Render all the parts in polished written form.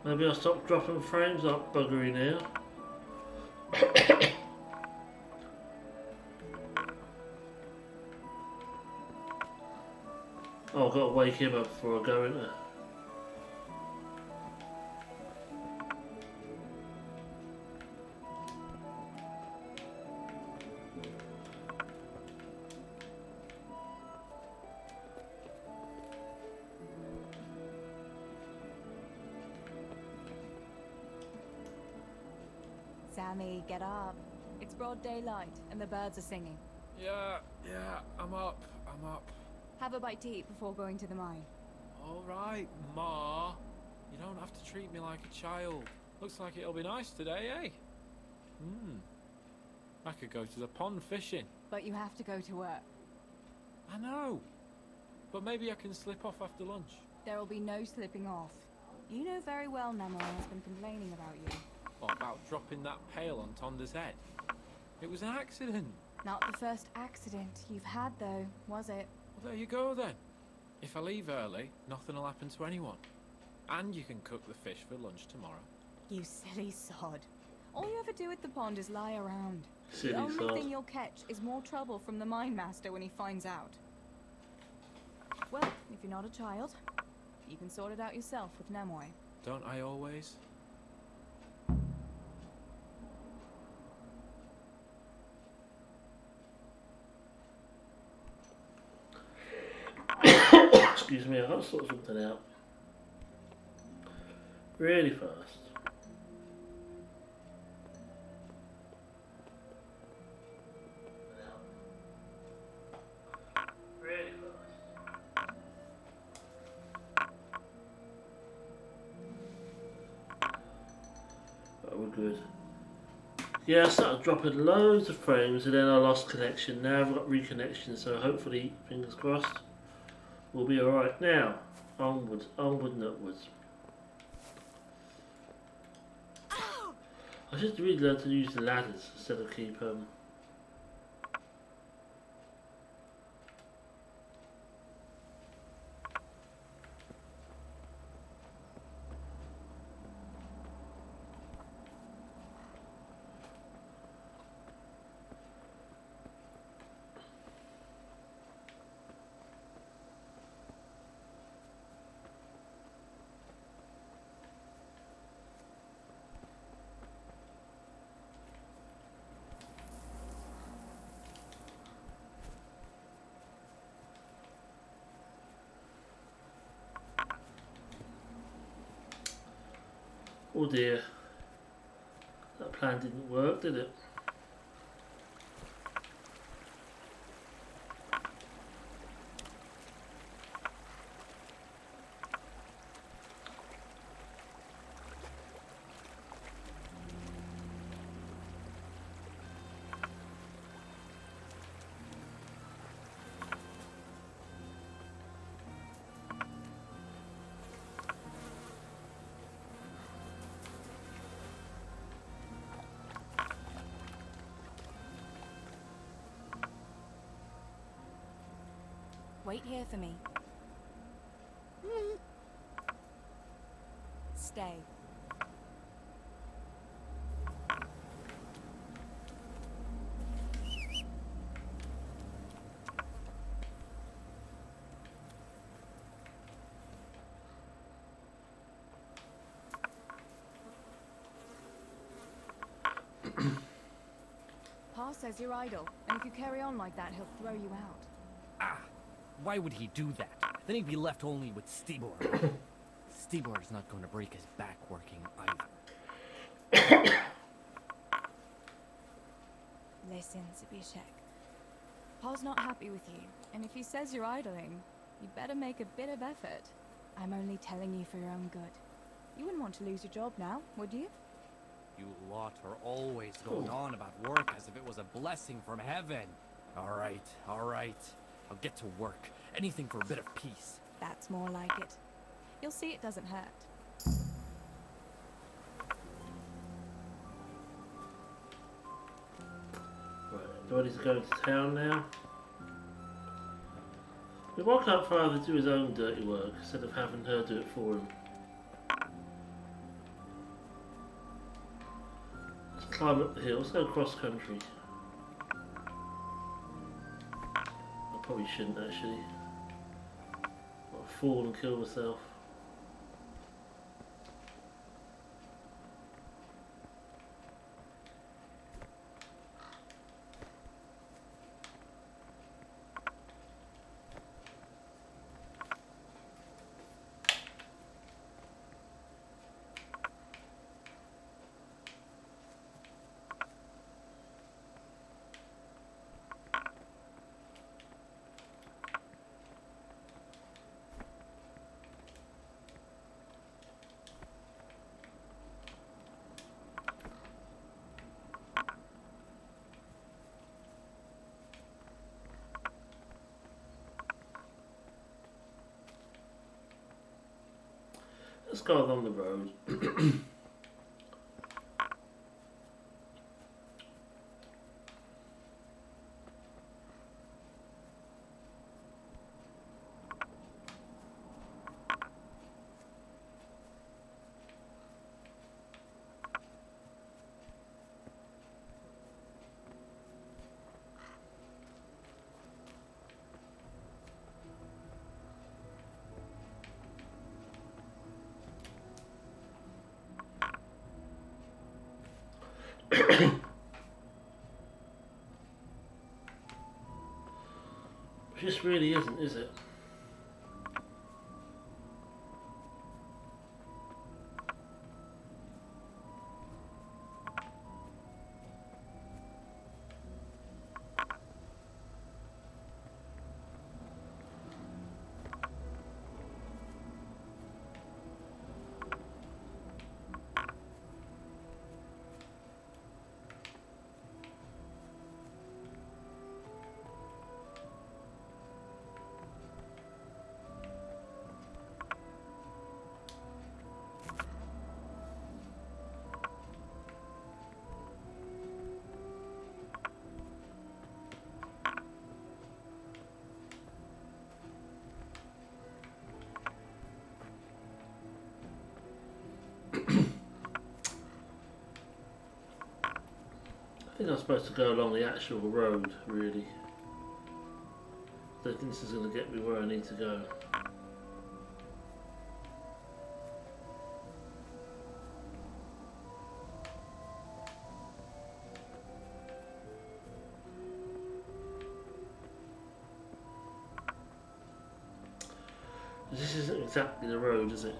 Maybe I'll stop dropping frames up buggery now. Oh, I've got to wake him up before I go in there. Sammy, get up. It's broad daylight and the birds are singing. Yeah, I'm up. Have a bite to eat before going to the mine. All right, Ma. You don't have to treat me like a child. Looks like it'll be nice today, eh? I could go to the pond fishing. But you have to go to work. I know. But maybe I can slip off after lunch. There will be no slipping off. You know very well Namor has been complaining about you. What about dropping that pail on Tonda's head? It was an accident. Not the first accident you've had, though, was it? Well, there you go then. If I leave early, nothing will happen to anyone. And you can cook the fish for lunch tomorrow. You silly sod. All you ever do at the pond is lie around. Silly the only sod. thing you'll catch is more trouble from the mine master when he finds out. Well, if you're not a child, you can sort it out yourself with Namor. Don't I always? Excuse me, I've got to sort something out. Really fast. Really fast. Oh, we're good. Yeah, I started dropping loads of frames and then I lost connection. Now I've got reconnection, so hopefully, fingers crossed, we'll be alright. Now, onwards and upwards. I should really learn to use the ladders instead of keep Oh dear. That plan didn't work, did it? Wait here for me. Stay. Pa says you're idle, and if you carry on like that, he'll throw you out. Ah, why would he do that? Then he'd be left only with Stibor. Stibor's not going to break his back working either. Listen, Zabishek. Pa's not happy with you, and if he says you're idling, you'd better make a bit of effort. I'm only telling you for your own good. You wouldn't want to lose your job now, would you? You lot are always going on about work as if it was a blessing from heaven. All right. I'll get to work. Anything for a bit of peace. That's more like it. You'll see it doesn't hurt. Right, do I need to go into town now? Why can't Father do his own dirty work instead of having her do it for him? climb up the hill. Let's go cross country. I probably shouldn't actually. I'll fall and kill myself. Let's go along the road. This really isn't, is it? I think I'm supposed to go along the actual road, really. I don't think this is going to get me where I need to go. This isn't exactly the road, is it?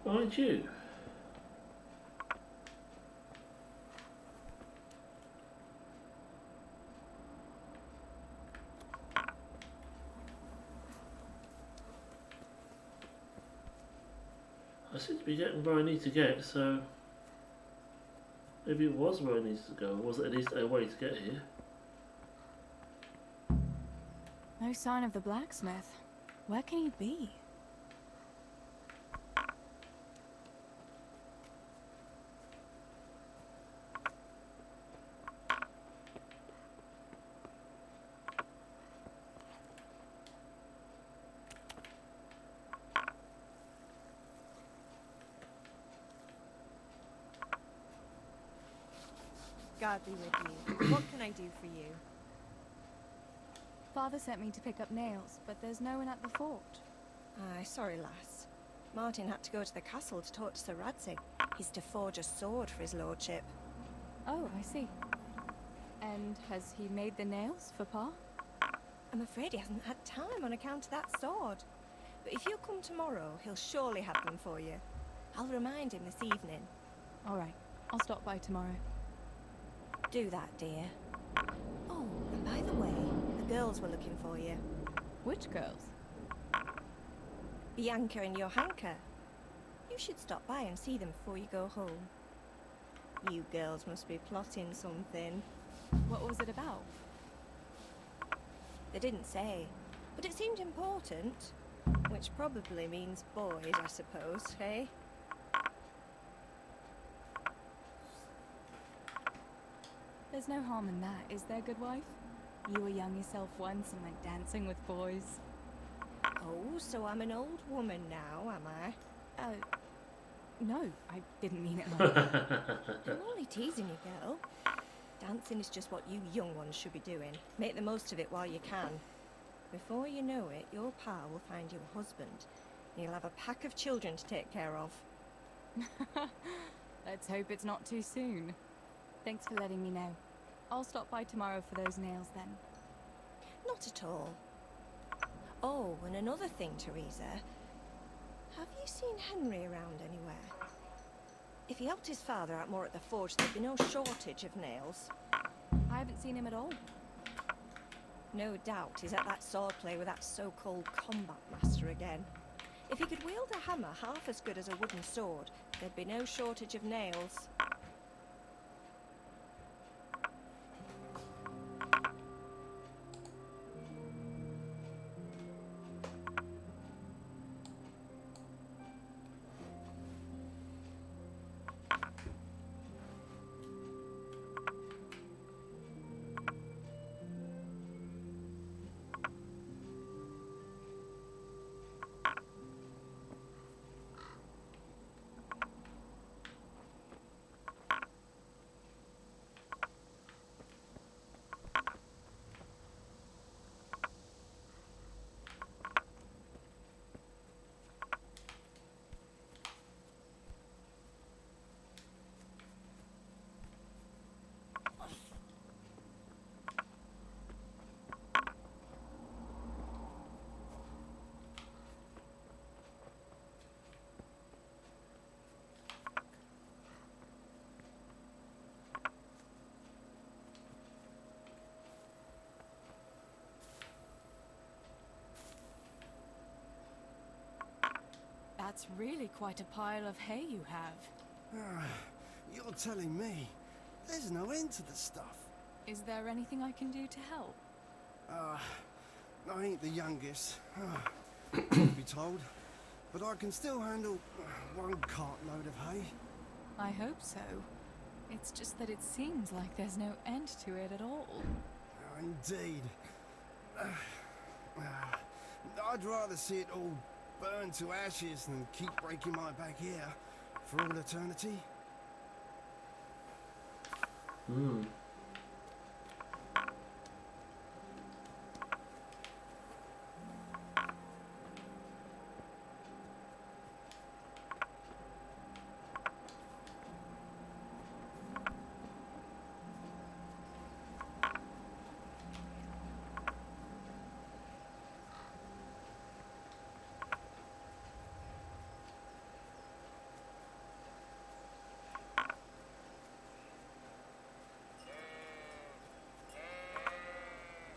Aren't you? I seem to be getting where I need to get, so maybe it was where I needed to go. Was it at least a way to get here? No sign of the blacksmith. Where can he be? God be with you. What can I do for you? Father sent me to pick up nails, but there's no one at the fort. Aye, sorry, lass. Martin had to go to the castle to talk to Sir Radzig. He's to forge a sword for his lordship. Oh, I see. And has he made the nails for Pa? I'm afraid he hasn't had time on account of that sword. But if you'll come tomorrow, he'll surely have them for you. I'll remind him this evening. All right, I'll stop by tomorrow. Do that, dear. Oh, and by the way, the girls were looking for you. Which girls? Bianca and Johanka. You should stop by and see them before you go home. You girls must be plotting something. What was it about? They didn't say, but it seemed important. Which probably means boys, I suppose, eh? There's no harm in that, is there, good wife? You were young yourself once and went dancing with boys. Oh, so I'm an old woman now, am I? No, I didn't mean it like that. I'm only teasing you, girl. Dancing is just what you young ones should be doing. Make the most of it while you can. Before you know it, your pa will find you a husband. And you'll have a pack of children to take care of. Let's hope it's not too soon. Thanks for letting me know. I'll stop by tomorrow for those nails then. Not at all. Oh, and another thing, Teresa. Have you seen Henry around anywhere? If he helped his father out more at the forge, there'd be no shortage of nails. I haven't seen him at all. No doubt he's at that swordplay with that so-called combat master again. If he could wield a hammer half as good as a wooden sword, there'd be no shortage of nails. That's really quite a pile of hay you have. You're telling me there's no end to the stuff. Is there anything I can do to help? I ain't the youngest, truth be told, but I can still handle one cartload of hay. I hope so. It's just that it seems like there's no end to it at all. Indeed. I'd rather see it all burn to ashes than keep breaking my back here for all eternity. Hmm.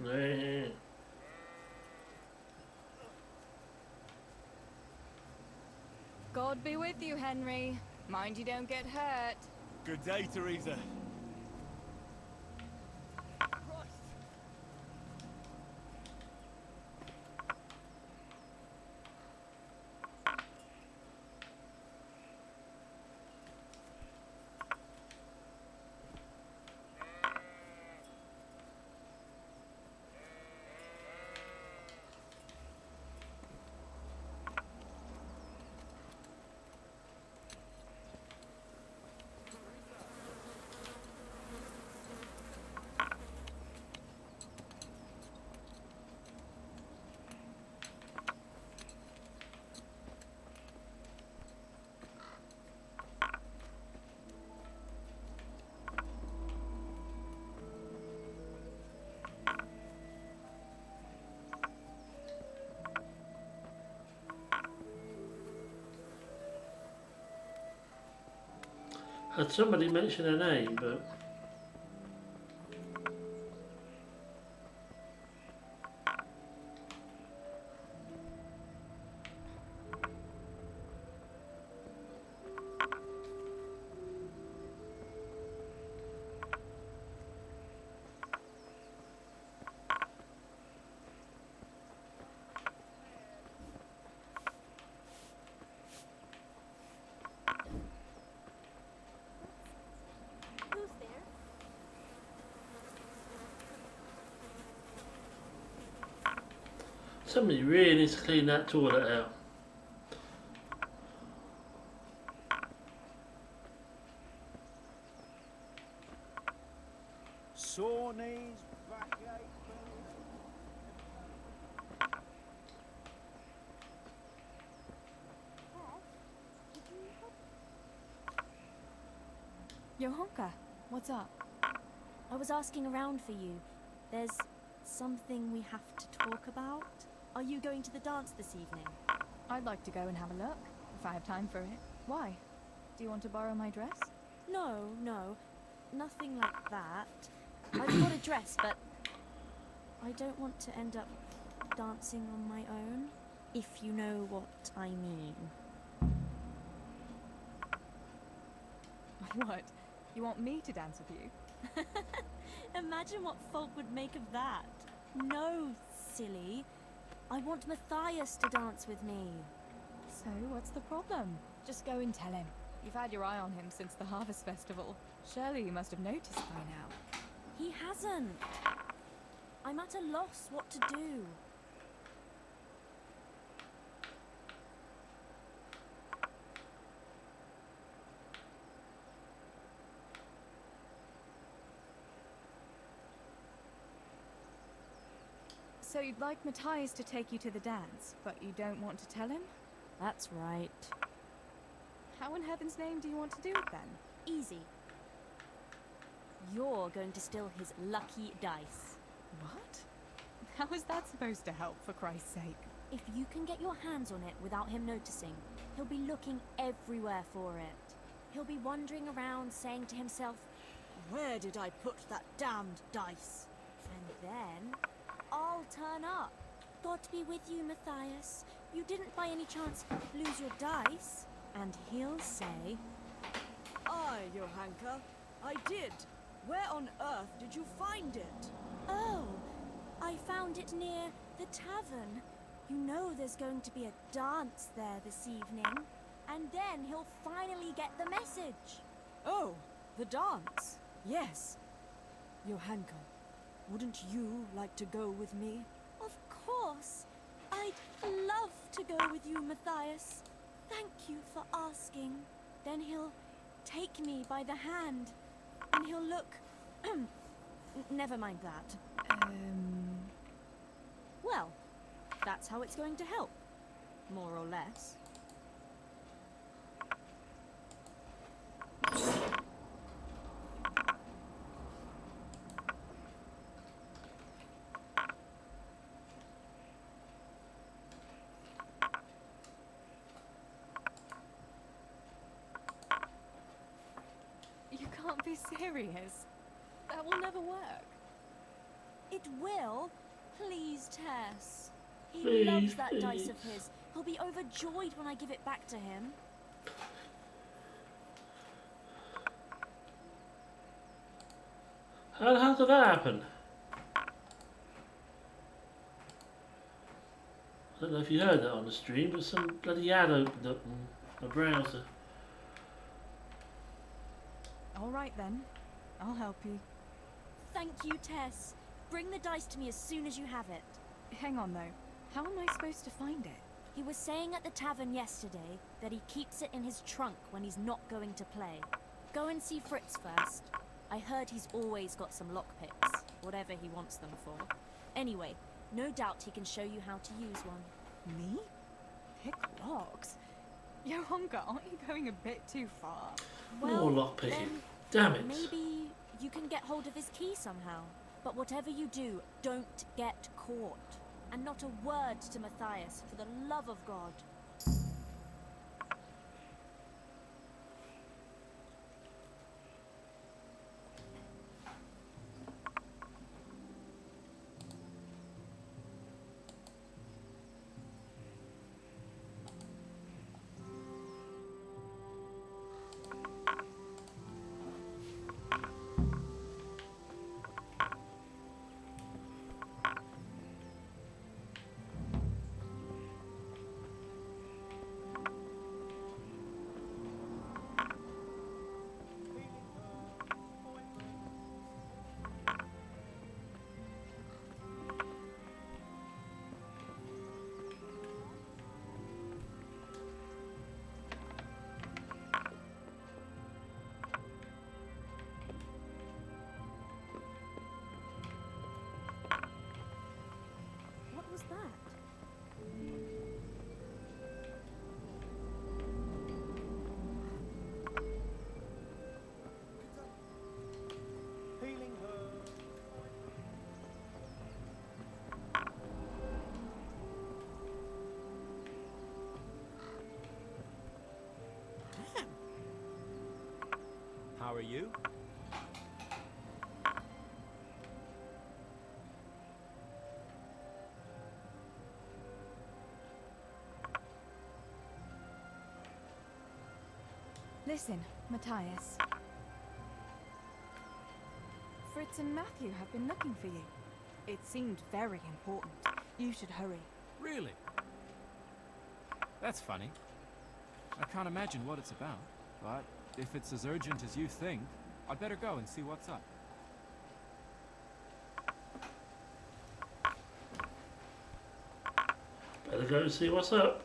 Hey. God be with you, Henry. Mind you don't get hurt. Good day, Teresa. Had somebody mentioned her name, but Somebody really needs to clean that toilet out. Sore knees, backache, Johanka, what's up? I was asking around for you. There's something we have to talk about. Are you going to the dance this evening? I'd like to go and have a look, if I have time for it. Why? Do you want to borrow my dress? No, nothing like that. I've got a dress, but I don't want to end up dancing on my own, if you know what I mean. What? You want me to dance with you? Imagine what folk would make of that. No, silly. I want Matthias to dance with me. So, what's the problem? Just go and tell him. You've had your eye on him since the Harvest Festival. Surely you must have noticed by now. He hasn't. I'm at a loss what to do. So you'd like Matthias to take you to the dance, but you don't want to tell him? That's right. How in heaven's name do you want to do it then? Easy. You're going to steal his lucky dice. What? How is that supposed to help, for Christ's sake? If you can get your hands on it without him noticing, he'll be looking everywhere for it. He'll be wandering around saying to himself, "Where did I put that damned dice?" And then I'll turn up. God be with you, Matthias. You didn't by any chance lose your dice? And he'll say, Aye, Johanka, I did. Where on earth did you find it? "Oh, I found it near the tavern. You know there's going to be a dance there this evening." And then he'll finally get the message. Oh, the dance. Yes. Johanka, wouldn't you like to go with me? Of course. I'd love to go with you, Matthias. Thank you for asking. Then he'll take me by the hand. And he'll look... Never mind that. Well, that's how it's going to help. More or less. You can't be serious. That will never work. It will. Please, Tess. He Please, loves that please. dice of his. He'll be overjoyed when I give it back to him. How the hell did that happen? I don't know if you heard that on the stream, but some bloody ad opened up in the browser. All right then. I'll help you. Thank you, Tess. Bring the dice to me as soon as you have it. Hang on though. How am I supposed to find it? He was saying at the tavern yesterday that he keeps it in his trunk when he's not going to play. Go and see Fritz first. I heard he's always got some lockpicks, whatever he wants them for. Anyway, no doubt he can show you how to use one. Me? Pick locks? Johanka, aren't you going a bit too far? Well, More lockpicking. then Damn it. maybe you can get hold of his key somehow. But whatever you do, don't get caught. And not a word to Matthias, for the love of God. How are you? Listen, Matthias. Fritz and Matthew have been looking for you. It seemed very important. You should hurry. Really? That's funny. I can't imagine what it's about, but if it's as urgent as you think, I'd better go and see what's up. Better go and see what's up.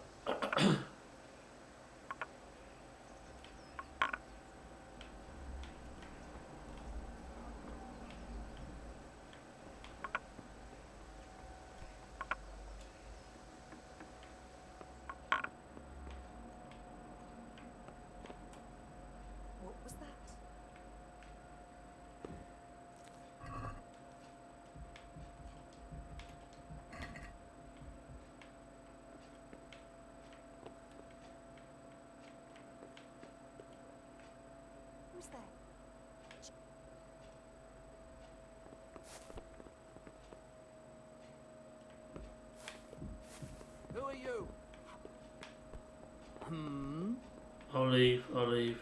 What was that? Who's there? Who are you? I'll leave, I'll leave.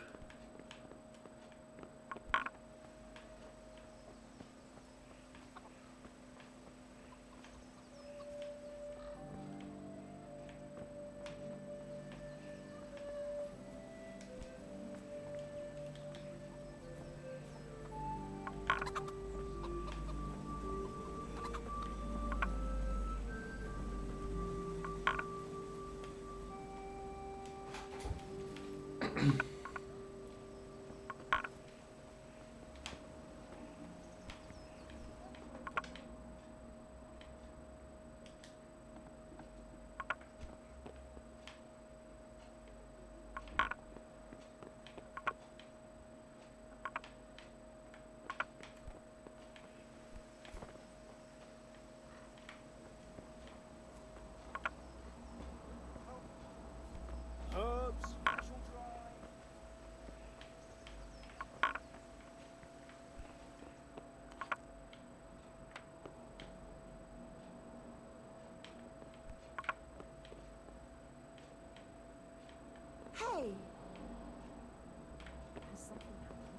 Herbs, shall try. Hey! Has something happened?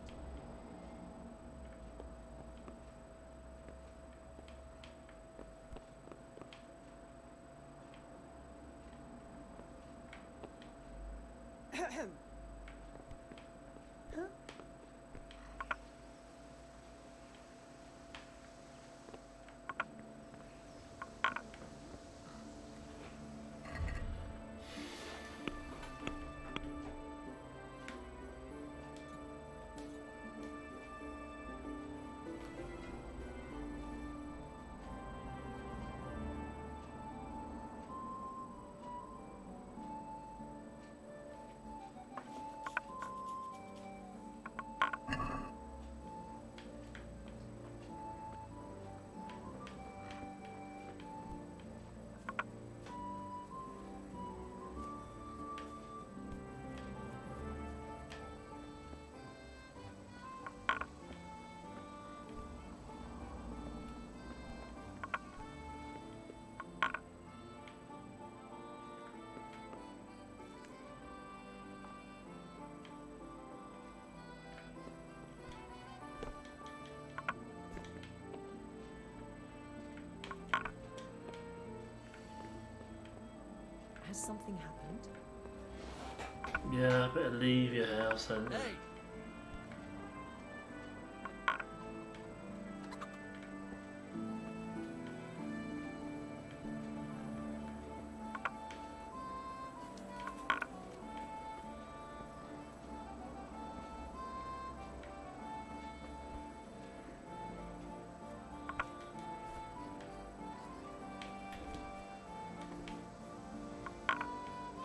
Has something happened? Yeah, better leave your house then. Hey!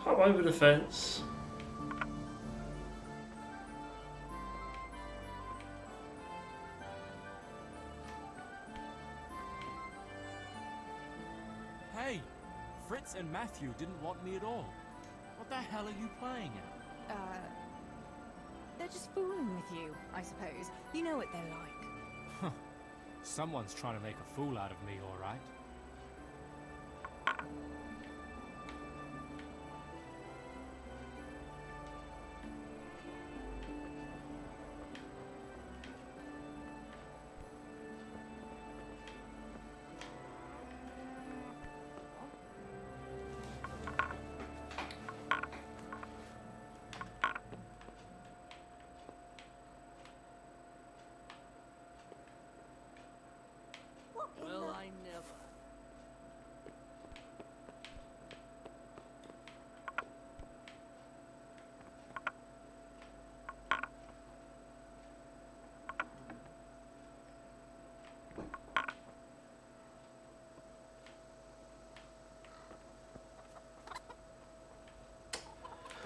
Hop over the fence. Hey! Fritz and Matthew didn't want me at all. What the hell are you playing at? They're just fooling with you, I suppose. You know what they're like. Someone's trying to make a fool out of me, all right. Well, I never.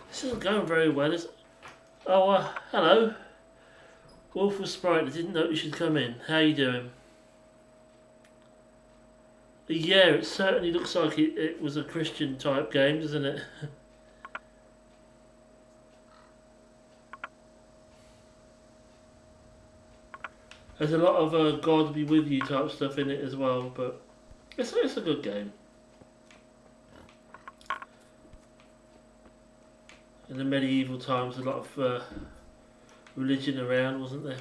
This isn't going very well, is it? Oh, hello. Wolf was Sprite. I didn't notice you'd come in. How you doing? Yeah, it certainly looks like it was a Christian type game, doesn't it? There's a lot of God be with you type stuff in it as well, but it's a good game. In the medieval times, a lot of religion around, wasn't there?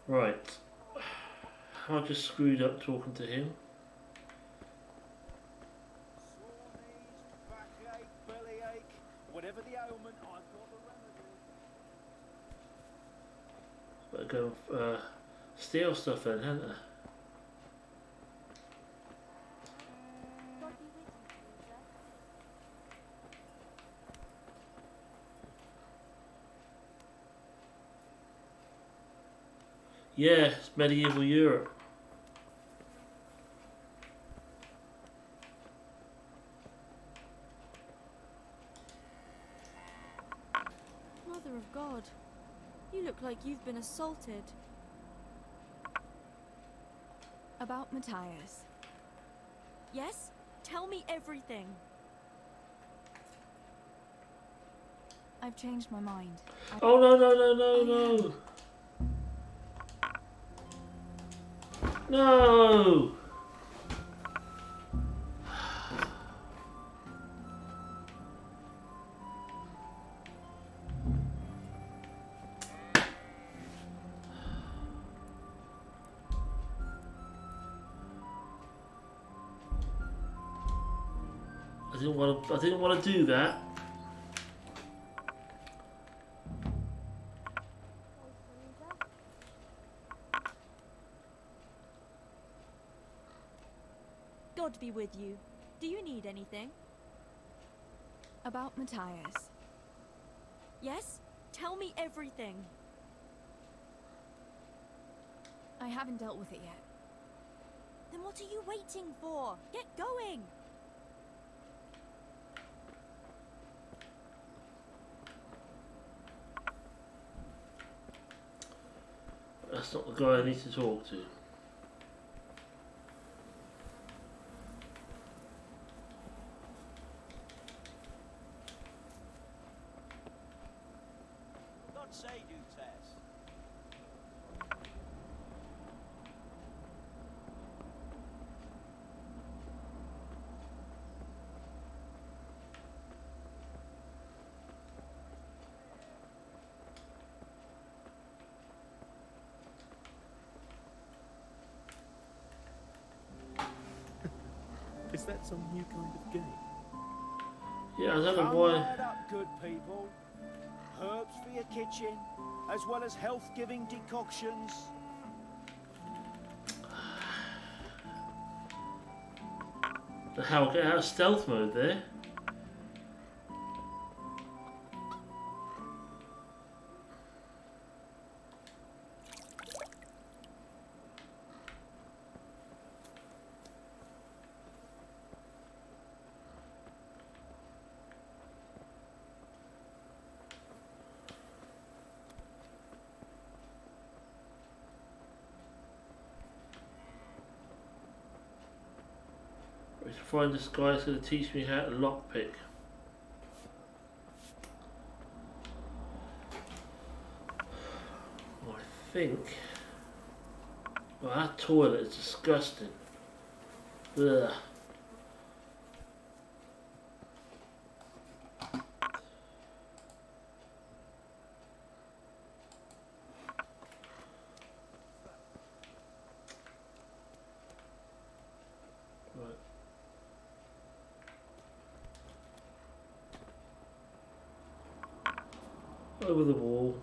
Right. I just screwed up talking to him. Sore knees, backache, bellyache, whatever the ailment, I've got the remedy. Better go steal stuff then, hadn't I? God be with you, Teresa. Yeah, it's medieval Europe. Mother of God, you look like you've been assaulted. About Matthias. Yes? Tell me everything. I've changed my mind. Oh no no no no no! No! I didn't want to do that. God be with you. Do you need anything? About Matthias. Yes? Tell me everything. I haven't dealt with it yet. Then what are you waiting for? Get going! That's not the guy I need to talk to. God say do, Tess. Is that some new kind of game? Yeah, I don't know Come why. right up, good people. Herbs for your kitchen, as well as health-giving decoctions. How get out of stealth mode there? to find this guy who's going to teach me how to lockpick. I think. Well, that toilet is disgusting. Ugh. Right. Over the wall.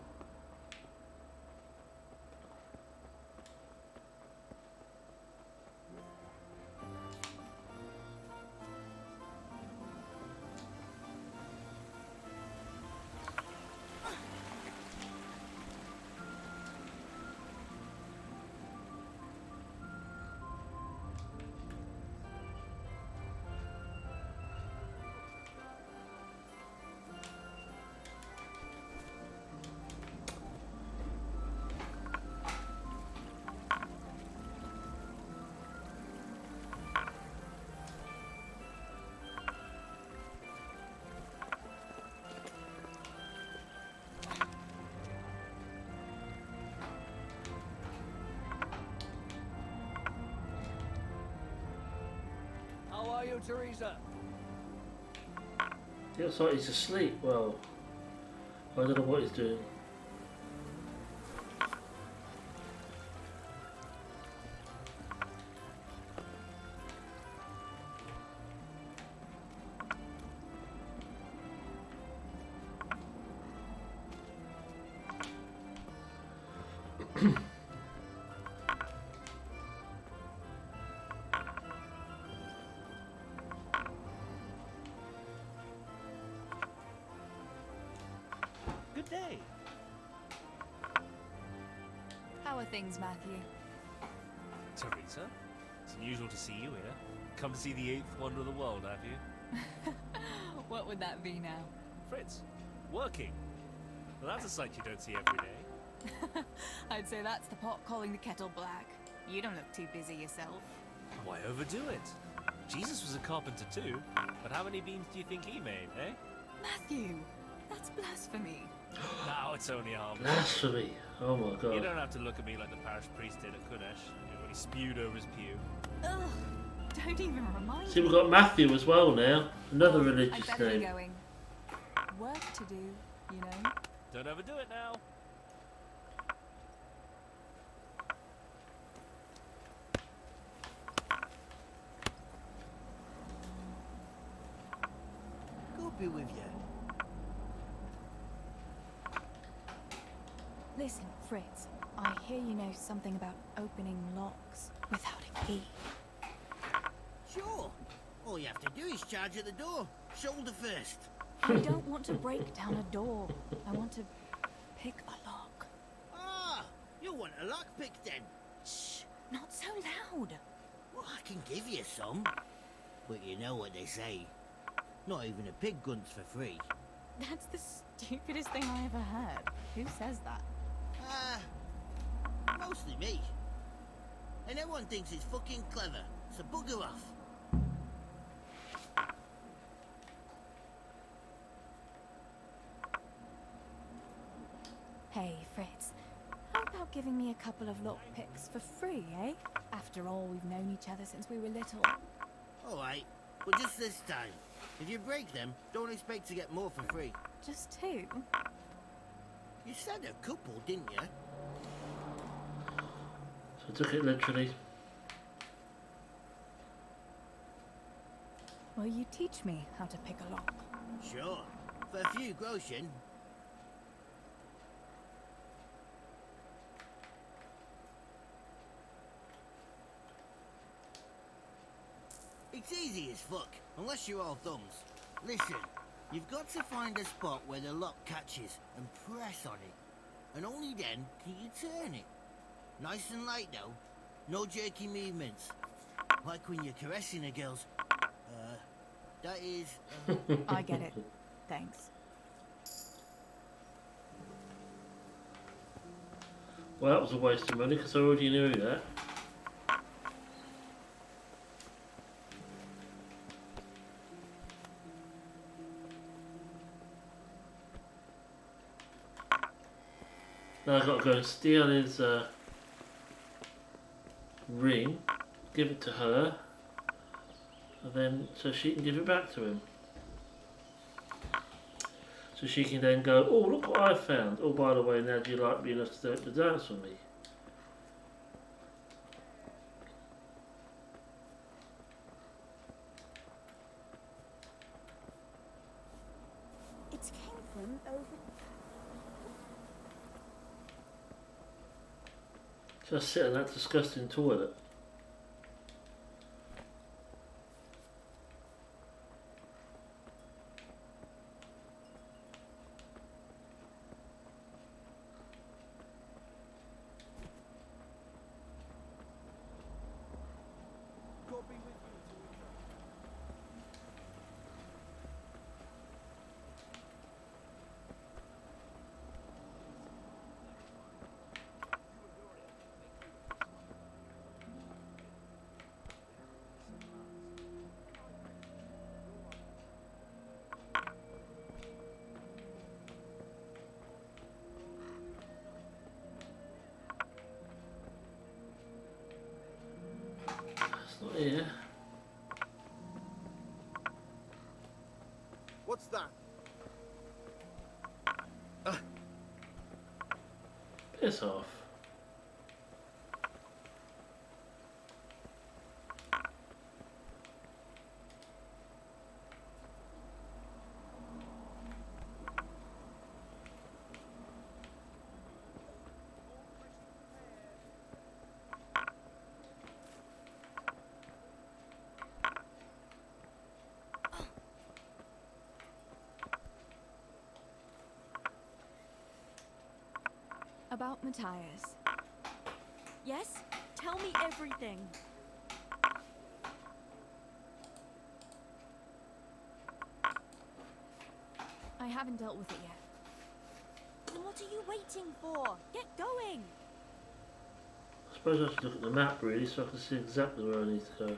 How are you, Teresa? It looks like he's asleep. Well, I don't know what he's doing. Good day. How are things, Matthew? Teresa, it's unusual to see you here. Come to see the eighth wonder of the world, have you? What would that be now? Fritz, working. Well, that's a sight you don't see every day. I'd say that's the pot calling the kettle black. You don't look too busy yourself. Why overdo it? Jesus was a carpenter too, but how many beams do you think he made, eh? Matthew, that's blasphemy. Now it's only harmless. Blasphemy! Oh my god. You don't have to look at me like the parish priest did at Kunesh when he spewed over his pew. Ugh, don't even remind me. See, we've got Matthew as well now. Another religious I'd better be name. going. Work to do, you know. Don't overdo it now. God be with you. Listen, Fritz, I hear you know something about opening locks without a key. Sure. All you have to do is charge at the door. Shoulder first. I don't want to break down a door. I want to pick a lock. Ah, you want a lockpick then? Shh, not so loud. Well, I can give you some. But you know what they say. Not even a pig grunts for free. That's the stupidest thing I ever heard. Who says that? Mostly me. And everyone thinks it's fucking clever, so bugger off. Hey, Fritz. How about giving me a couple of lockpicks for free, eh? After all, we've known each other since we were little. Alright, but just this time. If you break them, don't expect to get more for free. Just two? You said a couple, didn't you? So I took it literally. Will you teach me how to pick a lock? Sure. For a few groschen. It's easy as fuck, unless you're all thumbs. Listen, you've got to find a spot where the lock catches and press on it. And only then can you turn it. Nice and light though. No jerky movements. Like when you're caressing a girl's... that is... I get it. Thanks. Well, that was a waste of money because I already knew that. Now I've got to go and steal his ring, give it to her, and then so she can give it back to him. So she can then go, oh, look what I found. Oh, by the way, now do you like me enough to dance with me? It came from over. Just sit in that disgusting toilet. God be with you, Teresa. It's not here. What's that? Piss off. About Matthias. Yes? Tell me everything. I haven't dealt with it yet. Then what are you waiting for? Get going! I suppose I should look at the map really so I can see exactly where I need to go.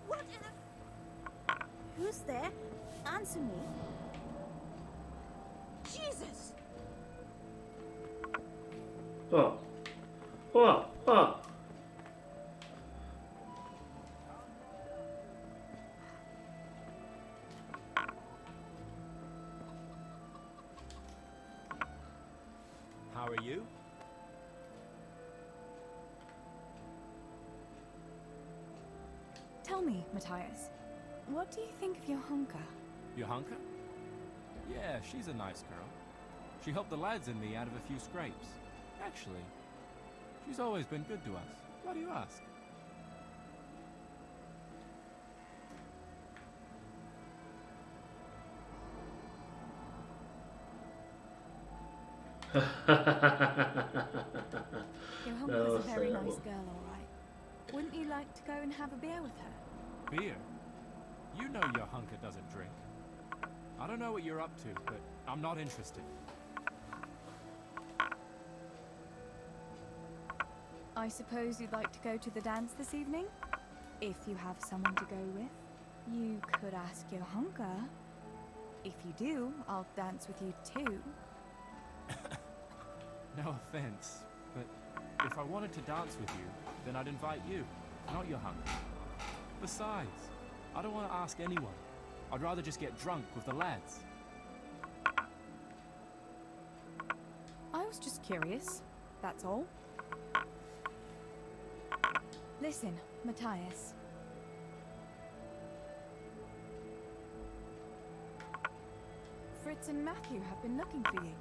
What in a... Who's there? Answer me. Jesus! What? What? What? How are you? Tell me, Matthias, what do you think of your hunker? Johanka? Yeah, she's a nice girl. She helped the lads and me out of a few scrapes. Actually, she's always been good to us. Why do you ask? Your No, hunker's a very say that nice one. girl, all right. Wouldn't you like to go and have a beer with her? Beer? You know Johanka doesn't drink. I don't know what you're up to, but I'm not interested. I suppose you'd like to go to the dance this evening? If you have someone to go with, you could ask your hunker. If you do, I'll dance with you too. No offense, but if I wanted to dance with you, then I'd invite you, not Johanka. Besides, I don't want to ask anyone. I'd rather just get drunk with the lads. I was just curious. That's all. Listen, Matthias. Fritz and Matthew have been looking for you.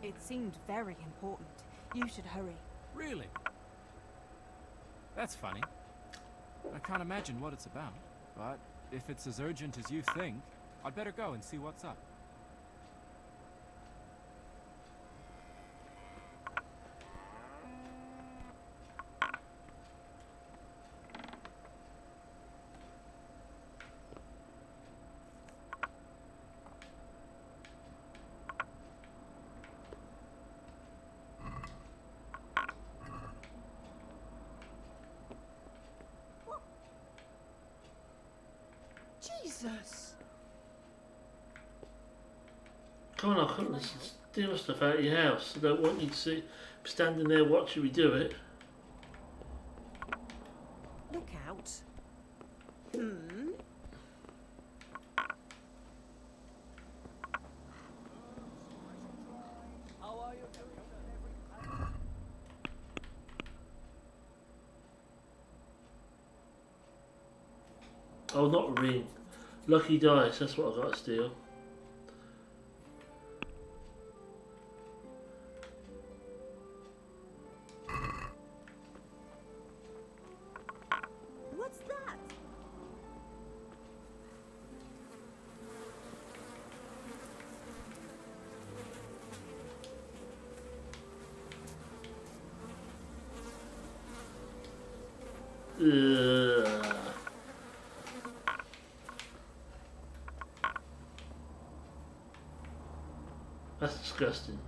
It seemed very important. You should hurry. Really? That's funny. I can't imagine what it's about, but if it's as urgent as you think, I'd better go and see what's up. come on, I couldn't steal stuff out of your house. I don't want you to see standing there watching me do it. Look out. How are you? Oh, not ring. Lucky dice, that's what I got to steal. What's that? Ugh. That's disgusting.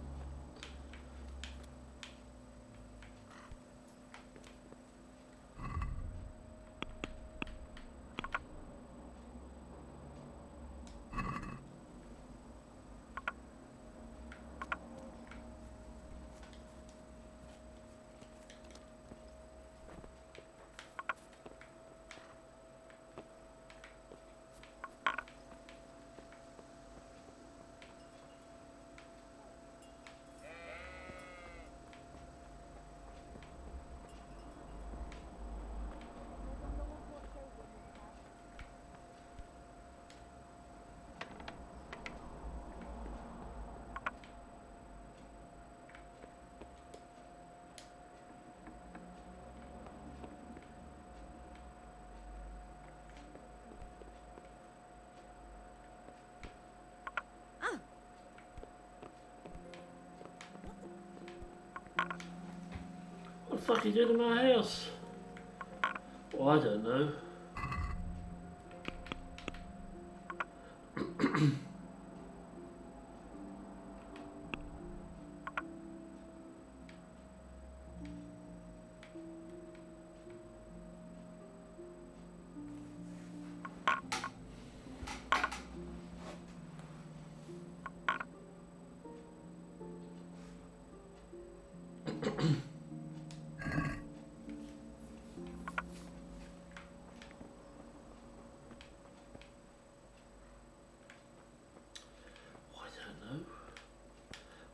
What the fuck are you doing in my house? Well, I don't know.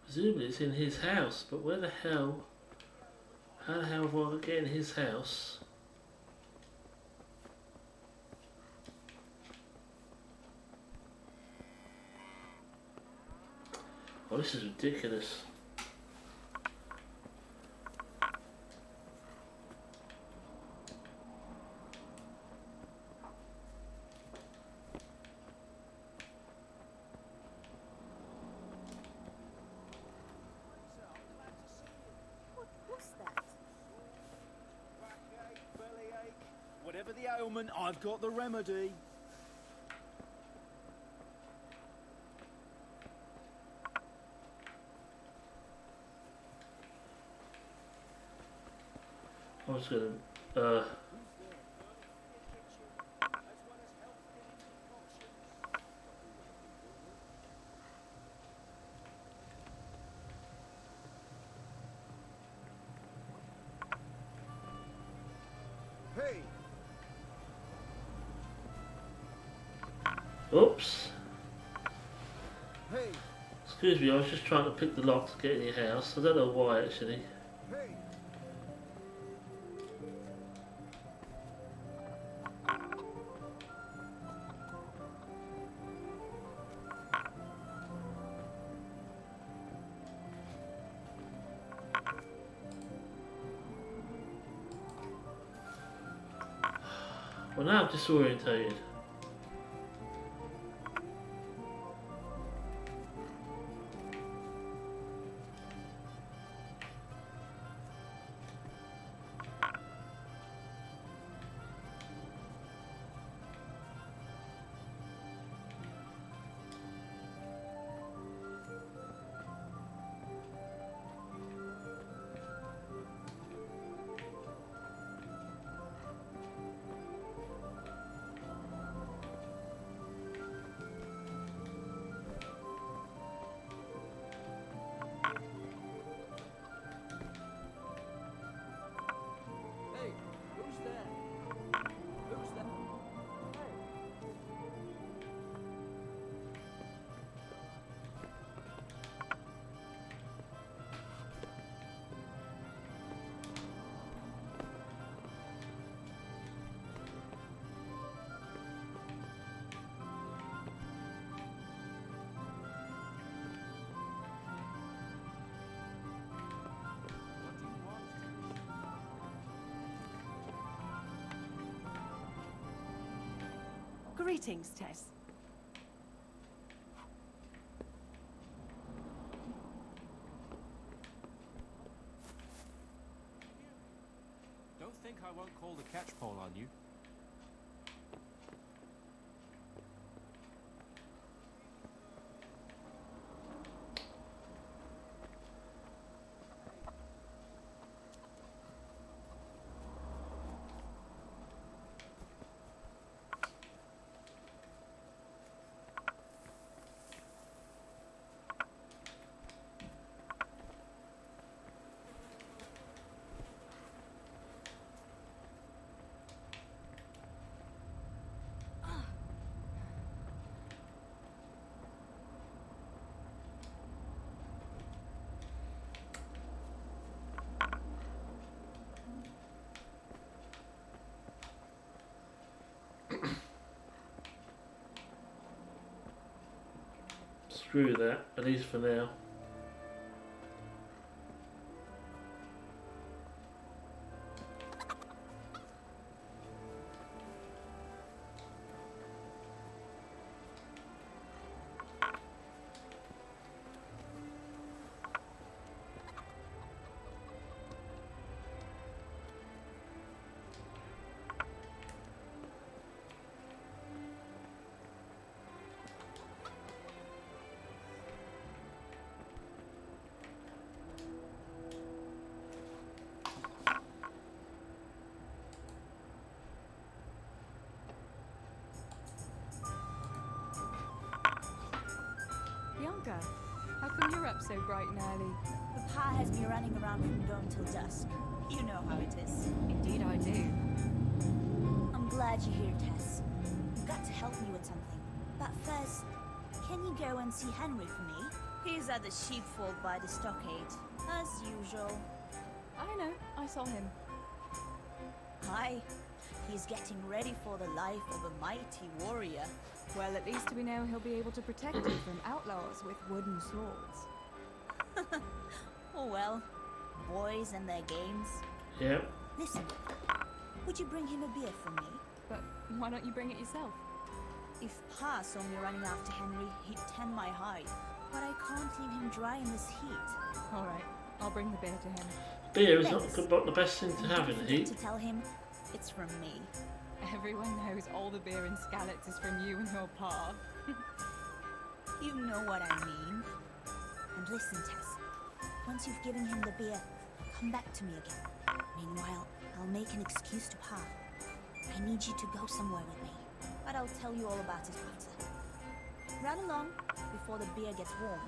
Presumably it's in his house, but where the hell? How the hell have I got to get in his house? Oh, this is ridiculous. What's that? Backache, bellyache, whatever the ailment, I've got the remedy. I'm just gonna Hey! Oops. Hey! Excuse me, I was just trying to pick the lock to get in your house. I don't know why actually. Hey! Well, now I'm disorientated. Greetings, Tess. Don't think I won't call the catchpole on you. Screw that, at least for now. Bianca, how come you're up so bright and early? Papa has me running around from dawn till dusk. You know how it is. Indeed I do. I'm glad you're here, Tess. You've got to help me with something. But first, can you go and see Henry for me? He's at the sheepfold by the stockade, as usual. I know, I saw him. Aye, he's getting ready for the life of a mighty warrior. Well, at least we know he'll be able to protect you from outlaws with wooden swords. Oh well, boys and their games. Yep. Listen, would you bring him a beer for me? But why don't you bring it yourself? If Pa saw me running after Henry, he'd tan my hide. But I can't leave him dry in this heat. All right, I'll bring the beer to him. Beer is not the best thing to have in the heat. To tell him it's from me. Everyone knows all the beer in Skalitz is from you and your pa. You know what I mean. And listen, Tess. Once you've given him the beer, come back to me again. Meanwhile, I'll make an excuse to Pa. I need you to go somewhere with me. But I'll tell you all about it after. Run along before the beer gets warm.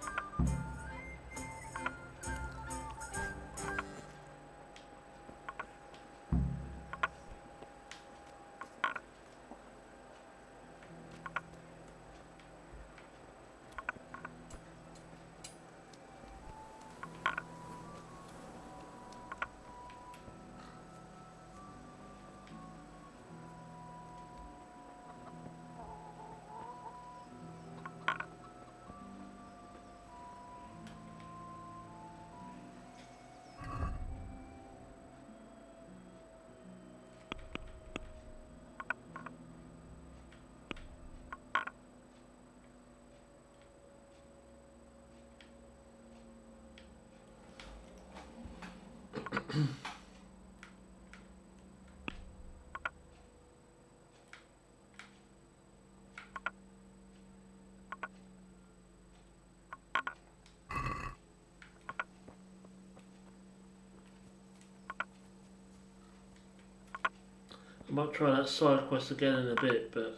I might try that side quest again in a bit, but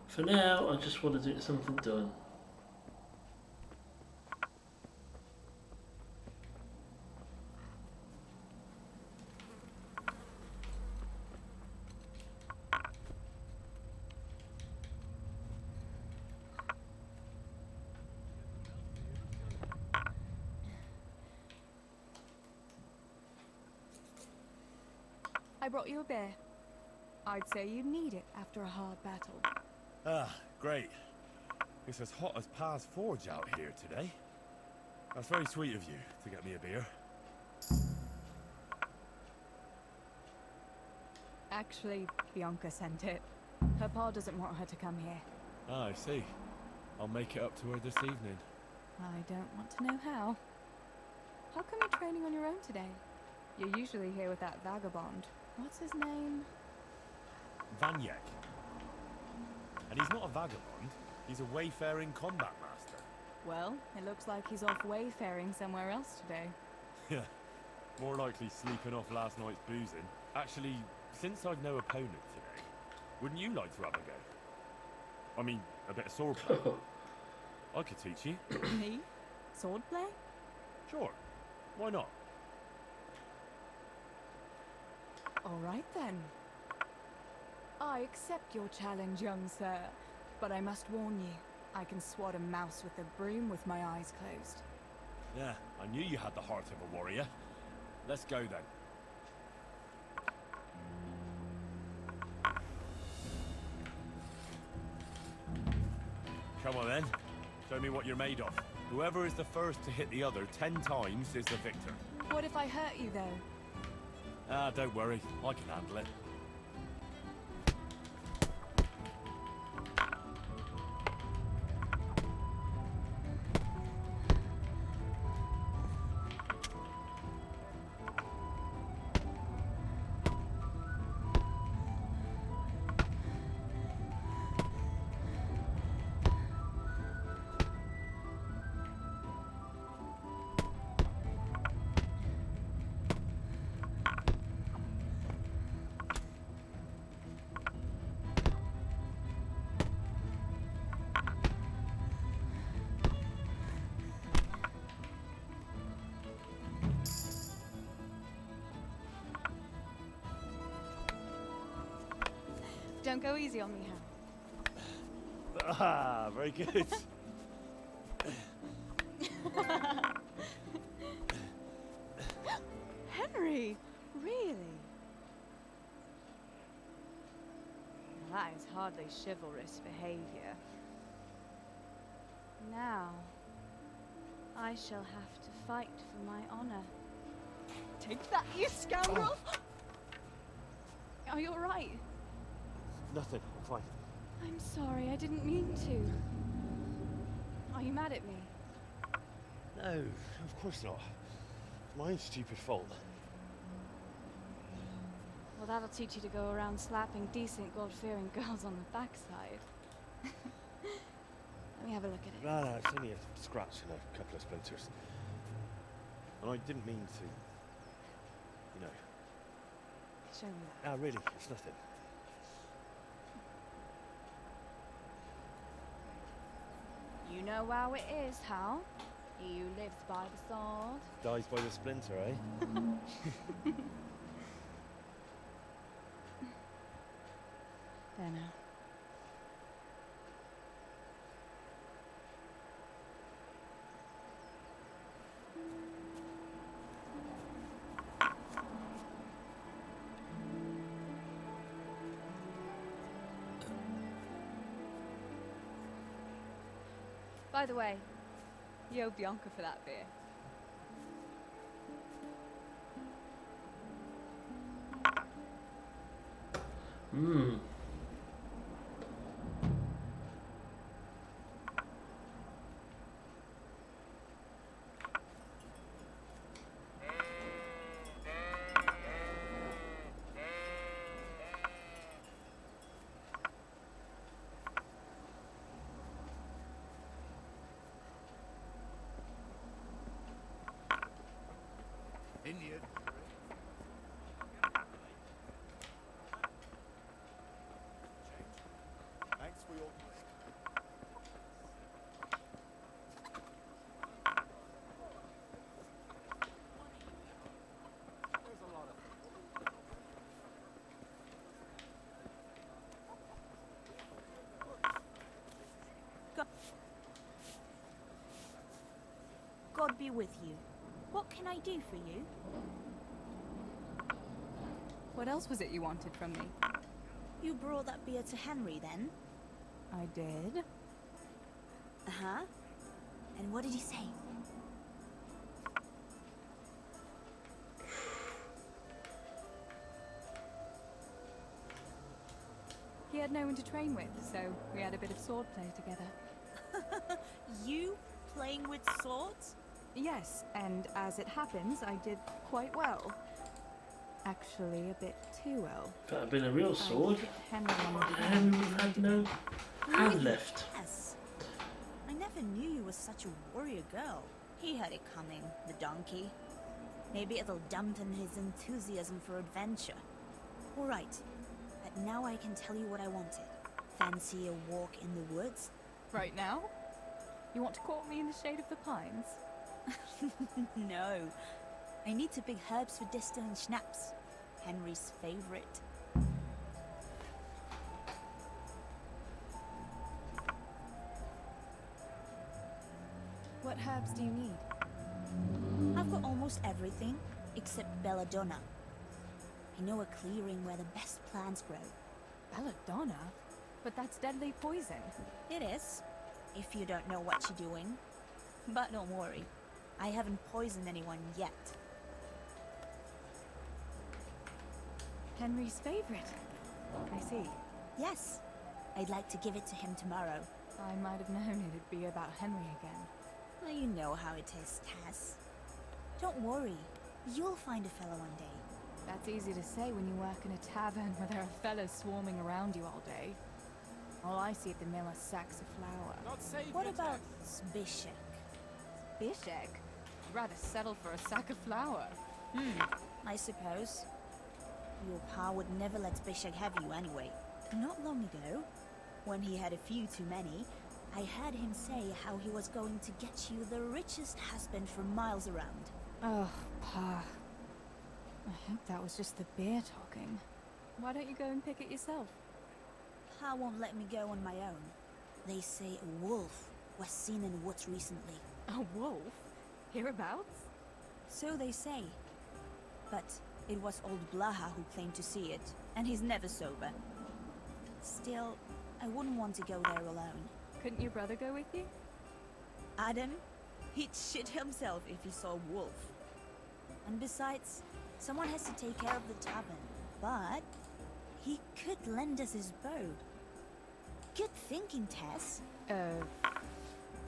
for now I just want to get something done. I brought you a beer. I'd say you need it after a hard battle. Ah, great. It's as hot as Pa's Forge out here today. That's very sweet of you to get me a beer. Actually, Bianca sent it. Her pa doesn't want her to come here. Ah, I see. I'll make it up to her this evening. I don't want to know how. How come you're training on your own today? You're usually here with that vagabond. What's his name? Vanyek. And he's not a vagabond. He's a wayfaring combat master. Well, it looks like he's off wayfaring somewhere else today. Yeah. More likely sleeping off last night's boozing. Actually, since I've no opponent today, wouldn't you like to have a go? I mean, a bit of swordplay. I could teach you. Me? Swordplay? Sure. Why not? All right then. I accept your challenge, young sir. But I must warn you, I can swat a mouse with a broom with my eyes closed. Yeah, I knew you had the heart of a warrior. Let's go then. Come on then. Show me what you're made of. Whoever is the first to hit the other 10 times is the victor. What if I hurt you, though? Ah, don't worry. I can handle it. Don't go easy on me, Hal. Ah, very good. Henry! Really? Now, that is hardly chivalrous behavior. Now, I shall have to fight for my honor. Take that, you scoundrel! Are you alright? Nothing. I'm fine. I'm sorry, I didn't mean to. Are you mad at me? No, of course not. It's my own stupid fault. Well, that'll teach you to go around slapping decent, God-fearing girls on the backside. Let me have a look at it. No, it's only a scratch and a couple of splinters. And I didn't mean to, you know. Show me that. Ah, really, it's nothing. You know how it is, Hal. He who lives by the sword Dies by the splinter, eh? There now. By the way, you owe Bianca for that beer. Hmm. Indian. Thanks for your... God be with you. What can I do for you? What else was it you wanted from me? You brought that beer to Henry, then? I did. Uh-huh. And what did he say? He had no one to train with, so we had a bit of swordplay together. You playing with swords? Yes, and as it happens, I did quite well. Actually, a bit too well. That had been a real sword. Henry And we've had no hand left. Yes. I never knew you was such a warrior girl. He had it coming, the donkey. Maybe it'll dampen his enthusiasm for adventure. Alright, but now I can tell you what I wanted. Fancy a walk in the woods? Right now? You want to court me in the shade of the pines? No. I need to pick herbs for distilling schnapps. Henry's favorite. What herbs do you need? I've got almost everything, except belladonna. I know a clearing where the best plants grow. Belladonna? But that's deadly poison. It is, if you don't know what you're doing. But don't worry, I haven't poisoned anyone yet. Henry's favorite. I see. Yes, I'd like to give it to him tomorrow. I might have known it'd be about Henry again. Well, you know how it is, Tess. Don't worry, you'll find a fellow one day. That's easy to say when you work in a tavern where there are fellas swarming around you all day. All I see at the mill are sacks of flour. What about Zbyszek? Zbyszek? I'd rather settle for a sack of flour. I suppose. Your pa would never let Zbyszek have you anyway. Not long ago, when he had a few too many, I heard him say how he was going to get you the richest husband for miles around. Oh, Pa. I hope that was just the beer talking. Why don't you go and pick it yourself? Pa won't let me go on my own. They say a wolf was seen in the woods recently. A wolf? Hereabouts? So they say. But it was old Blaha who claimed to see it, and he's never sober. Still, I wouldn't want to go there alone. Couldn't your brother go with you? Adam? He'd shit himself if he saw a wolf. And besides, someone has to take care of the tavern. But he could lend us his bow. Good thinking, Tess.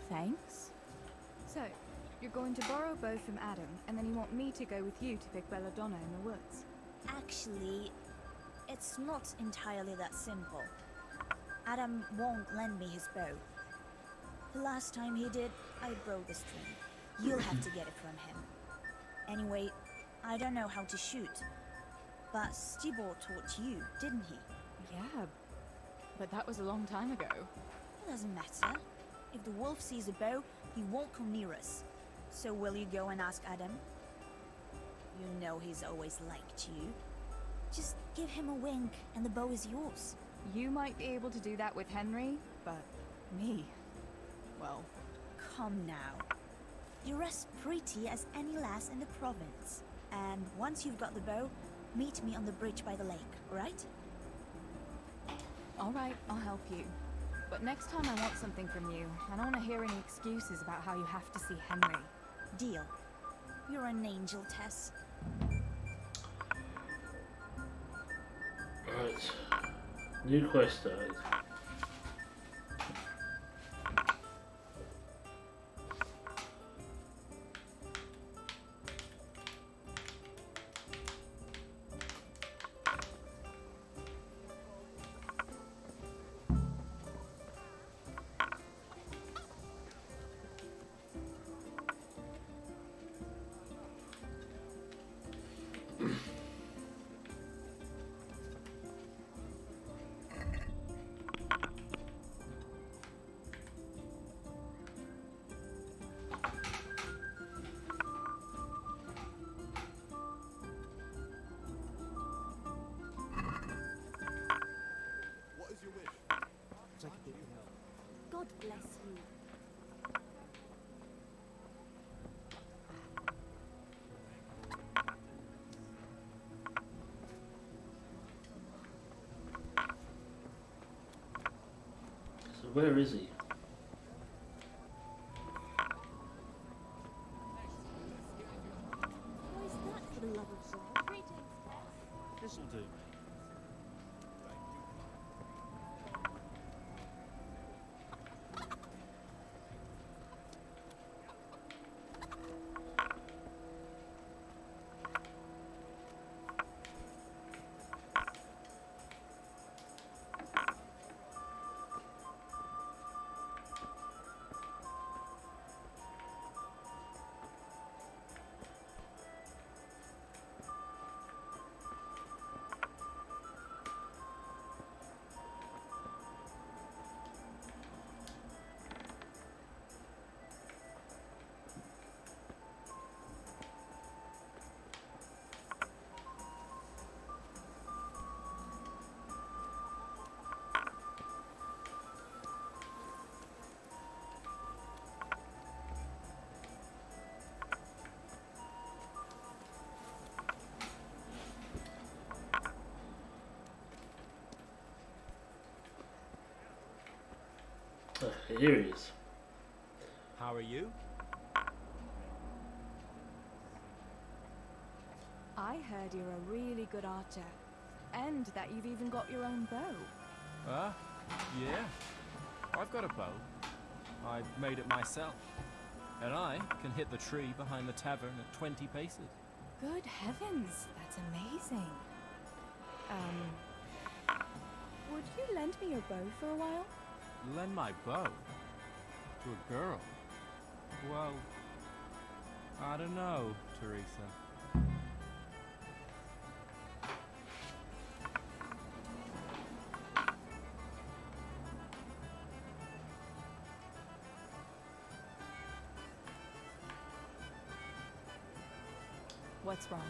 Thanks. So, you're going to borrow a bow from Adam, and then you want me to go with you to pick belladonna in the woods? Actually, it's not entirely that simple. Adam won't lend me his bow. The last time he did, I broke the string. You'll have to get it from him. Anyway, I don't know how to shoot. But Stibor taught you, didn't he? Yeah, but that was a long time ago. It doesn't matter. If the wolf sees a bow, he won't come near us. So will you go and ask Adam? You know he's always liked you. Just give him a wink and the bow is yours. You might be able to do that with Henry, but me, well... Come now. You're as pretty as any lass in the province. And once you've got the bow, meet me on the bridge by the lake, right? Alright, I'll help you. But next time I want something from you. I don't want to hear any excuses about how you have to see Henry. Deal. You're an angel, Tess. Right. New quest started. God bless you. So where is he? What is that for the love of God? Greetings, Tess. This'll do. Here he is. How are you? I heard you're a really good archer, and that you've even got your own bow. Yeah. I've got a bow. I made it myself. And I can hit the tree behind the tavern at 20 paces. Good heavens, that's amazing. Would you lend me your bow for a while? Lend my bow? To a girl? Well, I don't know, Teresa. What's wrong?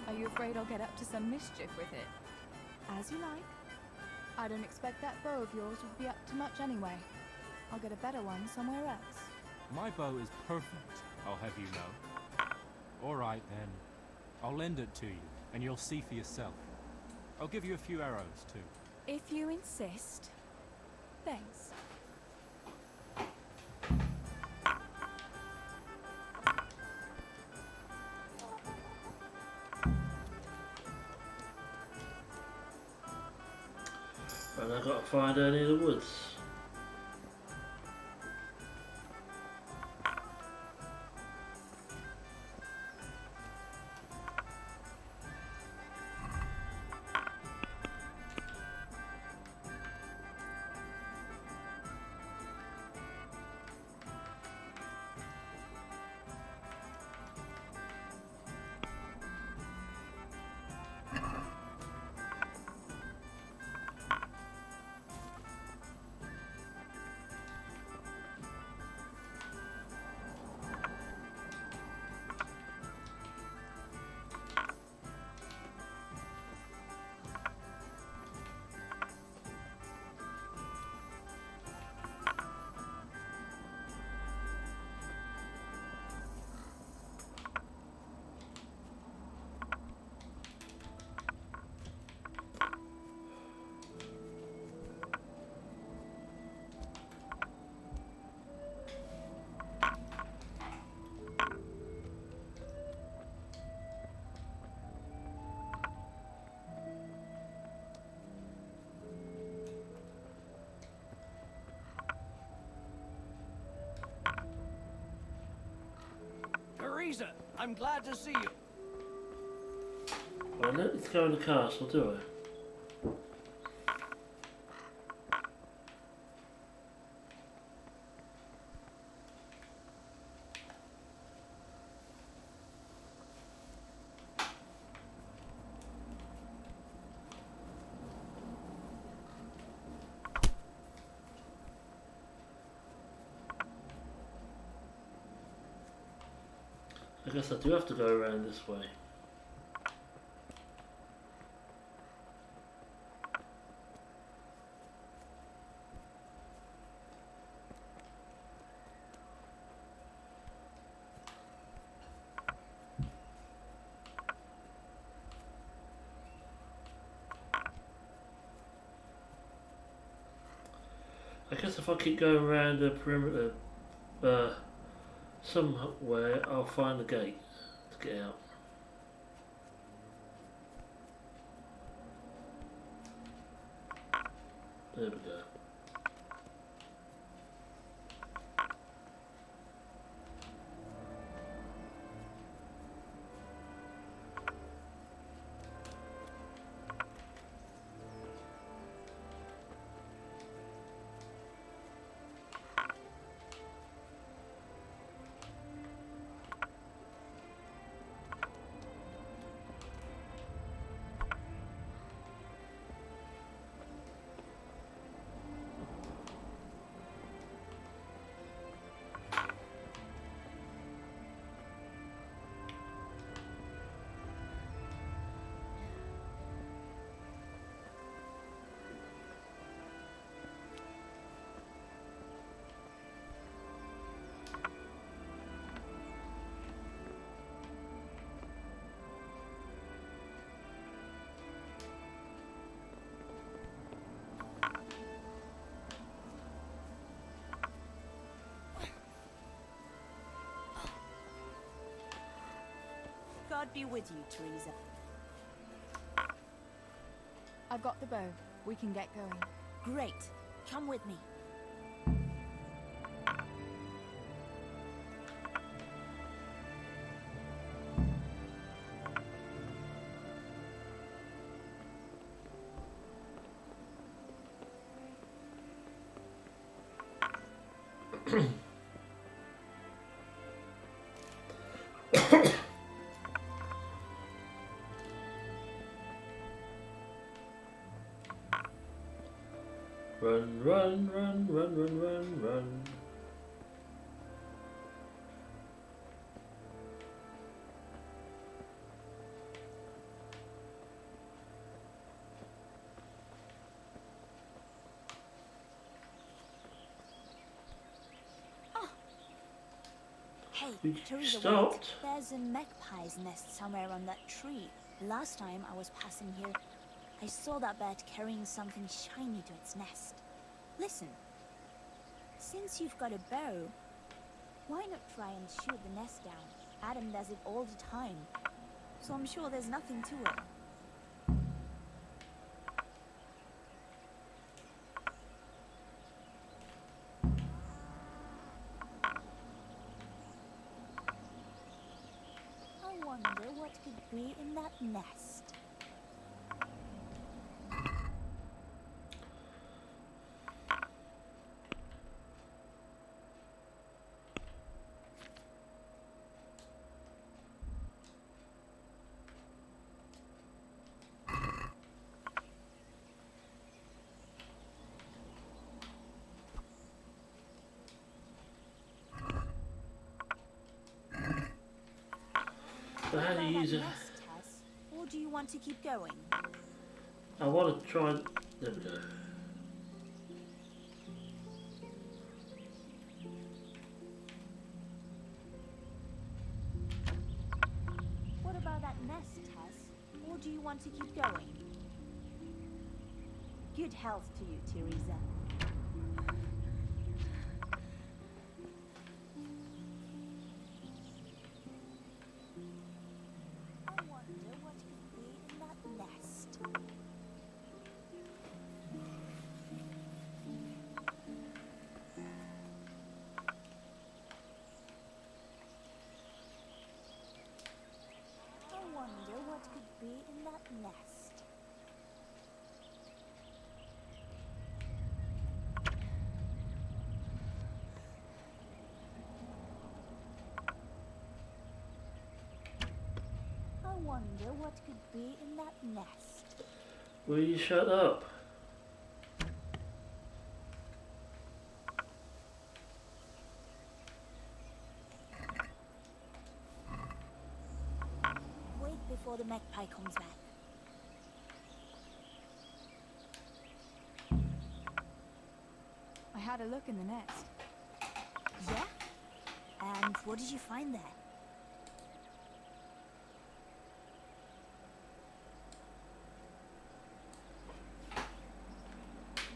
Are you afraid I'll get up to some mischief with it? As you like. I don't expect that bow of yours would be up to much anyway. I'll get a better one somewhere else. My bow is perfect, I'll have you know. All right, then. I'll lend it to you, and you'll see for yourself. I'll give you a few arrows, too. If you insist. Thanks. And I've got to find Ernie in the woods. Teresa, I'm glad to see you. Well, let's go in the castle, do I? I guess I do have to go around this way. I guess if I keep going around the perimeter, somewhere I'll find a gate to get out. There we go. God be with you, Teresa. I've got the bow. We can get going. Great. Come with me. Run, run, run, run, run, run, run. Hey, You Teresa, stopped? wait. There's a magpie's nest somewhere on that tree. Last time I was passing here, I saw that bird carrying something shiny to its nest. Listen, since you've got a bow, why not try and shoot the nest down? Adam does it all the time, so I'm sure there's nothing to it. I wonder what could be in that nest. So how do you use it? Nest, Tess? Or do you want to keep going? I want to try. There we go. What about that nest, Tess? Or do you want to keep going? Good health to you, Teresa. I wonder what could be in that nest. I wonder what could be in that nest. I wonder what could be in that nest. Will you shut up? Wait before the magpie comes back. I had a look in the nest. Yeah? And what did you find there?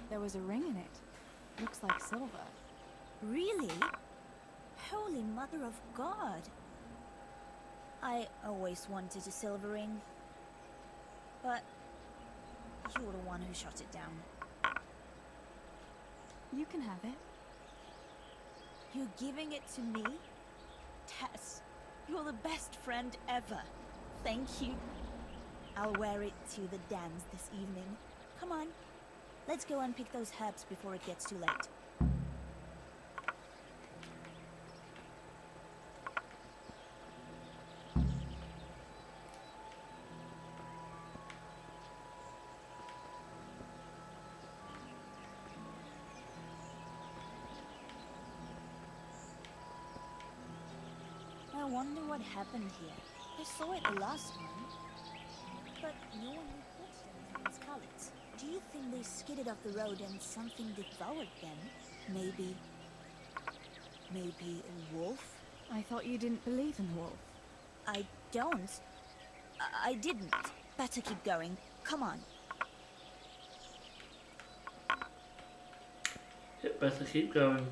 There was a ring in it. Looks like silver. Really? Holy Mother of God! I always wanted a silver ring. But you're the one who shot it down. You can have it. You're giving it to me? Tess, you're the best friend ever. Thank you. I'll wear it to the dance this evening. Come on, let's go and pick those herbs before it gets too late. I wonder what happened here. I saw it the last time, but no one reported anything in Scarlet. Do you think they skidded off the road and something devoured them? Maybe a wolf? I thought you didn't believe in wolf. I don't. I didn't. Better keep going. Come on. It better keep going.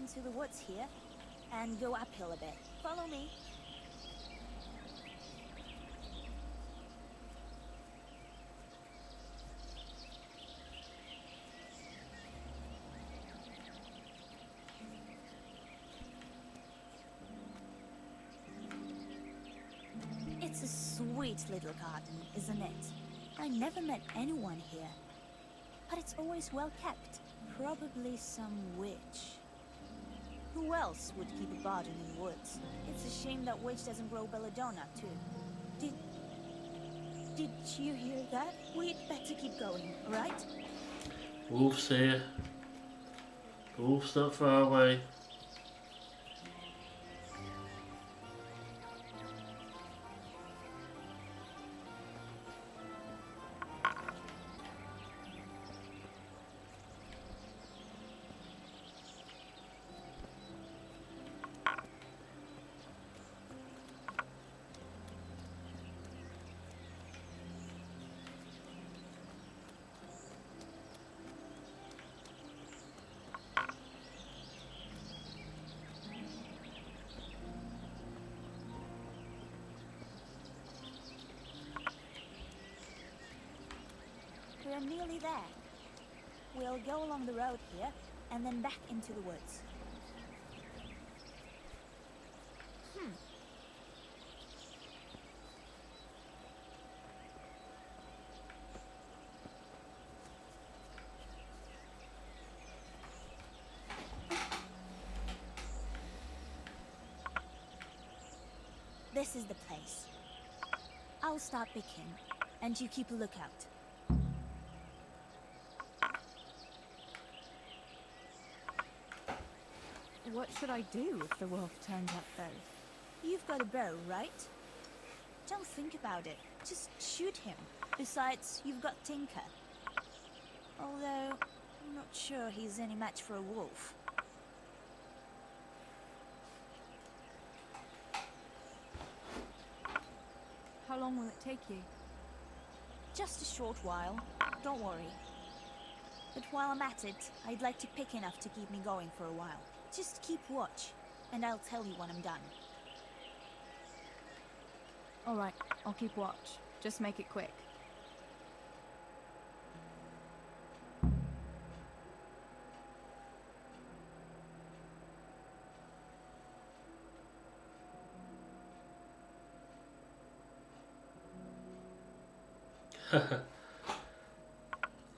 into the woods here and go uphill a bit. Follow me. It's a sweet little garden, isn't it? I never met anyone here. But it's always well kept. Probably some witch. Who else would keep a garden in the woods? It's a shame that witch doesn't grow belladonna, too. Did you hear that? We'd better keep going, right? Wolf's here. The wolf's not far away. We're nearly there. We'll go along the road here, and then back into the woods. This is the place. I'll start picking, and you keep a lookout. What should I do if the wolf turns up, though? You've got a bow, right? Don't think about it. Just shoot him. Besides, you've got Tinker. Although, I'm not sure he's any match for a wolf. How long will it take you? Just a short while. Don't worry. But while I'm at it, I'd like to pick enough to keep me going for a while. Just keep watch, and I'll tell you when I'm done. Alright, I'll keep watch. Just make it quick.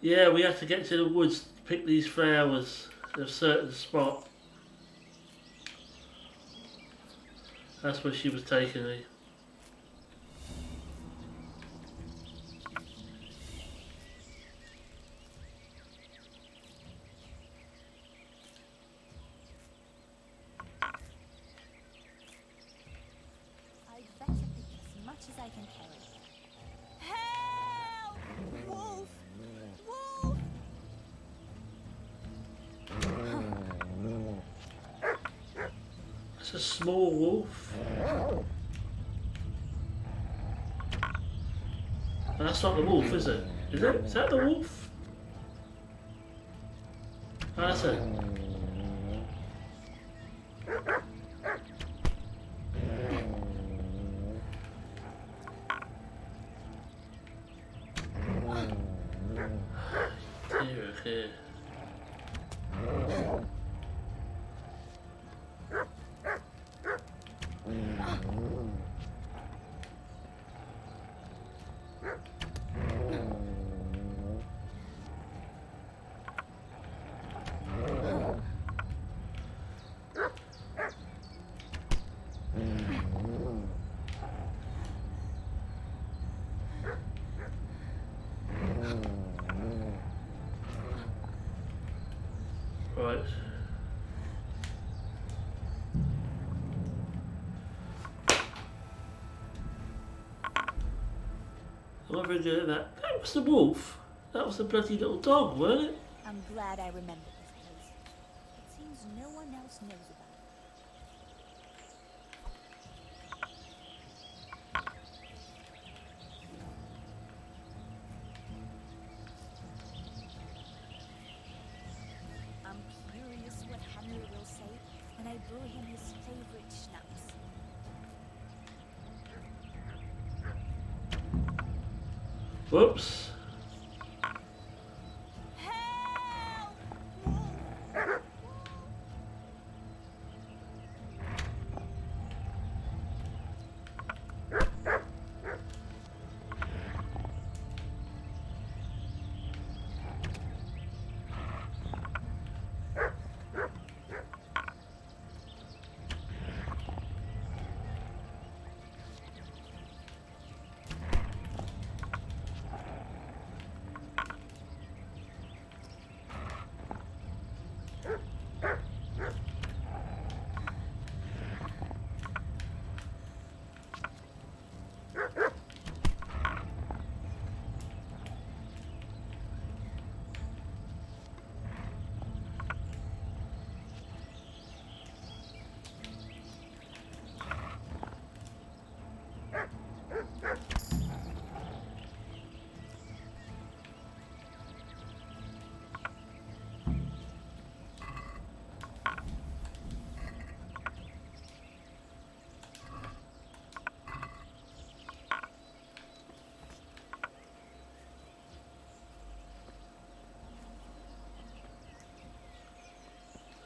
Yeah, we have to get to the woods to pick these flowers at a certain spot. That's where she was taking me. I'd better pick as much as I can carry. Help! Wolf! Wolf! It's a small wolf. That's not the wolf, is it? Is it? Is that the wolf? Oh, that's it. Dear, okay. Right. I'm not very good at that. That was the wolf. That was the bloody little dog, wasn't it? I'm glad I remembered this place. It seems no one else knows about it. I'm curious what Henry will say and I brew him his favorite schnapps. Whoops.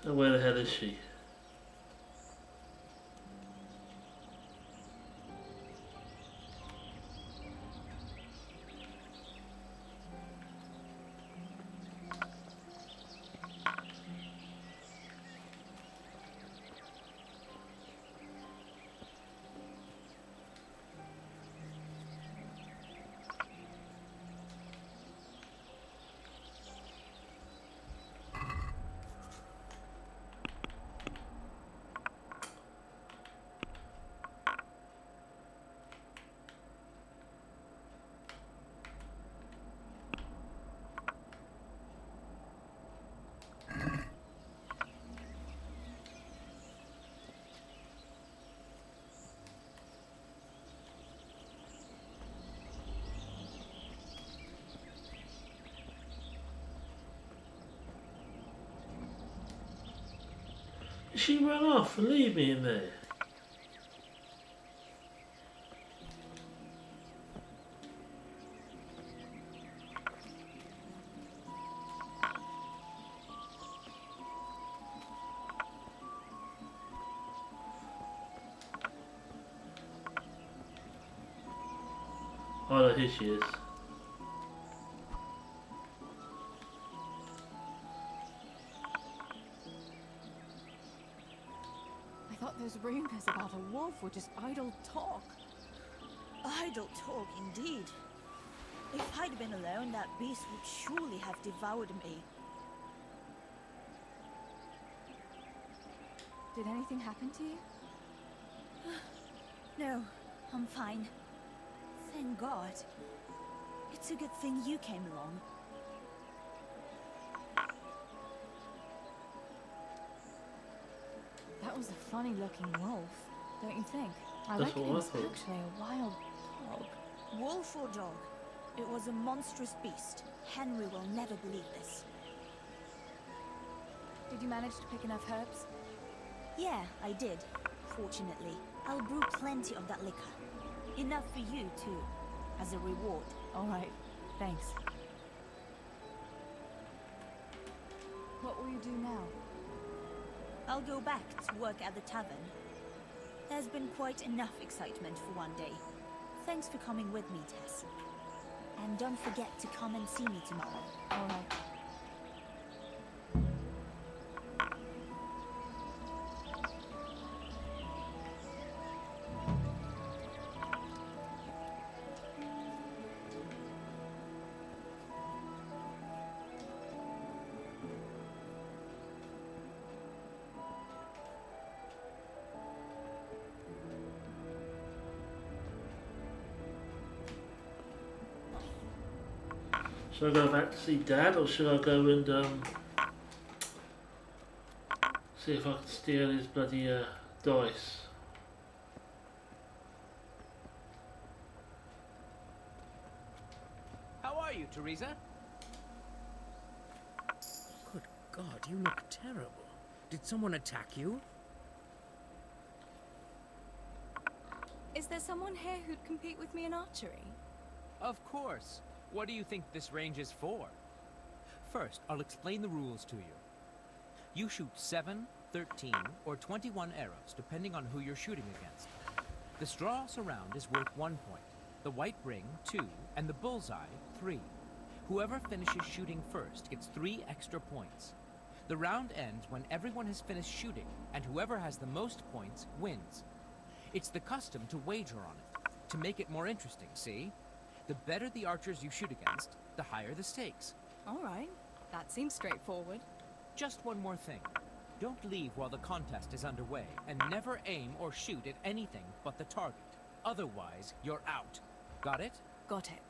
And where the hell is she? She ran off and leave me in there. Oh no, here she is. I thought those rumors about a wolf were just idle talk. Idle talk, indeed. If I'd been alone, that beast would surely have devoured me. Did anything happen to you? No, I'm fine. Thank God. It's a good thing you came along. That was a funny looking wolf, don't you think? I That's reckon what it I was thought. actually a wild dog. Wolf or dog? It was a monstrous beast. Henry will never believe this. Did you manage to pick enough herbs? Yeah, I did. Fortunately. I'll brew plenty of that liquor. Enough for you, too. As a reward. Alright, thanks. What will you do now? I'll go back to work at the tavern. There's been quite enough excitement for one day. Thanks for coming with me, Tess. And don't forget to come and see me tomorrow. Alright. Should I go back to see Dad, or should I go and see if I can steal his bloody dice? How are you, Teresa? Good God, you look terrible. Did someone attack you? Is there someone here who'd compete with me in archery? Of course. What do you think this range is for? First, I'll explain the rules to you. You shoot 7, 13, or 21 arrows, depending on who you're shooting against. The straw surround is worth 1 point, the white ring 2, and the bullseye 3. Whoever finishes shooting first gets 3 extra points. The round ends when everyone has finished shooting, and whoever has the most points wins. It's the custom to wager on it, to make it more interesting, see? The better the archers you shoot against, the higher the stakes. All right, that seems straightforward. Just one more thing. Don't leave while the contest is underway, and never aim or shoot at anything but the target. Otherwise, you're out. Got it? Got it.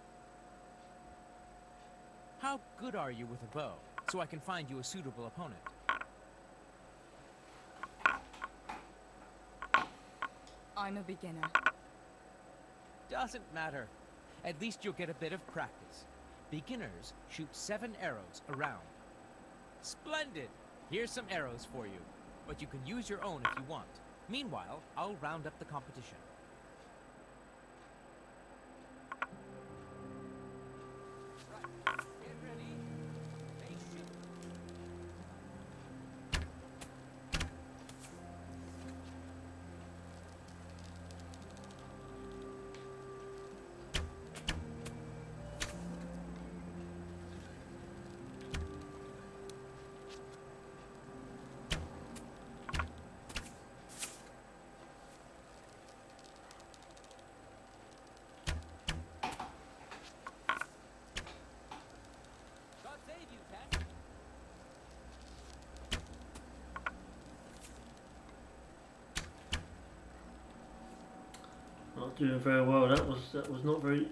How good are you with a bow, so I can find you a suitable opponent? I'm a beginner. Doesn't matter. At least you'll get a bit of practice. Beginners shoot 7 arrows around. Splendid! Here's some arrows for you, but you can use your own if you want. Meanwhile, I'll round up the competition. Not doing very well. That was not very.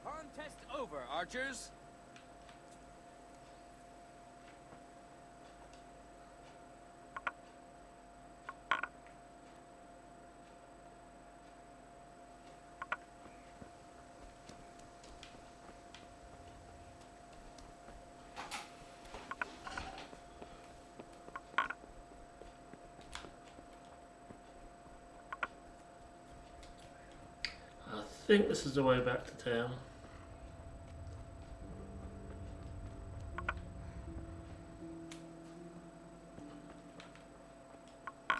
Contest over, archers! I think this is the way back to town. Put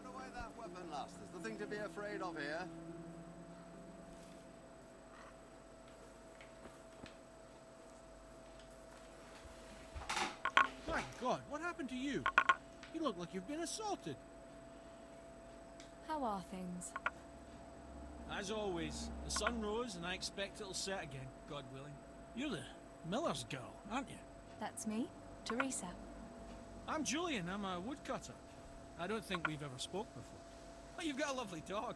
away that weapon, lass. There's nothing to be afraid of here. My God, what happened to you? You look like you've been assaulted. How are things? As always, the sun rose and I expect it'll set again, God willing. You're the miller's girl, aren't you? That's me, Teresa. I'm Julian, I'm a woodcutter. I don't think we've ever spoke before. Oh, you've got a lovely dog.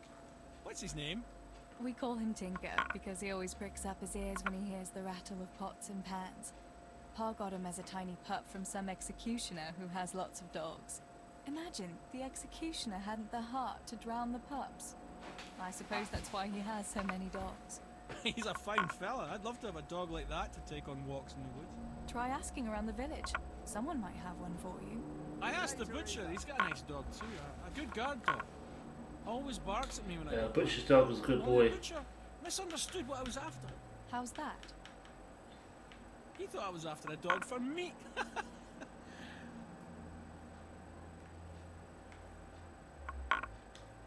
What's his name? We call him Tinker because he always pricks up his ears when he hears the rattle of pots and pans. Pa got him as a tiny pup from some executioner who has lots of dogs. Imagine, the executioner hadn't the heart to drown the pups. I suppose that's why he has so many dogs. He's a fine fella. I'd love to have a dog like that to take on walks in the woods. Try asking around the village. Someone might have one for you. I asked the butcher. He's got a nice dog too. A good guard dog. Always barks at me when I Yeah, go. Butcher's dog was a good Only boy. the butcher misunderstood what I was after. How's that? He thought I was after a dog for meat.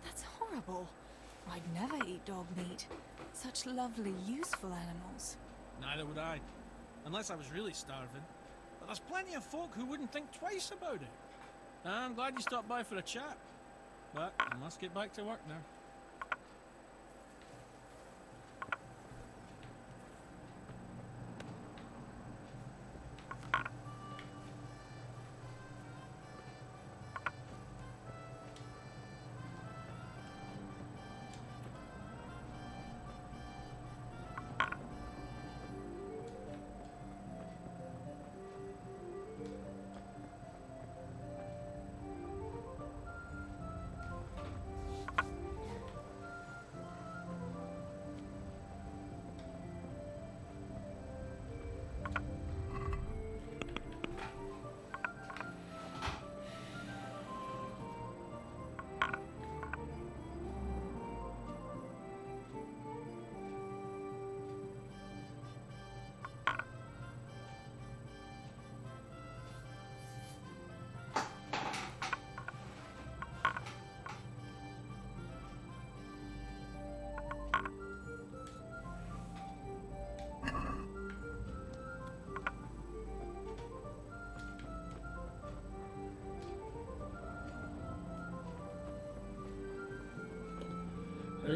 That's horrible. I'd never eat dog meat. Such lovely, useful animals. Neither would I. Unless I was really starving. But there's plenty of folk who wouldn't think twice about it. I'm glad you stopped by for a chat. But I must get back to work now.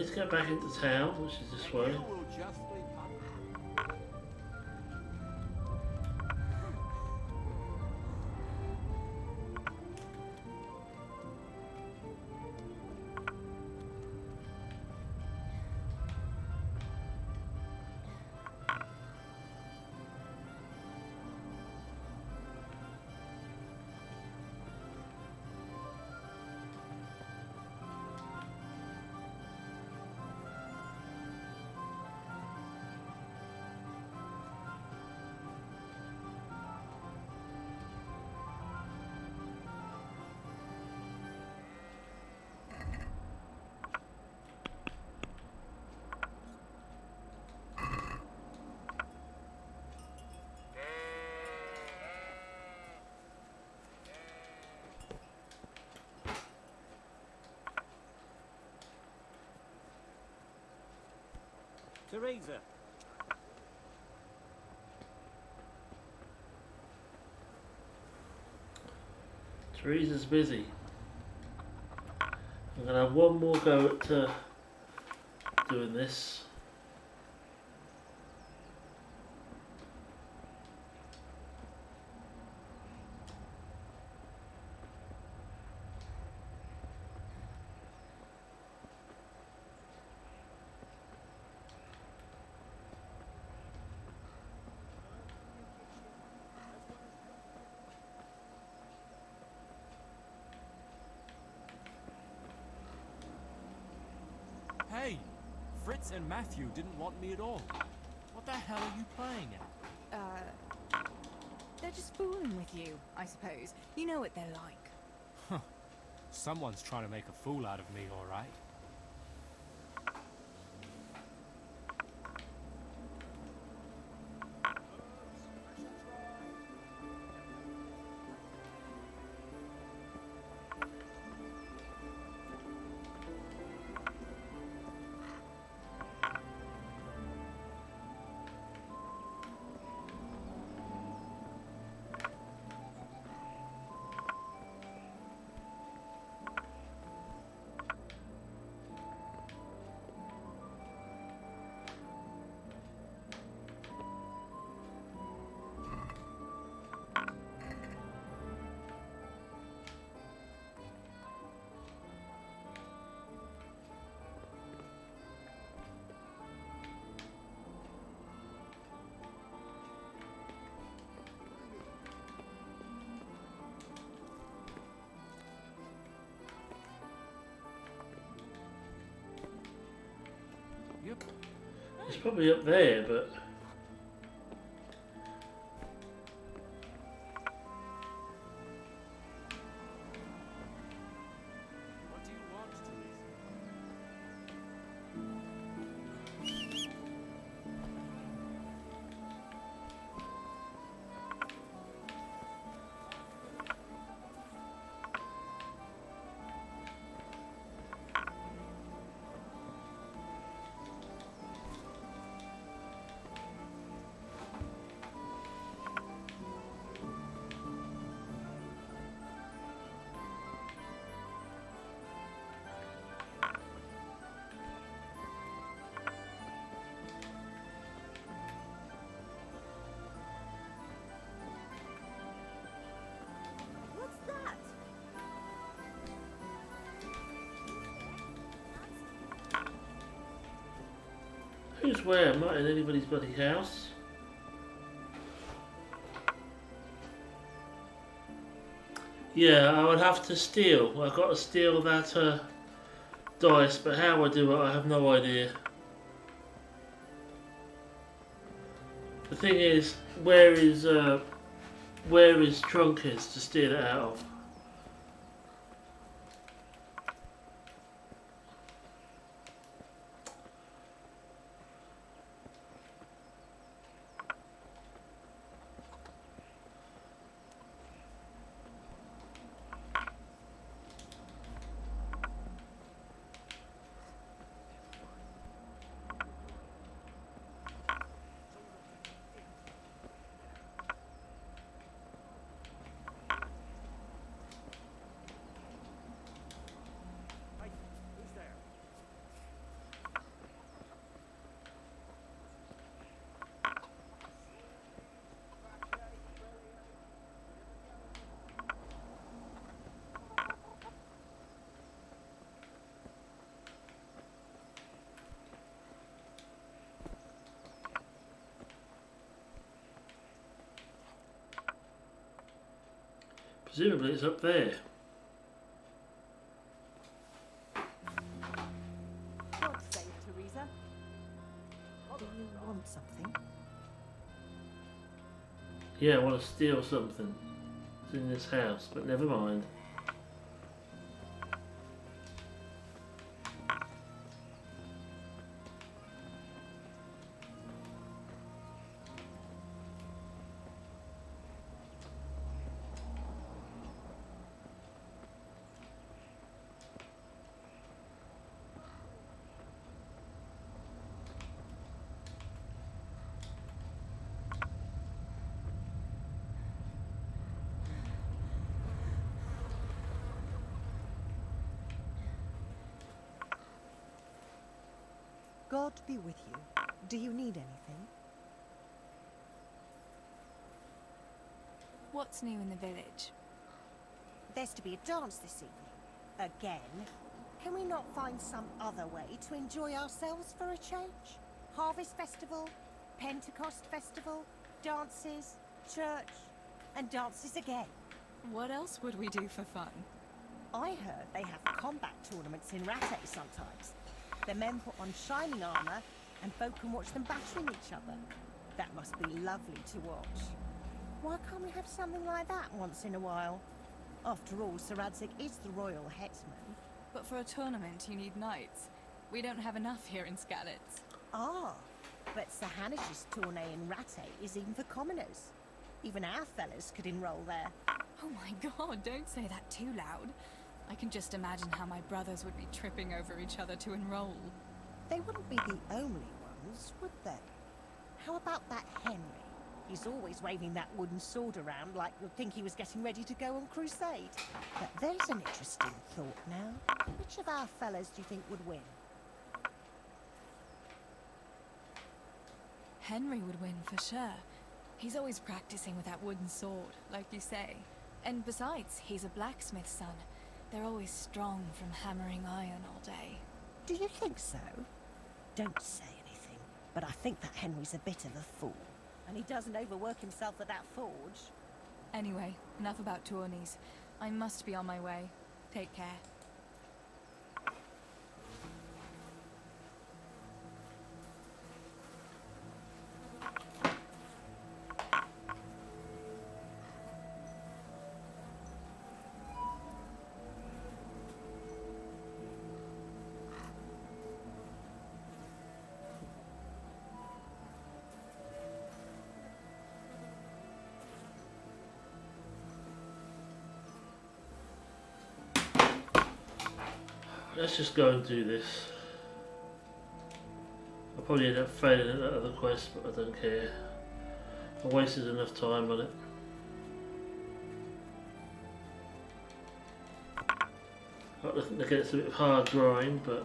need to get back into town, which is this way. Teresa. Teresa's busy. I'm going to have one more go at doing this. Hey, Fritz and Matthew didn't want me at all. What the hell are you playing at? They're just fooling with you, I suppose. You know what they're like. Huh. Someone's trying to make a fool out of me, all right. It's probably up there, but... What do you want, Teresa? What's that? Who's where? I'm not in anybody's bloody house. Yeah, I would have to steal. I've got to steal that dice, but how I do it, I have no idea. The thing is, where is trunk is to steal it out of? Presumably it's up there. God save Teresa. Do you want something? Yeah, I want to steal something. It's in this house, but never mind. God be with you. Do you need anything? What's new in the village? There's to be a dance this evening. Again. Can we not find some other way to enjoy ourselves for a change? Harvest Festival, Pentecost Festival, dances, church, and dances again. What else would we do for fun? I heard they have combat tournaments in Rattay sometimes. The men put on shining armour, and folk can watch them battering each other. That must be lovely to watch. Why can't we have something like that once in a while? After all, Sir Radzig is the royal headsman. But for a tournament, you need knights. We don't have enough here in Skalitz. Ah, but Sir Hanish's tourney in Rattay is even for commoners. Even our fellas could enroll there. Oh my god, don't say that too loud. I can just imagine how my brothers would be tripping over each other to enroll. They wouldn't be the only ones, would they? How about that Henry? He's always waving that wooden sword around like you'd think he was getting ready to go on crusade. But there's an interesting thought now. Which of our fellas do you think would win? Henry would win for sure. He's always practicing with that wooden sword, like you say. And besides, he's a blacksmith's son. They're always strong from hammering iron all day. Do you think so? Don't say anything, but I think that Henry's a bit of a fool. And he doesn't overwork himself at that forge. Anyway, enough about tourneys. I must be on my way. Take care. Let's just go and do this. I'll probably end up failing at that other quest, but I don't care. I wasted enough time on it. I think it gets a bit hard drawing, but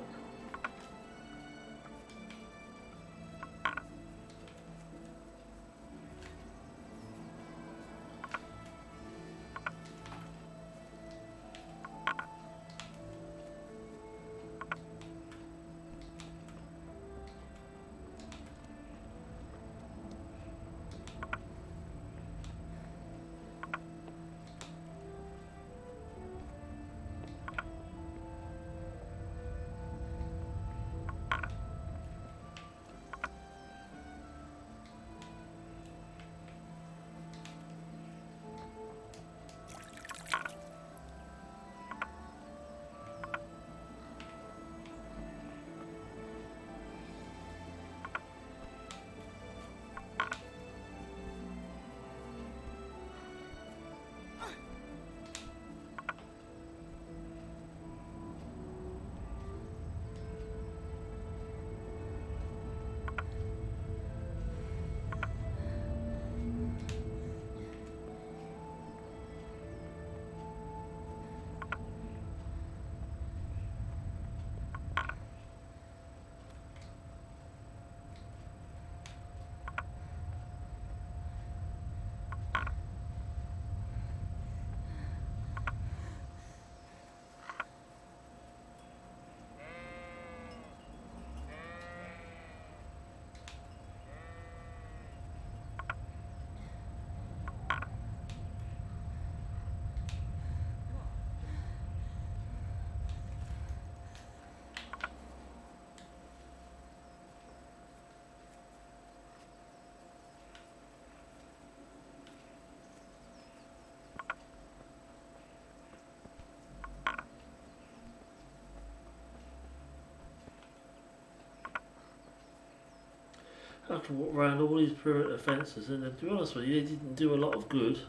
have to walk around all these perimeter fences, and to be honest with you, they didn't do a lot of good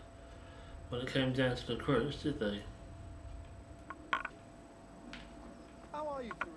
when it came down to the crunch, did they? How are you, Teresa?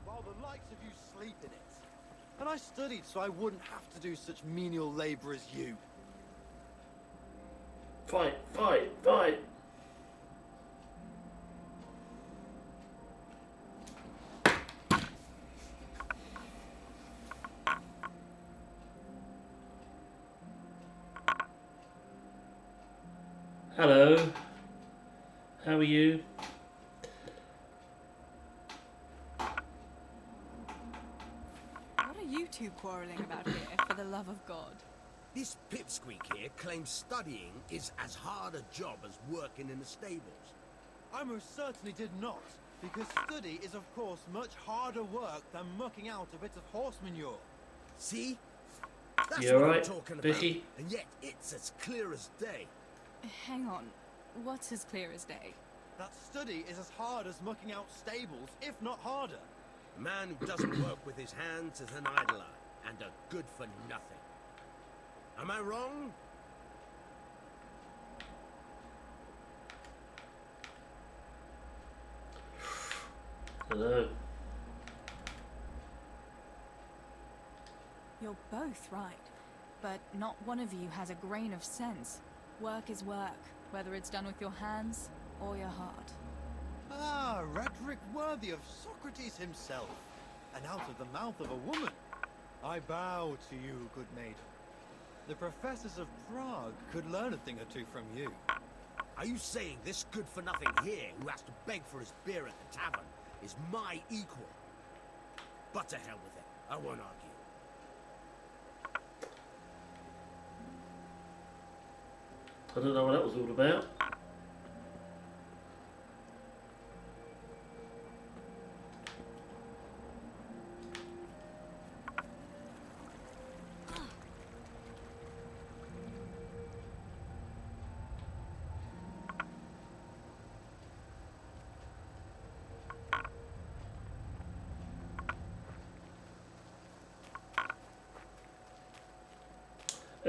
While the likes of you sleep in it. And I studied so I wouldn't have to do such menial labour as you. Fight, fight, fight! Hello. How are you? What are you two quarrelling about here, for the love of God? This pipsqueak here claims studying is as hard a job as working in the stables. I most certainly did not, because study is of course much harder work than mucking out a bit of horse manure. See? That's You what alright, I'm talking Vicky? about. And yet it's as clear as day. Hang on. What's as clear as day? That study is as hard as mucking out stables, if not harder. A man who doesn't work with his hands is an idler, and a good for nothing. Am I wrong? Hello. You're both right, but not one of you has a grain of sense. Work is work, whether it's done with your hands or your heart. Ah, rhetoric worthy of Socrates himself, and out of the mouth of a woman. I bow to you, good maiden. The professors of Prague could learn a thing or two from you. Are you saying this good-for-nothing here, who has to beg for his beer at the tavern, is my equal? But to hell with it, I won't argue. I don't know what that was all about.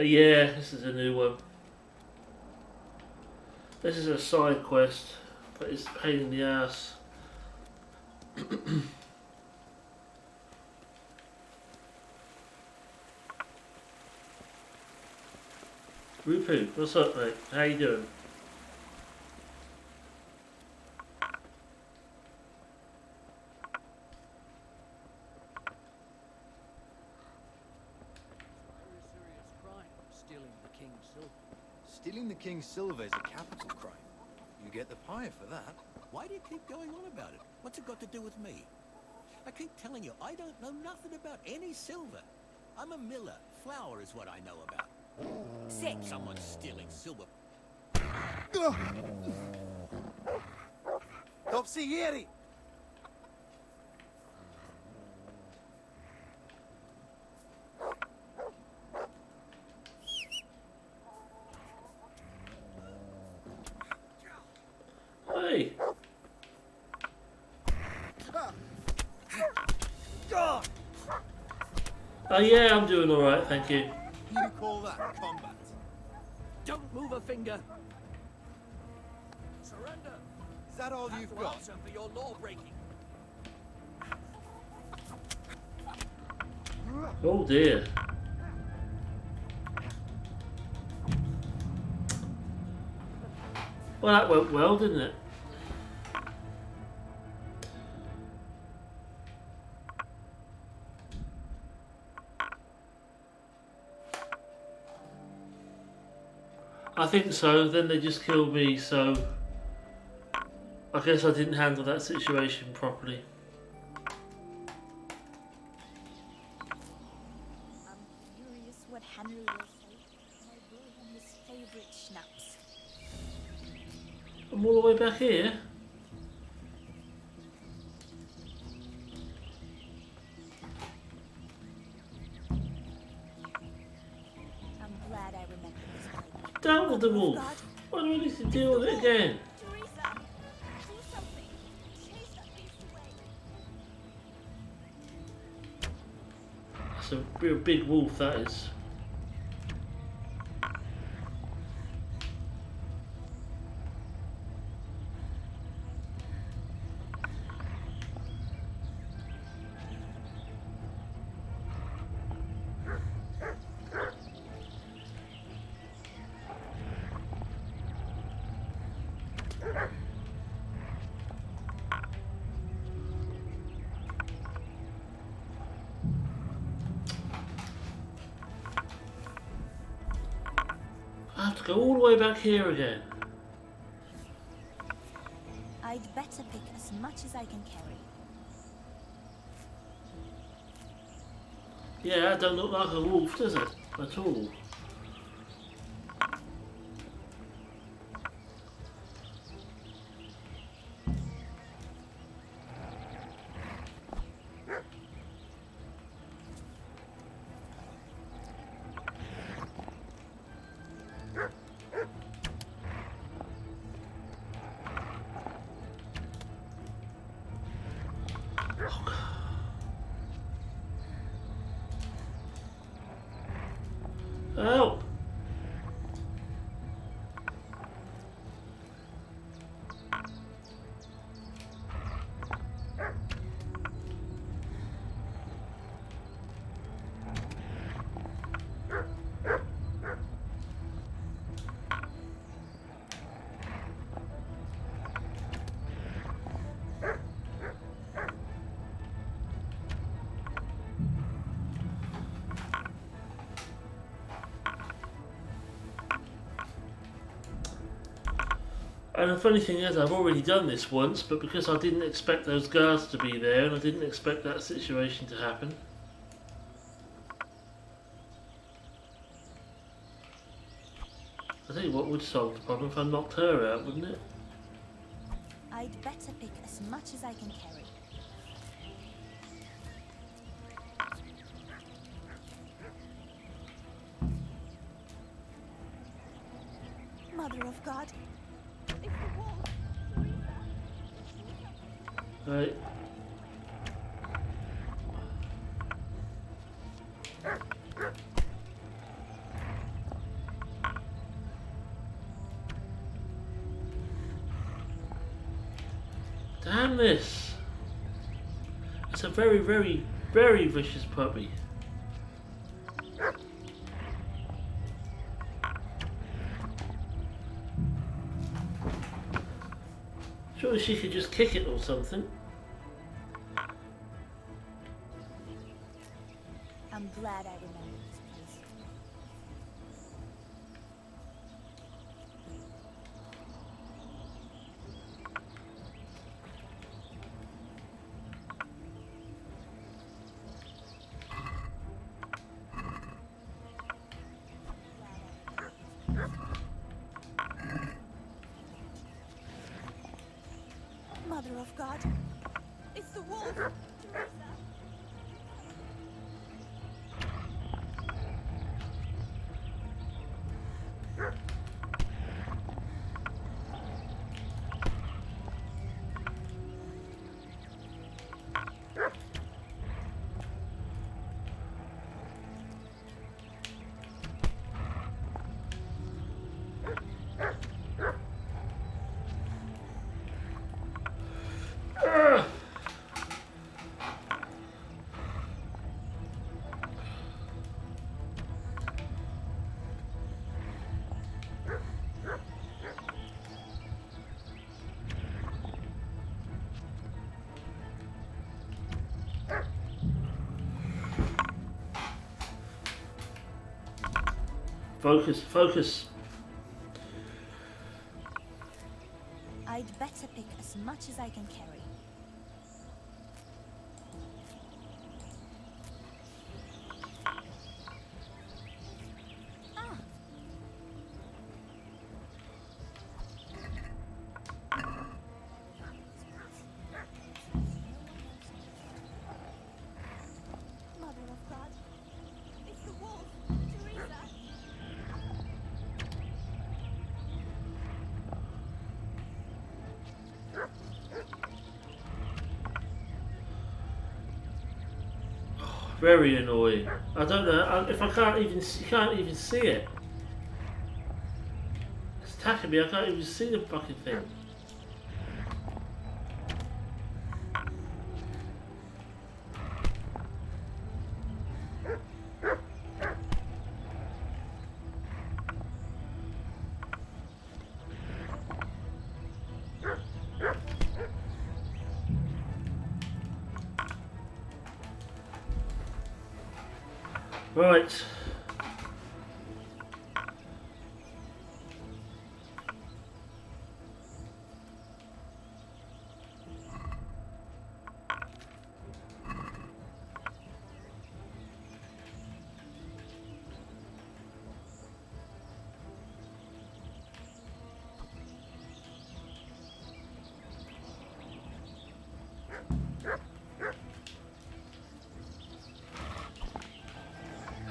Yeah, this is a new one. This is a side quest, but it's a pain in the ass. Rupu, what's up, mate? How you doing? Stealing the king's silver is a capital crime. You get the pie for that. Why do you keep going on about it? What's it got to do with me? I keep telling you, I don't know nothing about any silver. I'm a miller. Flour is what I know about. Sick. Someone's stealing silver. Topsy ieri! Oh yeah, I'm doing alright, thank you. You call that combat? Don't move a finger. Surrender. Is that all you've got? Answer for your law breaking. Oh dear. Well, that went well, didn't it? I think so. Then they just killed me, so I guess I didn't handle that situation properly. I'm curious what Henry will say when I brew him his favorite schnapps. I'm all the way back here. I'm glad I remembered this place. Down with the wolf. Why do I need to deal with it again? Teresa, do something. Chase that beast away. That's a real big wolf, that is. I have to go all the way back here again. I'd better pick as much as I can carry. Yeah, that don't look like a wolf, does it? At all. Help! And the funny thing is, I've already done this once, but because I didn't expect those guards to be there, and I didn't expect that situation to happen. I tell you what would solve the problem if I knocked her out, wouldn't it? I'd better pick as much as I can carry. Mother of God. It's the wolf, Teresa. Right. Damn this! It's a very, very, very vicious puppy. Surely she could just kick it or something. I'm glad I remembered this place. Mother of God. It's the wolf. Focus, focus. I'd better pick as much as I can carry. Ah. Mother of God, it's the wolf, Teresa. Very annoying. I don't know if I can't even. You can't even see it. It's attacking me. I can't even see the fucking thing. Right.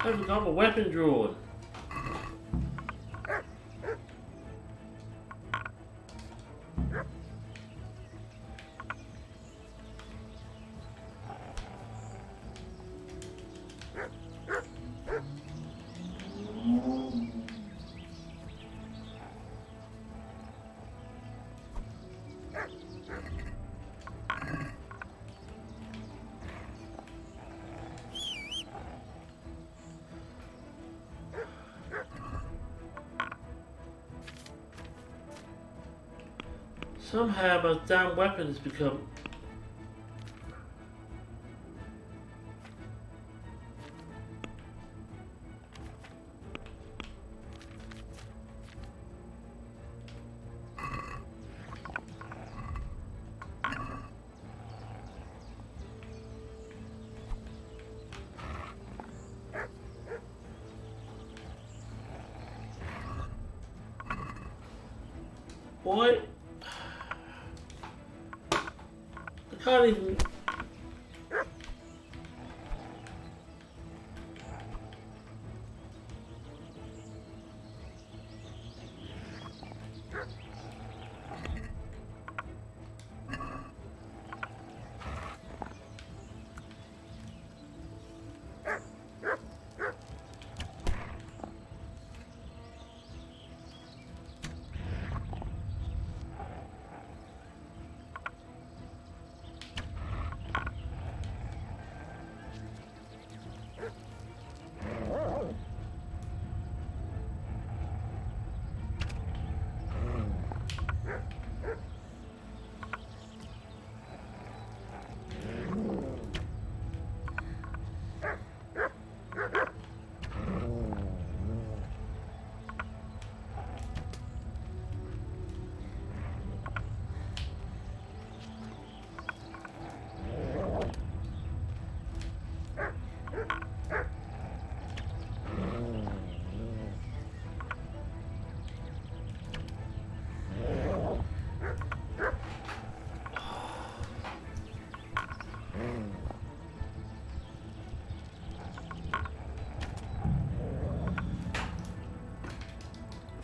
I haven't got my weapon drawn. Somehow my damn weapon has become... Why? I can't even...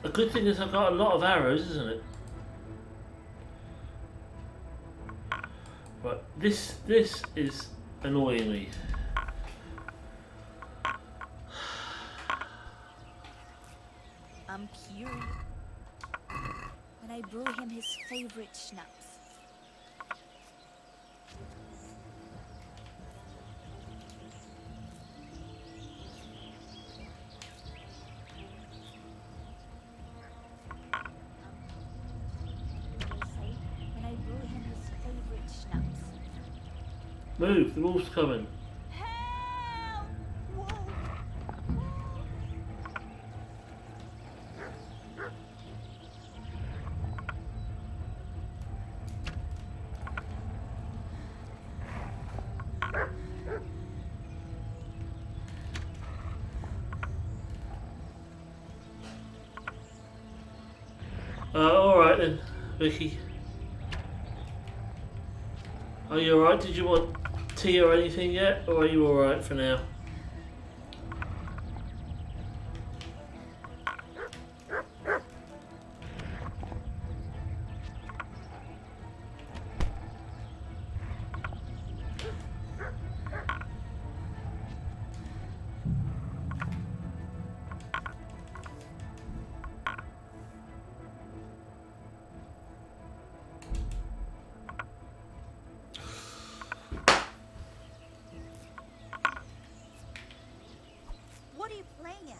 A good thing is I've got a lot of arrows, isn't it? But this is annoying me. I'm curious. When I brew him his favorite schnapps. When I brew him his favorite schnapps. Move, the wolf's coming. Vicky? Are you alright? Did you want tea or anything yet? Or are you alright for now? What are you playing at?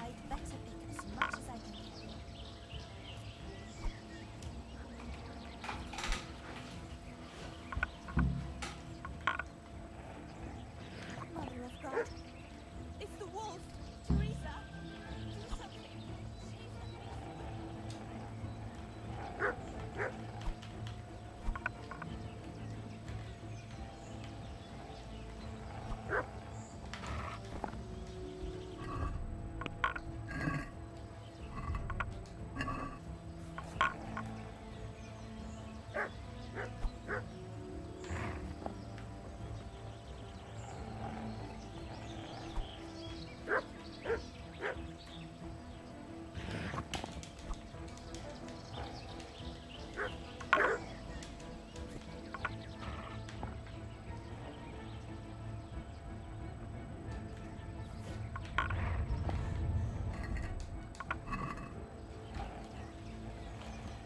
I'd better pick as much as I can carry. Mother of God. It's the wolf! Teresa! Do something!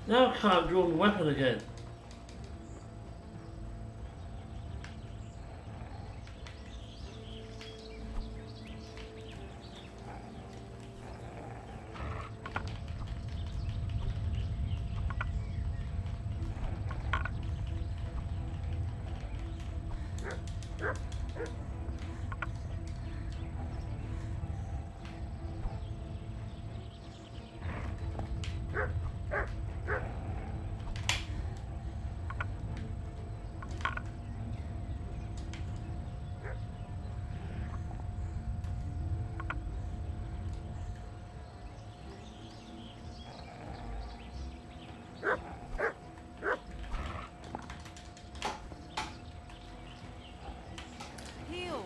Now I can't draw my weapon again. Heal!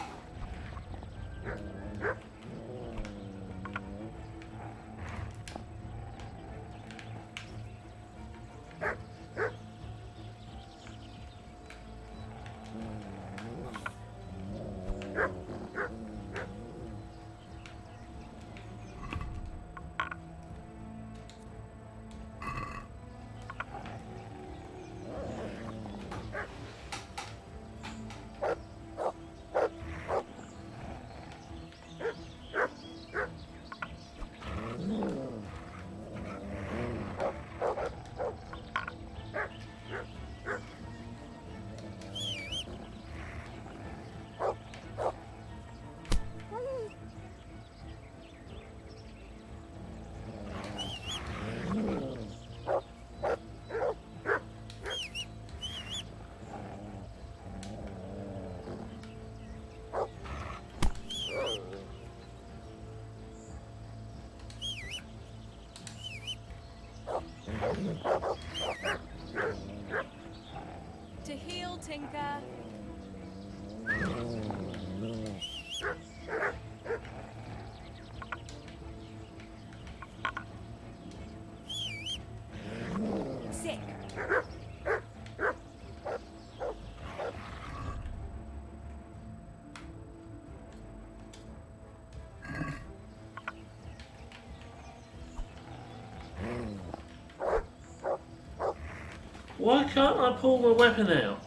To heal, Tinker. Sick. Why can't I pull my weapon out?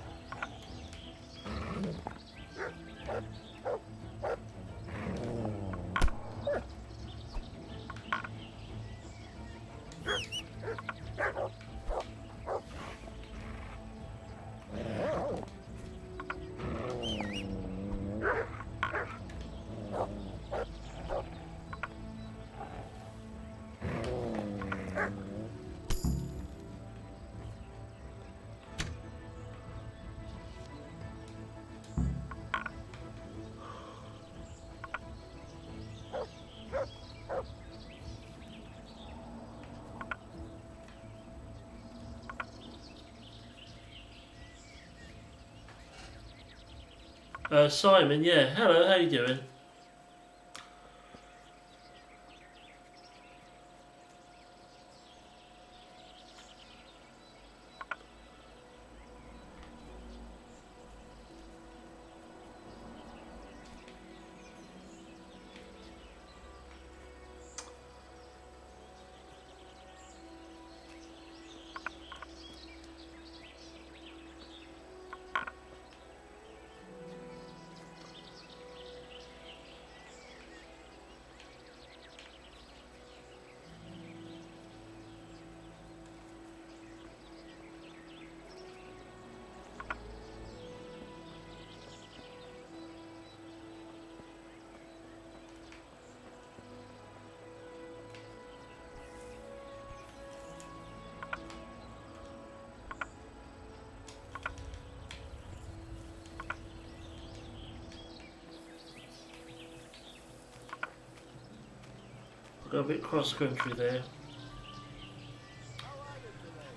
Simon, yeah. Hello, how you doing? I got a bit cross country there.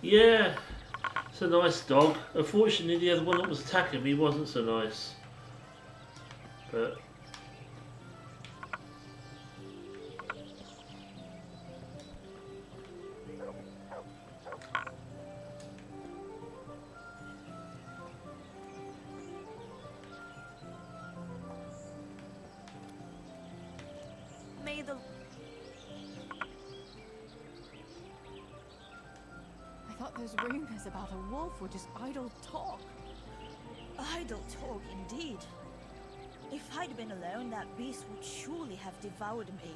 Yeah, it's a nice dog. Unfortunately, the other one that was attacking me wasn't so nice. But May the... I thought those rumors about a wolf were just idle talk. Idle talk, indeed. If I'd been alone, that beast would surely have devoured me.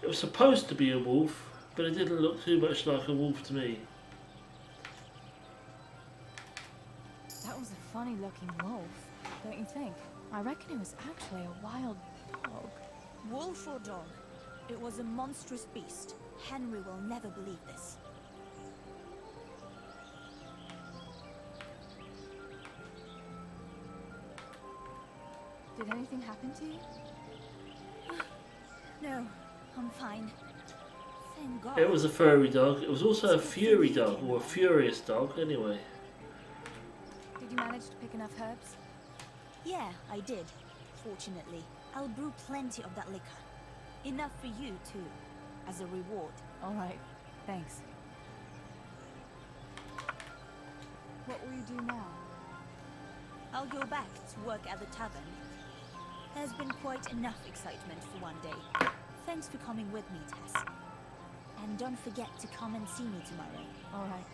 it was supposed to be a wolf, but it didn't look too much like a wolf to me. That was a funny looking wolf, don't you think? I reckon it was actually a wild dog. Wolf or dog, it was a monstrous beast. Henry will never believe this. Did anything happen to you? No, I'm fine. Thank God. It was a furry dog. It was also a fury dog, or a furious dog, anyway. Did you manage to pick enough herbs? Yeah, I did. Fortunately, I'll brew plenty of that liquor. Enough for you, too. As a reward. Alright, thanks. What will you do now? I'll go back to work at the tavern. There's been quite enough excitement for one day. Thanks for coming with me, Tess. And don't forget to come and see me tomorrow. Alright.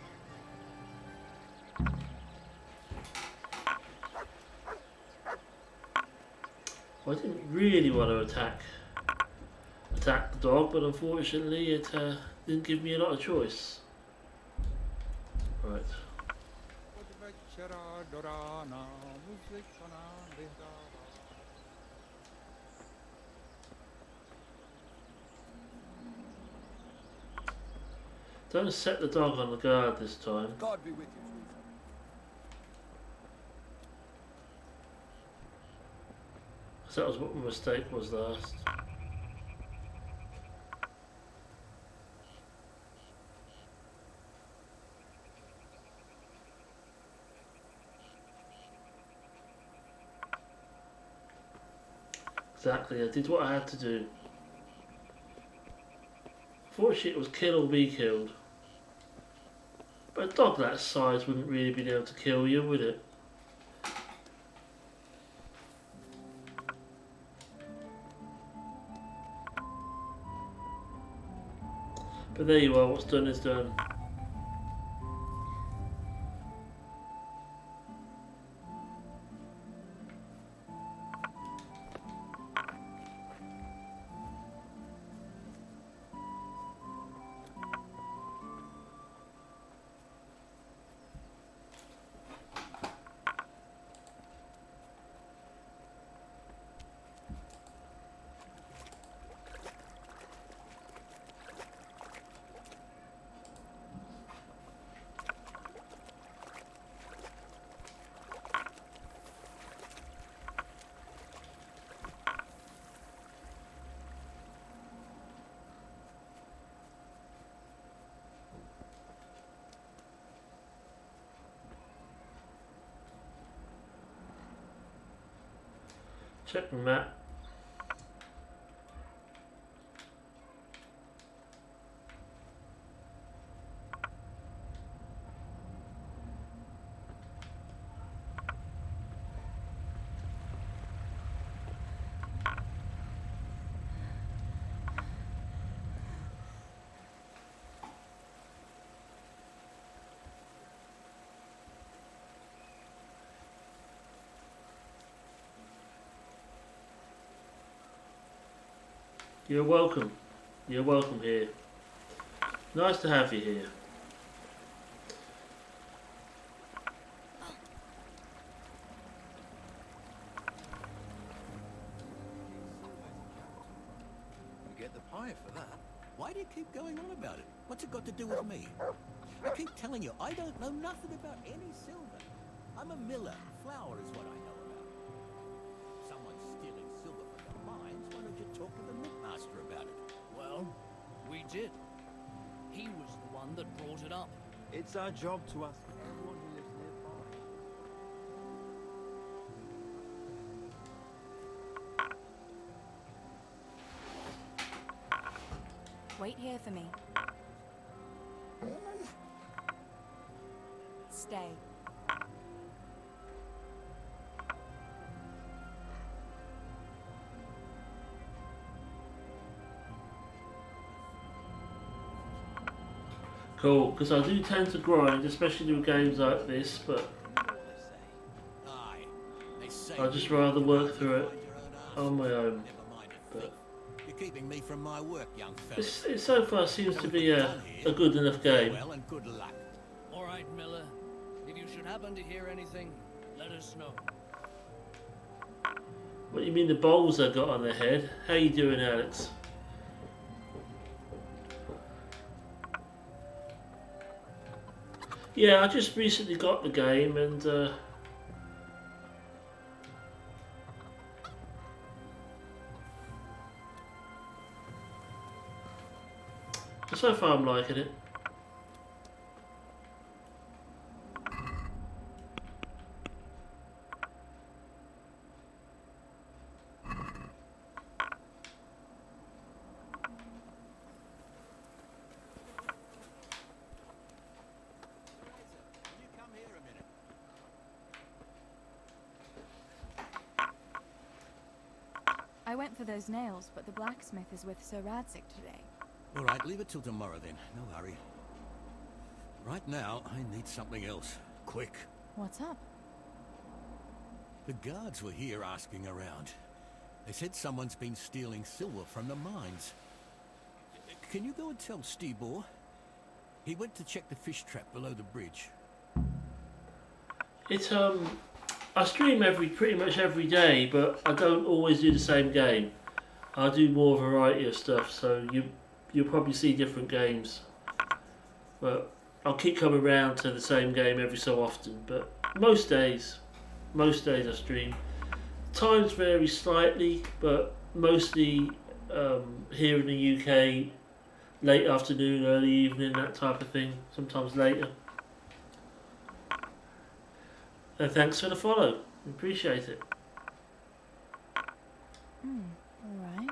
I didn't really want to attack the dog, but unfortunately it didn't give me a lot of choice. Right. Don't set the dog on the guard this time. God be with you, Teresa. So that was what my mistake was last. Exactly, I did what I had to do. Fortunately it was kill or be killed. But a dog that size wouldn't really be able to kill you, would it? But there you are, what's done is done. Check the map. You're welcome. You're welcome here. Nice to have you here. You get the pie for that. Why do you keep going on about it? What's it got to do with me? I keep telling you, I don't know nothing about any silver. I'm a miller. Flour is what I know about. Someone's stealing silver from the mines. Why don't you talk to the mintmaster about it? Well, we did. He was the one that brought it up. It's our job to ask everyone who lives nearby. Wait here for me. Stay. Cool, because I do tend to grind, especially with games like this, but I'd just rather work through it on my own. But You're keeping me from my work, young fella. it so far seems to be a good enough game. Well, and good luck. All right, Miller. If you should happen to hear anything, let us know. What do you mean the bowls I got on their head? How you doing, Alex? Yeah, I just recently got the game and so far I'm liking it. I went for those nails, but the blacksmith is with Sir Radzik today. All right, leave it till tomorrow then. No hurry. Right now, I need something else. Quick. What's up? The guards were here asking around. They said someone's been stealing silver from the mines. Can you go and tell Stibor? He went to check the fish trap below the bridge. It's I stream pretty much every day, but I don't always do the same game. I do more variety of stuff, so you'll probably see different games. But I'll keep coming around to the same game every so often. But most days I stream. Times vary slightly, but mostly here in the UK, late afternoon, early evening, that type of thing. Sometimes later. And thanks for the follow. Appreciate it. Alright.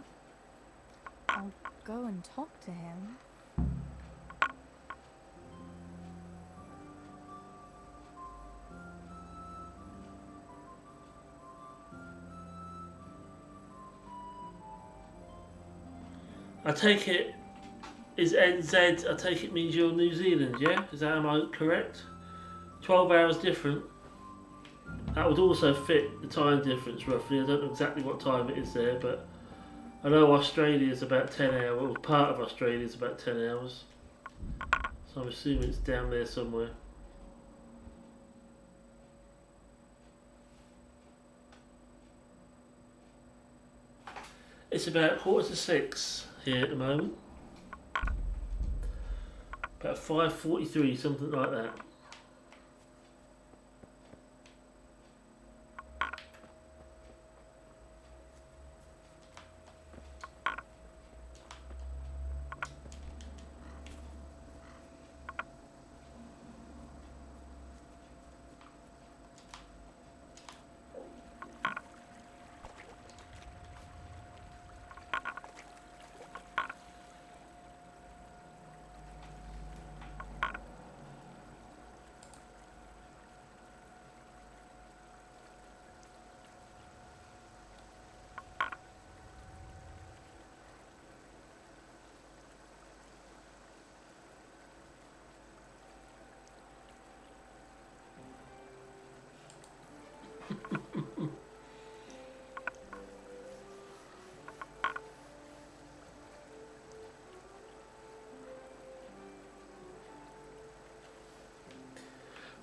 I'll go and talk to him. I take it is NZ, I take it means you're New Zealand, yeah? Am I correct? 12 hours different. That would also fit the time difference roughly. I don't know exactly what time it is there, but I know Australia is about 10 hours, or part of Australia is about 10 hours. So I'm assuming it's down there somewhere. It's about 5:45 here at the moment. About 5:43, something like that.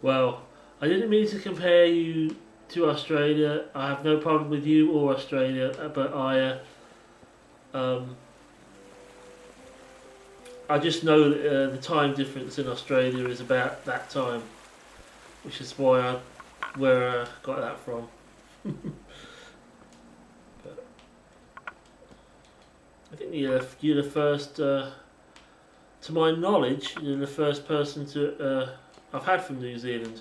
Well, I didn't mean to compare you to Australia. I have no problem with you or Australia, but I just know that the time difference in Australia is about that time, which is why where I got that from. But I think you're the first, to my knowledge, you're the first person to I've had from New Zealand.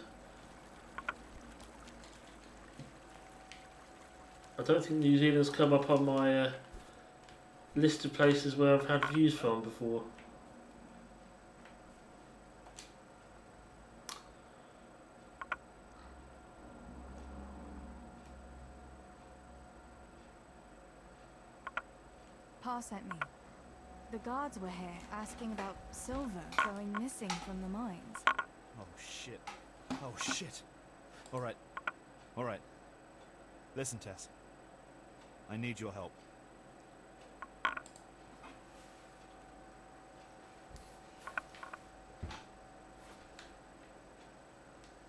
I don't think New Zealand's come up on my list of places where I've had views from before. Pa sent me. The guards were here asking about silver going missing from the mines. Oh shit. Oh shit. Alright. Alright. Listen, Tess. I need your help.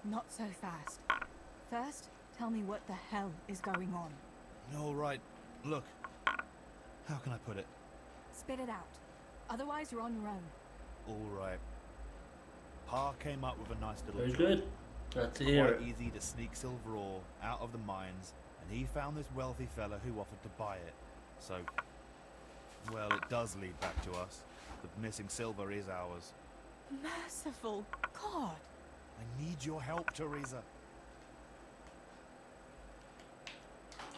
Not so fast. First, tell me what the hell is going on. Alright. Look. How can I put it? Spit it out. Otherwise, you're on your own. Alright. Pa came up with a nice little Very job. good. Glad to hear Quite it. easy to sneak silver ore out of the mines, and he found this wealthy fella who offered to buy it. So, well, it does lead back to us. The missing silver is ours. Merciful God! I need your help, Teresa.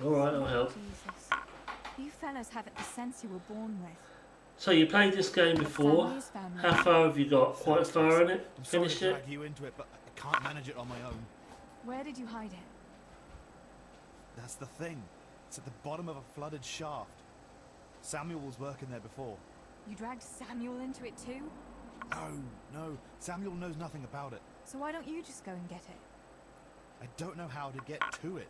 Alright, I'll help. Jesus. You fellas haven't the sense you were born with. So you played this game before. Family's family. How far have you got? Quite far in it? I'm sorry Finished to it? drag you into it, but I can't manage it on my own. Where did you hide it? That's the thing. It's at the bottom of a flooded shaft. Samuel was working there before. You dragged Samuel into it too? No. Samuel knows nothing about it. So why don't you just go and get it? I don't know how to get to it.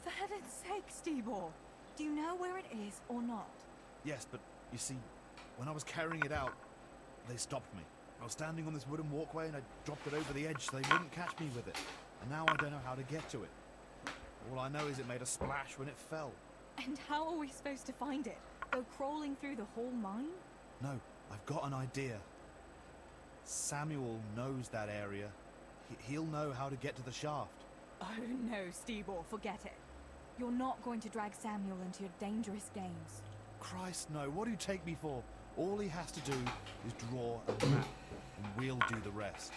For heaven's sake, Stebor! Do you know where it is or not? Yes, but you see, when I was carrying it out, they stopped me. I was standing on this wooden walkway and I dropped it over the edge so they wouldn't catch me with it. And now I don't know how to get to it. All I know is it made a splash when it fell. And how are we supposed to find it? Go crawling through the whole mine? No, I've got an idea. Samuel knows that area. He'll know how to get to the shaft. Oh no, Stebor, forget it. You're not going to drag Samuel into your dangerous games. Christ, no. What do you take me for? All he has to do is draw a map, and we'll do the rest.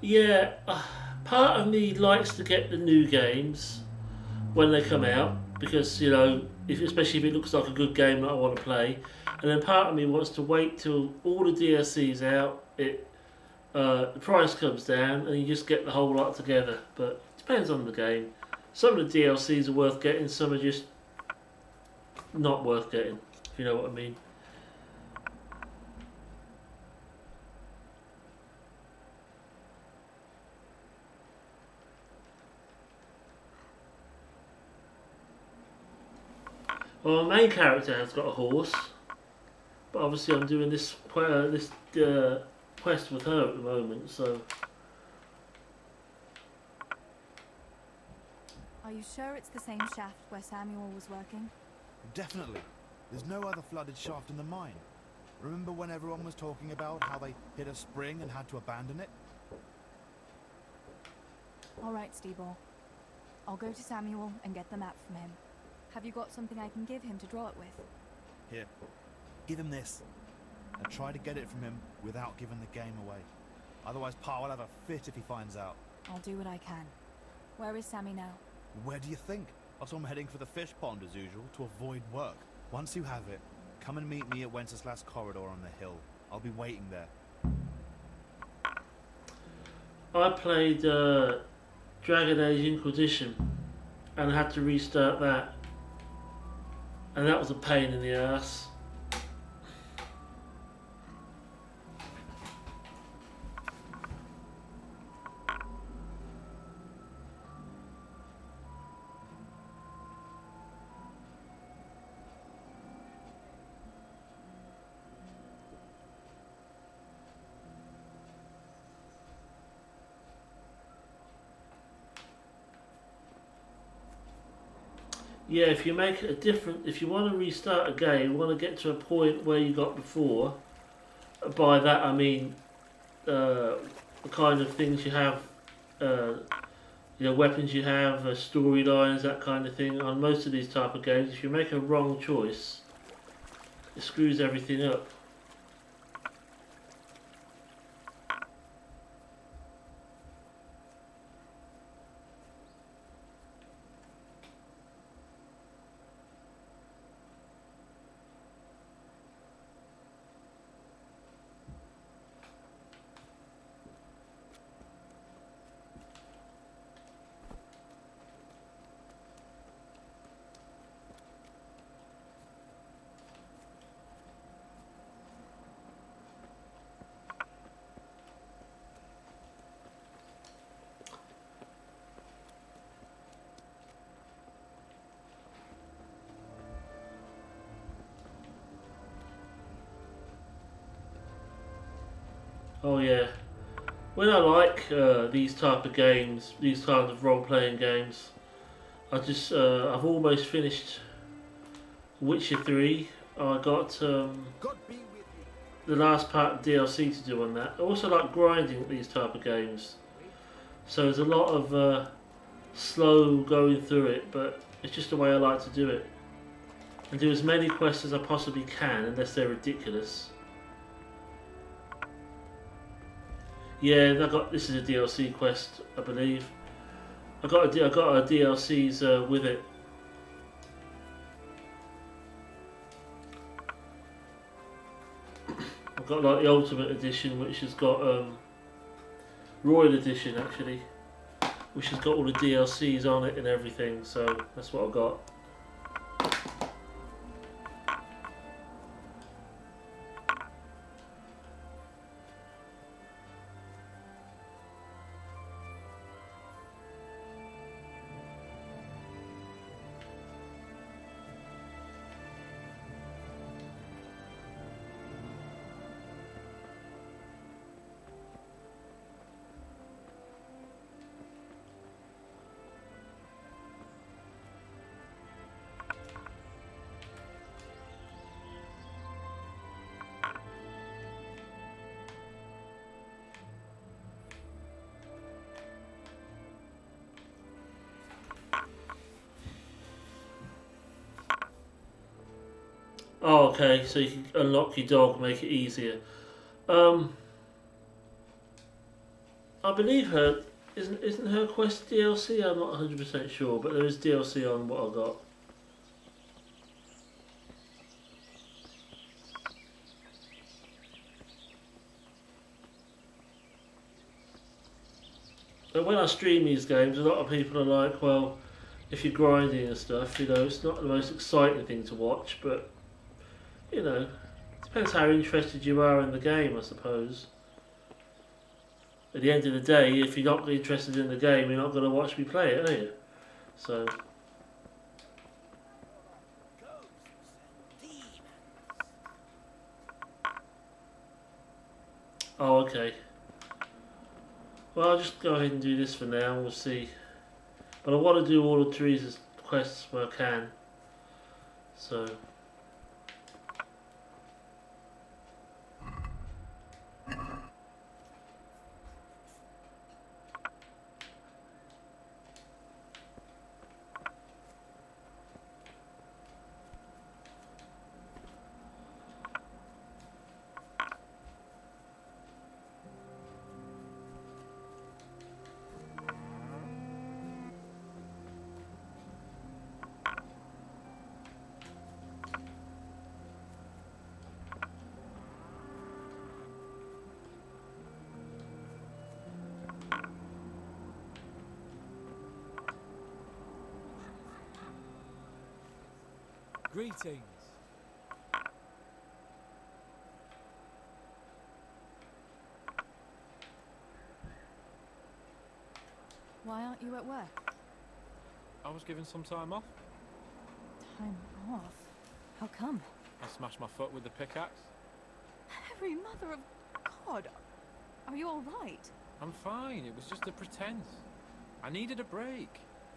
Yeah, part of me likes to get the new games when they come out because, you know, especially if it looks like a good game that I want to play. And then part of me wants to wait till all the DLC's out, the price comes down, and you just get the whole lot together. But it depends on the game. Some of the DLCs are worth getting, some are just not worth getting, if you know what I mean. Well, my main character has got a horse, but obviously I'm doing this quest with her at the moment, so... Are you sure it's the same shaft where Samuel was working? Definitely. There's no other flooded shaft in the mine. Remember when everyone was talking about how they hit a spring and had to abandon it? Alright, Stebor. I'll go to Samuel and get the map from him. Have you got something I can give him to draw it with? Here. Give him this. And try to get it from him without giving the game away. Otherwise, Pa will have a fit if he finds out. I'll do what I can. Where is Sammy now? Where do you think? I saw him heading for the fish pond as usual to avoid work. Once you have it, come and meet me at Wenceslas Corridor on the hill. I'll be waiting there. I played Dragon Age Inquisition and had to restart that. And that was a pain in the ass. Yeah, if you make it a different, if you want to restart a game, you want to get to a point where you got before. By that I mean the kind of things you have, weapons you have, storylines, that kind of thing. On most of these type of games, if you make a wrong choice, it screws everything up. Oh yeah. When I like these type of games, these kinds of role-playing games, I've almost finished Witcher 3. I got the last part of DLC to do on that. I also like grinding these type of games. So there's a lot of slow going through it, but it's just the way I like to do it. And do as many quests as I possibly can, unless they're ridiculous. Yeah, this is a DLC quest, I believe. I got a DLCs with it. I've got like the Ultimate Edition, which has got Royal Edition actually, which has got all the DLCs on it and everything. So that's what I got. Oh, okay, so you can unlock your dog, make it easier. I believe her isn't her quest DLC? I'm not 100% sure, but there is DLC on what I got. But when I stream these games, a lot of people are like, well, if you're grinding and stuff, it's not the most exciting thing to watch, but depends how interested you are in the game, I suppose. At the end of the day, if you're not interested in the game, you're not going to watch me play it, are you? So. Oh, okay. Well, I'll just go ahead and do this for now, and we'll see. But I want to do all of Teresa's quests where I can. So. Greetings. Why aren't you at work? I was given some time off. Time off? How come? I smashed my foot with the pickaxe. Harry, mother of God! Are you alright? I'm fine, it was just a pretense. I needed a break.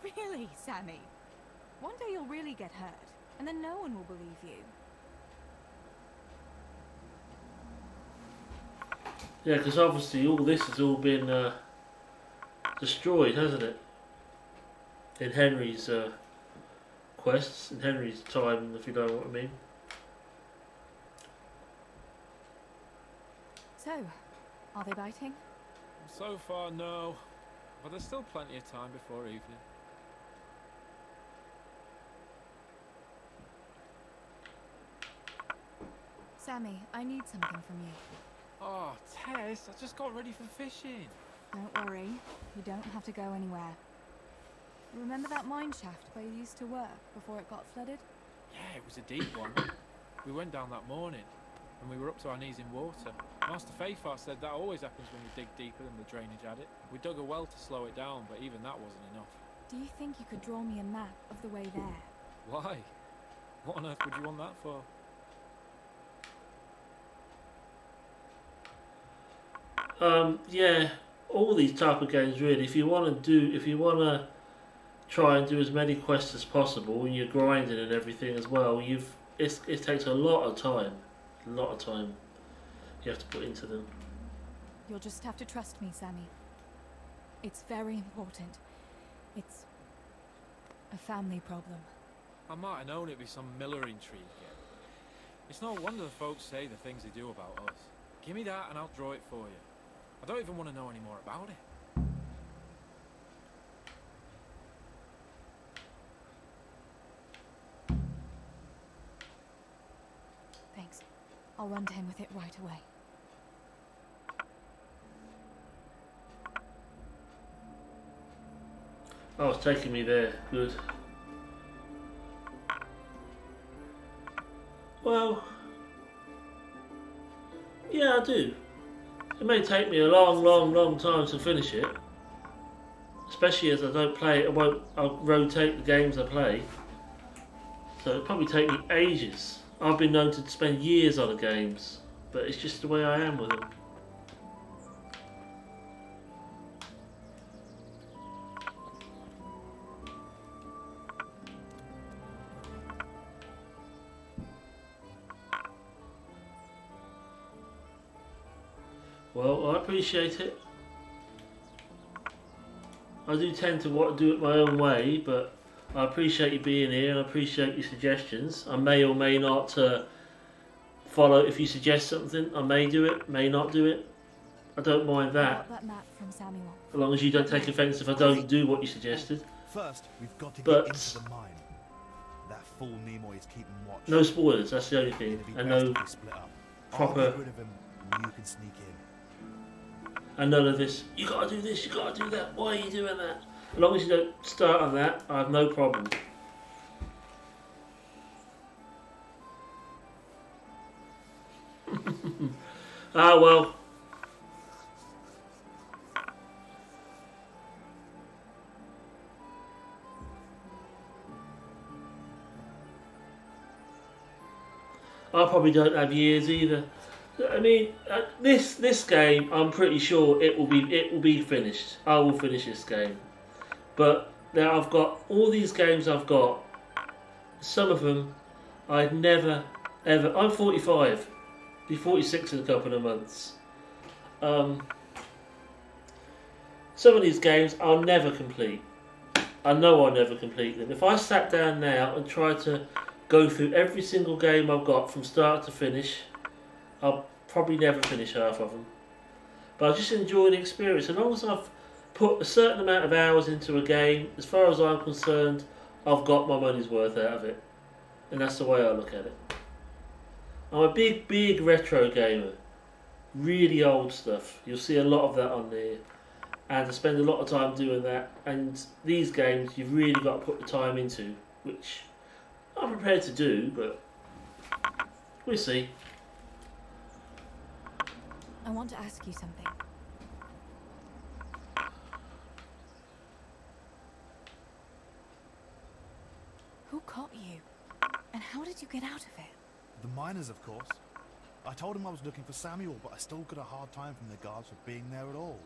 Really, Sammy? One day you'll really get hurt, and then no one will believe you. Yeah, because obviously all this has all been destroyed, hasn't it? In Henry's quests, in Henry's time, if you know what I mean. So, are they biting? So far, no. But there's still plenty of time before evening. Sammy, I need something from you. Oh, Tess, I just got ready for fishing. Don't worry, you don't have to go anywhere. Remember that mine shaft where you used to work before it got flooded? Yeah, it was a deep one. We went down that morning, and we were up to our knees in water. Master Fayfar said that always happens when you dig deeper than the drainage had it. We dug a well to slow it down, but even that wasn't enough. Do you think you could draw me a map of the way there? Why? What on earth would you want that for? Yeah, all these type of games really. If you want to try and do as many quests as possible, and you're grinding and everything as well, it takes a lot of time you have to put into them. You'll just have to trust me, Sammy. It's very important. It's a family problem. I might have known it'd be some Miller intrigue again. It's no wonder the folks say the things they do about us. Give me that and I'll draw it for you. I don't even want to know any more about it. Thanks. I'll run to him with it right away. Oh, it's taking me there. Good. Well, yeah, I do. It may take me a long time to finish it. Especially as I don't play it, I'll rotate the games I play. So it'll probably take me ages. I've been known to spend years on the games, but it's just the way I am with them. Well, I appreciate it. I do tend to do it my own way, but I appreciate you being here and I appreciate your suggestions. I may or may not follow. If you suggest something, I may do it, may not do it. I don't mind I that. got that map from Samuel. As long as you don't take offence if I don't do what you suggested. First, we've got to But get into the mine. That fool Nimoy is keeping watch. no spoilers, that's the only thing. It'd be And best no if we split up. I'll proper. get rid of him and you can sneak in. And none of this, you gotta do this, you gotta do that, why are you doing that? As long as you don't start on that, I have no problem. Ah, well. I probably don't have years either. I mean, this game, I'm pretty sure it will be finished. I will finish this game. But now I've got all these games. I've got some of them I'd never ever. I'm 45. Be 46 in a couple of months. Some of these games I'll never complete. I know I'll never complete them. If I sat down now and tried to go through every single game I've got from start to finish, I'll probably never finish half of them. But I just enjoy the experience. As long as I've put a certain amount of hours into a game, as far as I'm concerned, I've got my money's worth out of it. And that's the way I look at it. I'm a big retro gamer. Really old stuff. You'll see a lot of that on there. And I spend a lot of time doing that. And these games you've really got to put the time into, which I'm prepared to do, but we'll see. I want to ask you something. Who caught you? And how did you get out of it? The miners, of course. I told him I was looking for Samuel, but I still got a hard time from the guards for being there at all.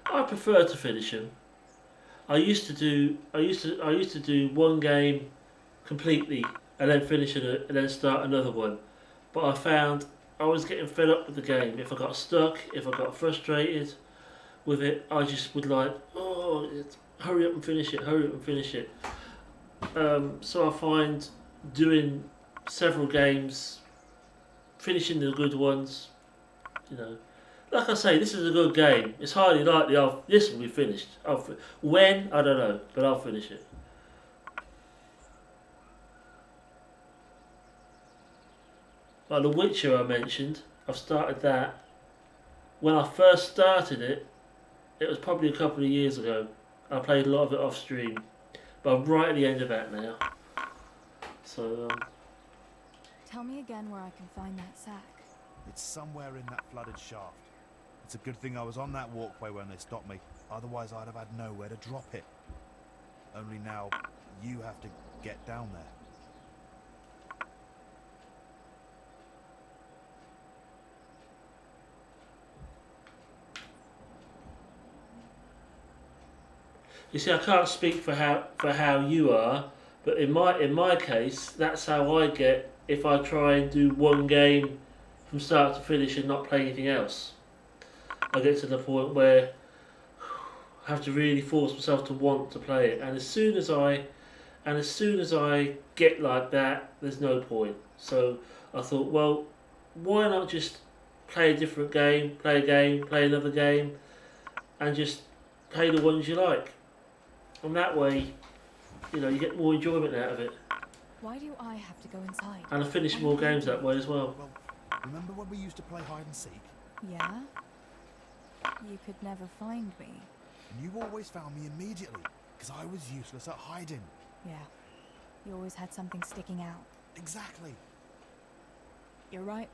I prefer to finish him. I used to do one game completely and then finish it and then start another one. But I found I was getting fed up with the game. If I got stuck, if I got frustrated with it, I just would like, oh, hurry up and finish it, hurry up and finish it. So I find doing several games, finishing the good ones, you know. Like I say, this is a good game. It's highly likely this will be finished. When, I don't know, but I'll finish it. Like The Witcher I mentioned, I've started that. When I first started it, it was probably a couple of years ago. I played a lot of it off stream, but I'm right at the end of that now. So, Tell me again where I can find that sack. It's somewhere in that flooded shaft. It's a good thing I was on that walkway when they stopped me. Otherwise, I'd have had nowhere to drop it. Only now, you have to get down there. you see, I can't speak for how you are, but in my case, that's how I get if I try and do one game from start to finish and not play anything else. I get to the point where I have to really force myself to want to play it, and as soon as I get like that, there's no point. So I thought, well, why not just play a different game, play another game, and just play the ones you like. And that way, you get more enjoyment out of it. Why do I have to go inside? And I finish more games that way as well. Remember when we used to play hide and seek? Yeah? You could never find me. And you always found me immediately, because I was useless at hiding. Yeah. You always had something sticking out. Exactly. You're right.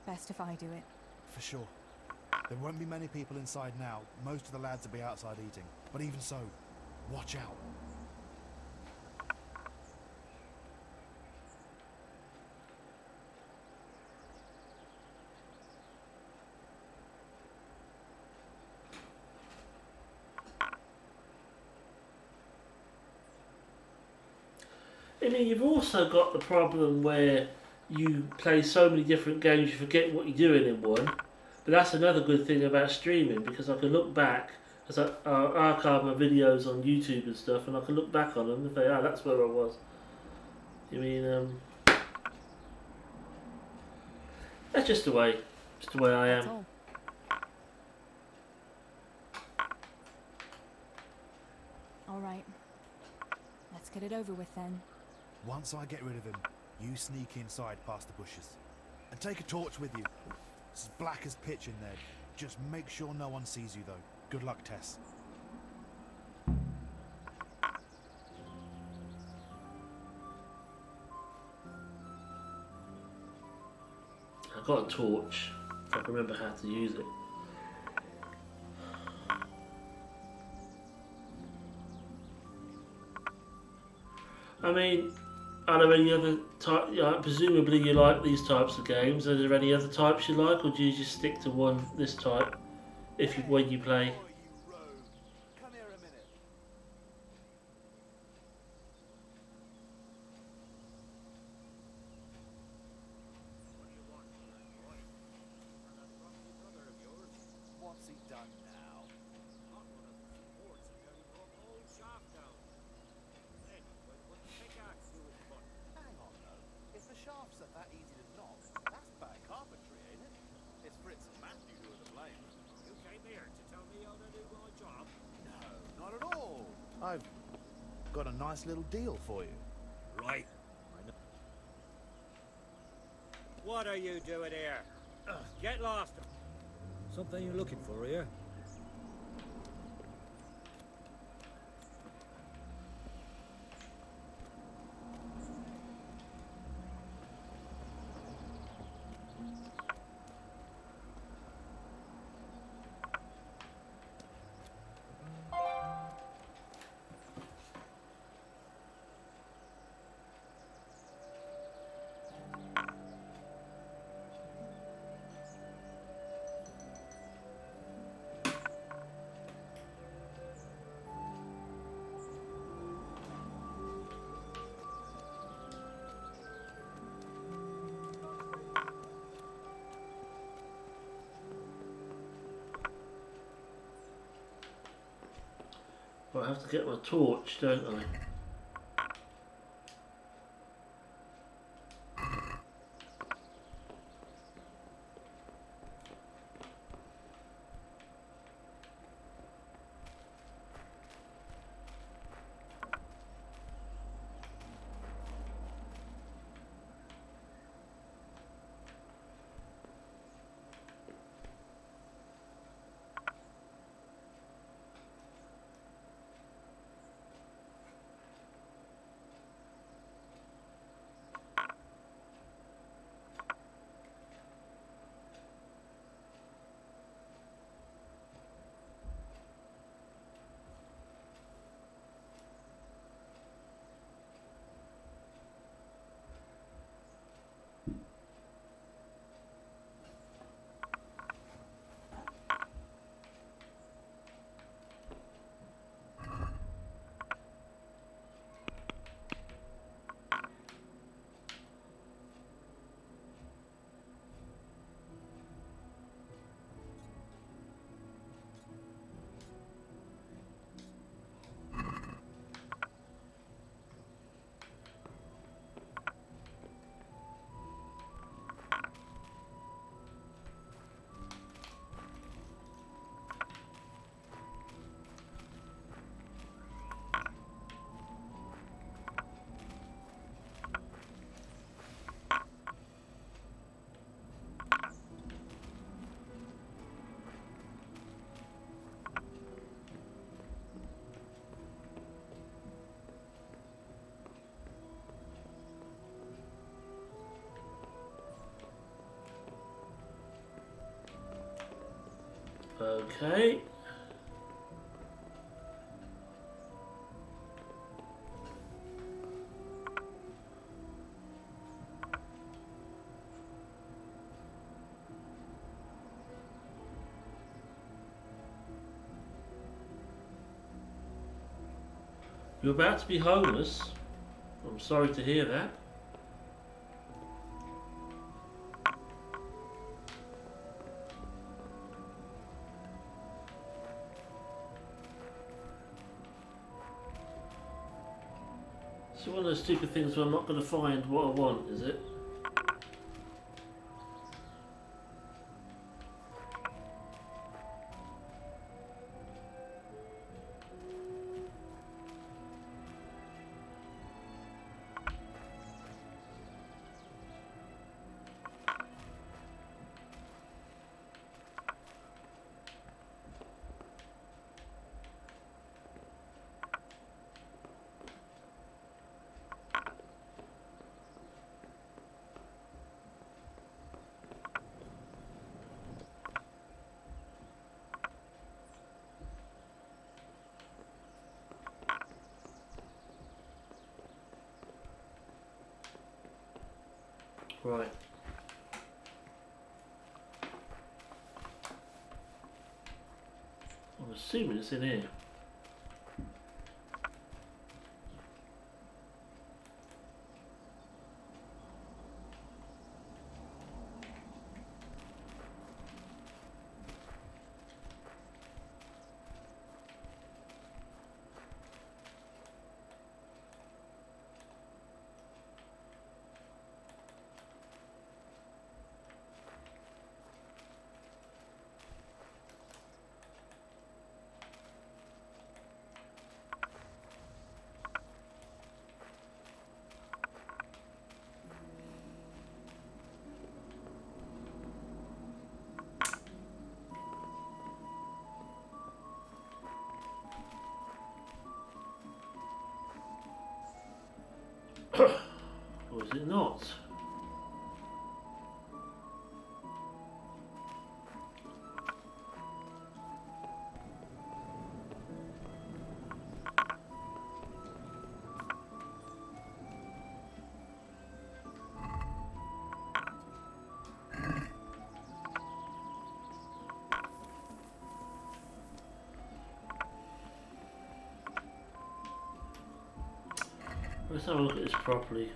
Best if I do it. For sure. There won't be many people inside now. Most of the lads will be outside eating. But even so, watch out. I mean, you've also got the problem where you play so many different games you forget what you're doing in one. But that's another good thing about streaming, because I can look back, as I archive my videos on YouTube and stuff, and I can look back on them and say, that's where I was. I mean, that's just the way I am. All. All right. Let's get it over with then. Once I get rid of him, you sneak inside past the bushes. And take a torch with you. It's as black as pitch in there. Just make sure no one sees you, though. Good luck, Tess. I've got a torch, if I can remember how to use it. I mean, are there any other type? Presumably you like these types of games. Are there any other types you like, or do you just stick to this type when you play? What's he done now? Hang on, though. If the shafts are that easy to knock, that's bad carpentry, ain't it? It's Fritz and Matthew who are to blame. You came here to tell me how to do my job? No, not at all. I've got a nice little deal for you. Right. I know. What are you doing here? Get lost. Something you're looking for here? I have to get my torch, don't I? Okay. You're about to be homeless. I'm sorry to hear that. It's one of those stupid things where I'm not going to find what I want, is it? Right. I'm assuming it's in here. Or is it not? Let's have a look at this properly.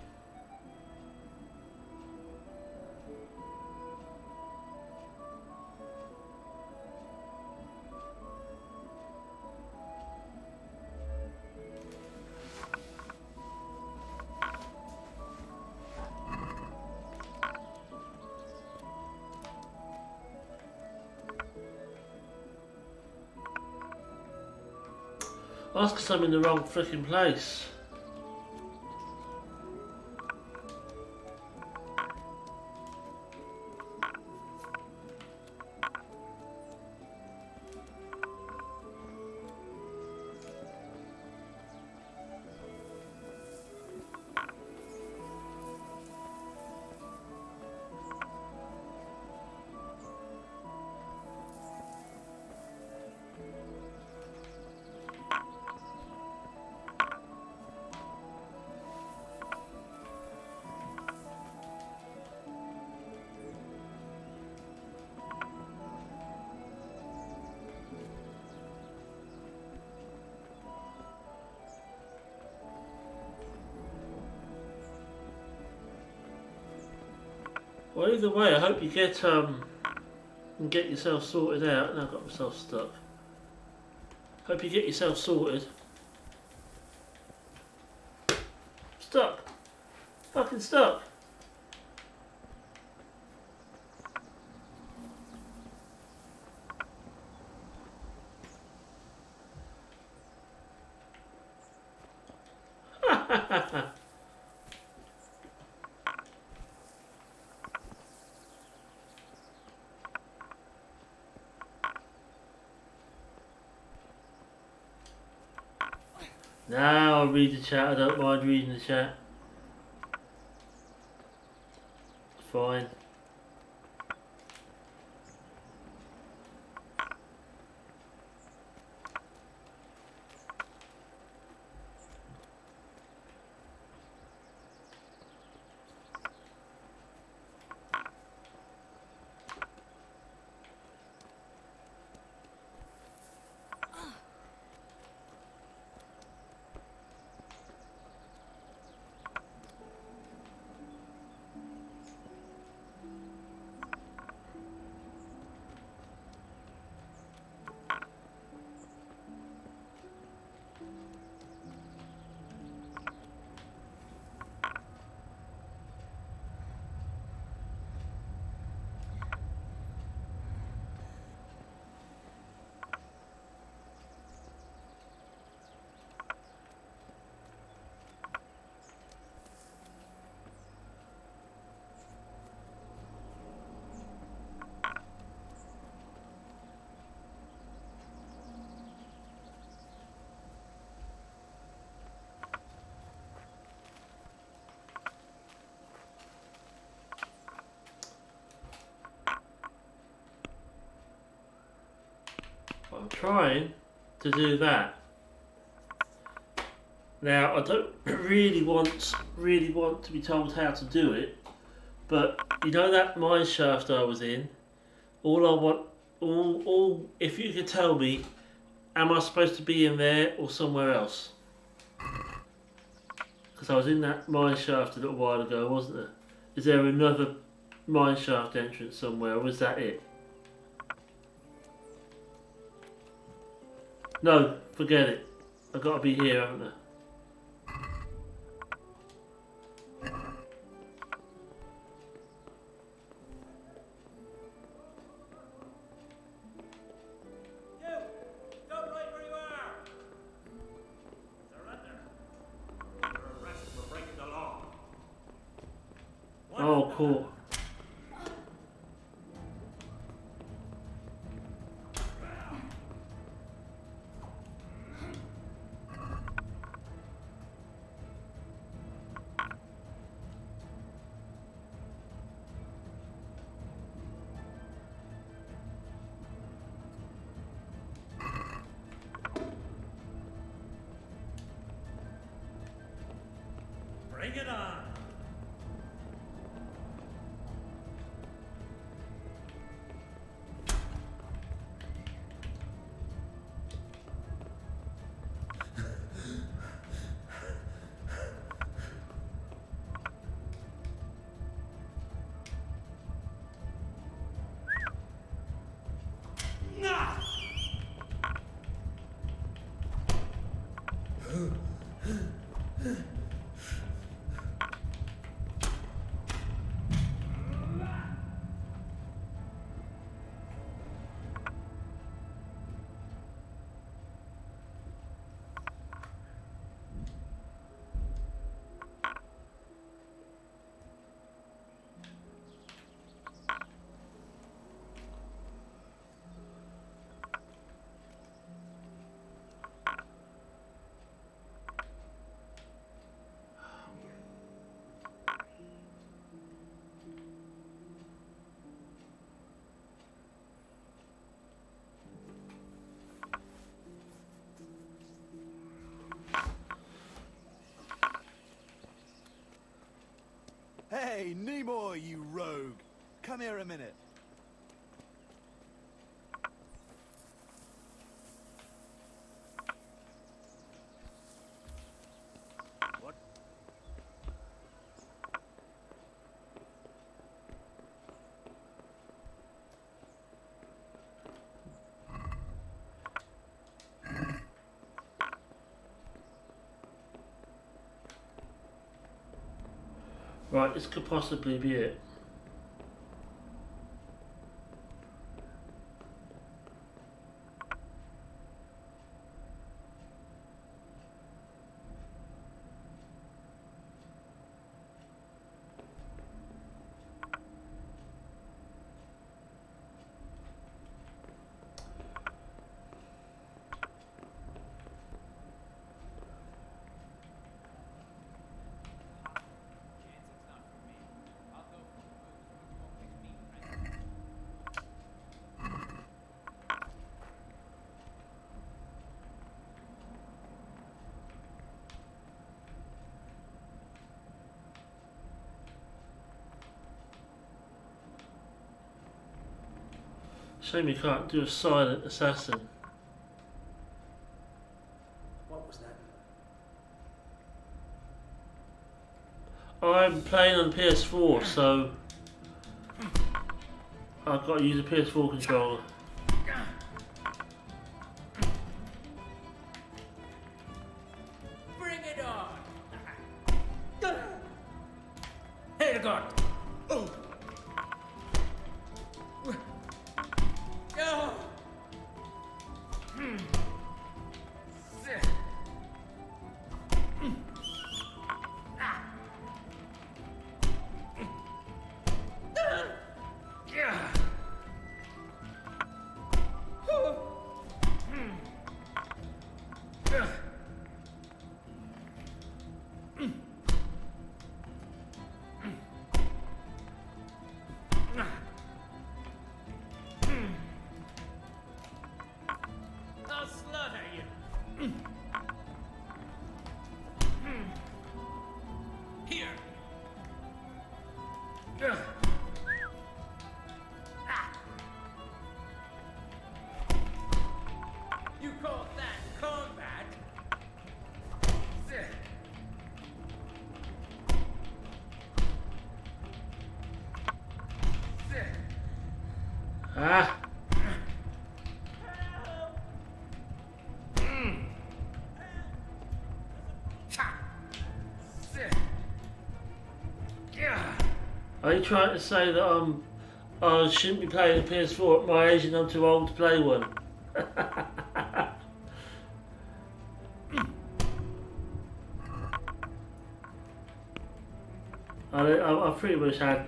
Ask us I'm in the wrong freaking place. Well, either way, I hope you get and get yourself sorted out. Now I've got myself stuck. Hope you get yourself sorted. Stuck. Fucking stuck. Now I'll read the chat. I don't mind reading the chat. Fine. I'm trying to do that. Now I don't really want to be told how to do it, but you know that mine shaft I was in. All I want, all if you could tell me, am I supposed to be in there or somewhere else? Because I was in that mine shaft a little while ago, wasn't there? Is there another mine shaft entrance somewhere, or was that it? No, forget it. I've got to be here, haven't I? Oh, cool. Bring it on! Hey, Nimoy, you rogue! Come here a minute. What? Right, this could possibly be it. Shame you can't do a silent assassin. What was that? I'm playing on PS4, so I've got to use a PS4 controller. Bring it on! Hey, God! Oh. I'll slaughter you. Here. You call that combat? Ah! Are you trying to say that I shouldn't be playing a PS4 at my age and I'm too old to play one? I pretty much had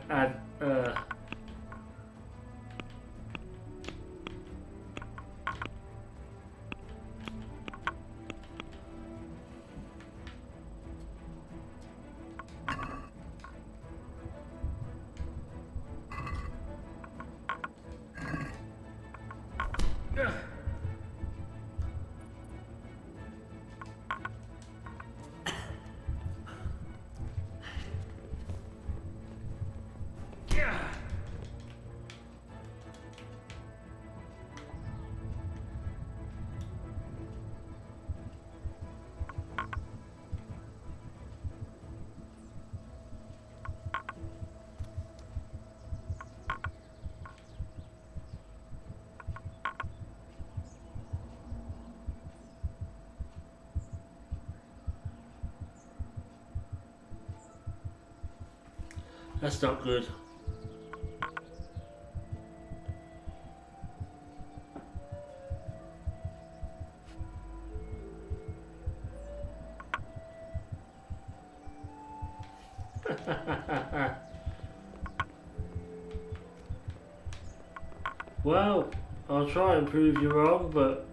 that's not good. Well, I'll try and prove you wrong, but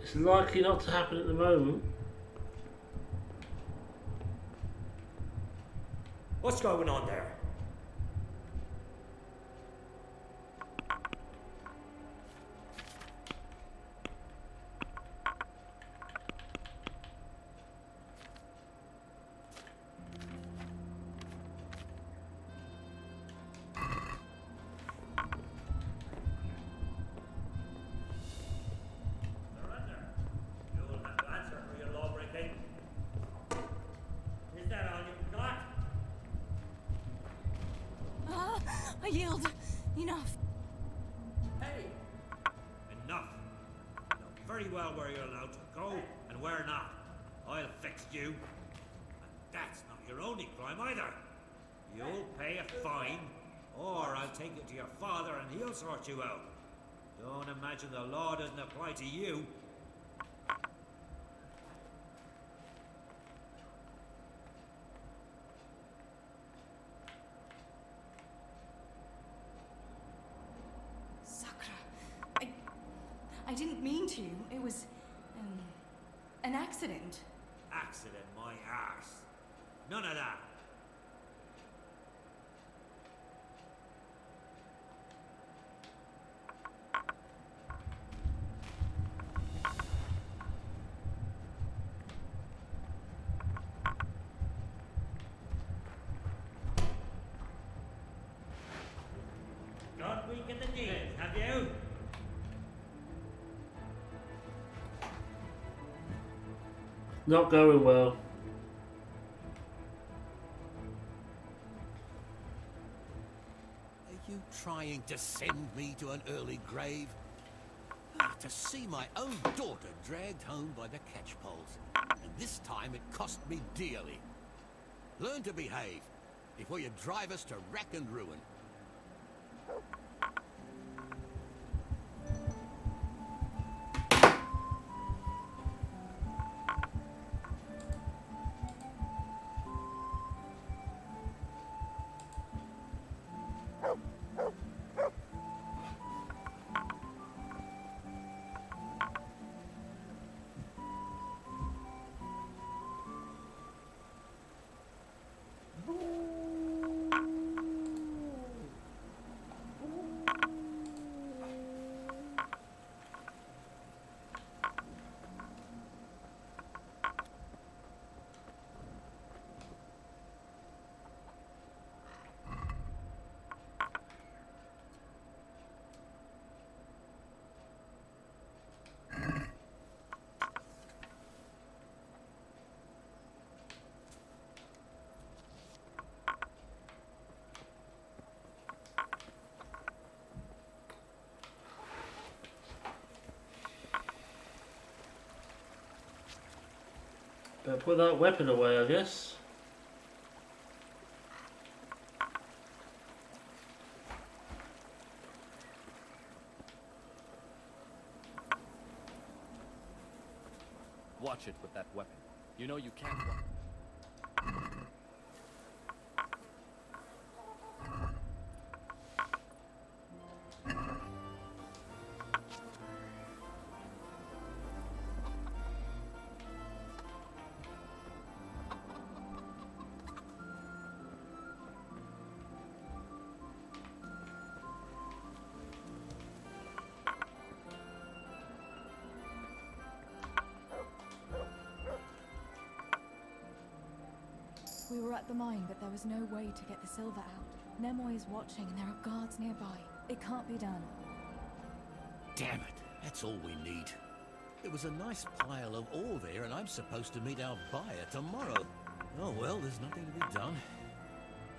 it's likely not to happen at the moment. What's going on there? yield. Enough. Hey! Enough. You know very well where you're allowed to go and where not. I'll fix you. And that's not your only crime either. You'll pay a fine, or I'll take it to your father and he'll sort you out. Don't imagine the law doesn't apply to you. Sakura, I didn't mean to. It was an accident. Accident, my arse. None of that. Got weak in the knees, have you? Not going well. Are you trying to send me to an early grave? To see my own daughter dragged home by the catchpoles. And this time it cost me dearly. Learn to behave before you drive us to wreck and ruin. Better put that weapon away, I guess. Watch it with that weapon. You know you can't. We were at the mine, but there was no way to get the silver out. Nemoy is watching, and there are guards nearby. It can't be done. Damn it, that's all we need. There was a nice pile of ore there, and I'm supposed to meet our buyer tomorrow. Oh well, there's nothing to be done.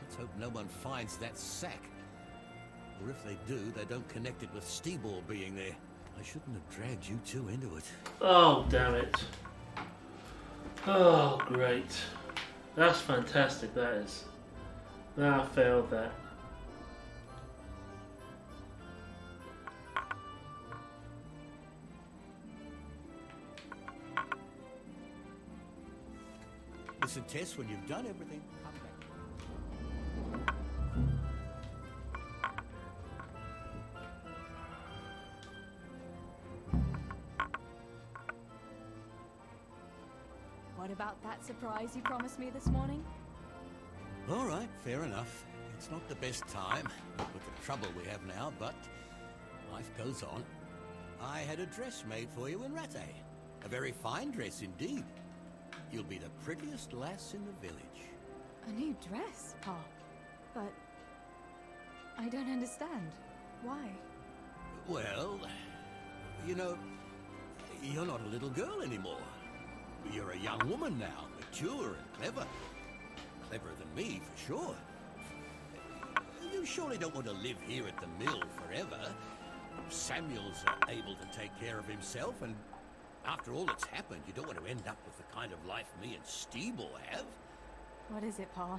Let's hope no one finds that sack. Or if they do, they don't connect it with Steeball being there. I shouldn't have dragged you two into it. Oh, damn it. Oh, great. That's fantastic, that is. I failed that. Listen, Tess, when you've done everything, come back. What about that surprise you promised me this morning? All right, fair enough. It's not the best time, not with the trouble we have now, but life goes on. I had a dress made for you in Rattay. A very fine dress indeed. You'll be the prettiest lass in the village. A new dress, Pa. But I don't understand. Why? Well, you know, you're not a little girl anymore. You're a young woman now, mature and clever. Cleverer than me, for sure. You You surely don't want to live here at the mill forever. Samuel's able to take care of himself, and after all that's happened, you don't want to end up with the kind of life me and Steve will have. What is it, Pa?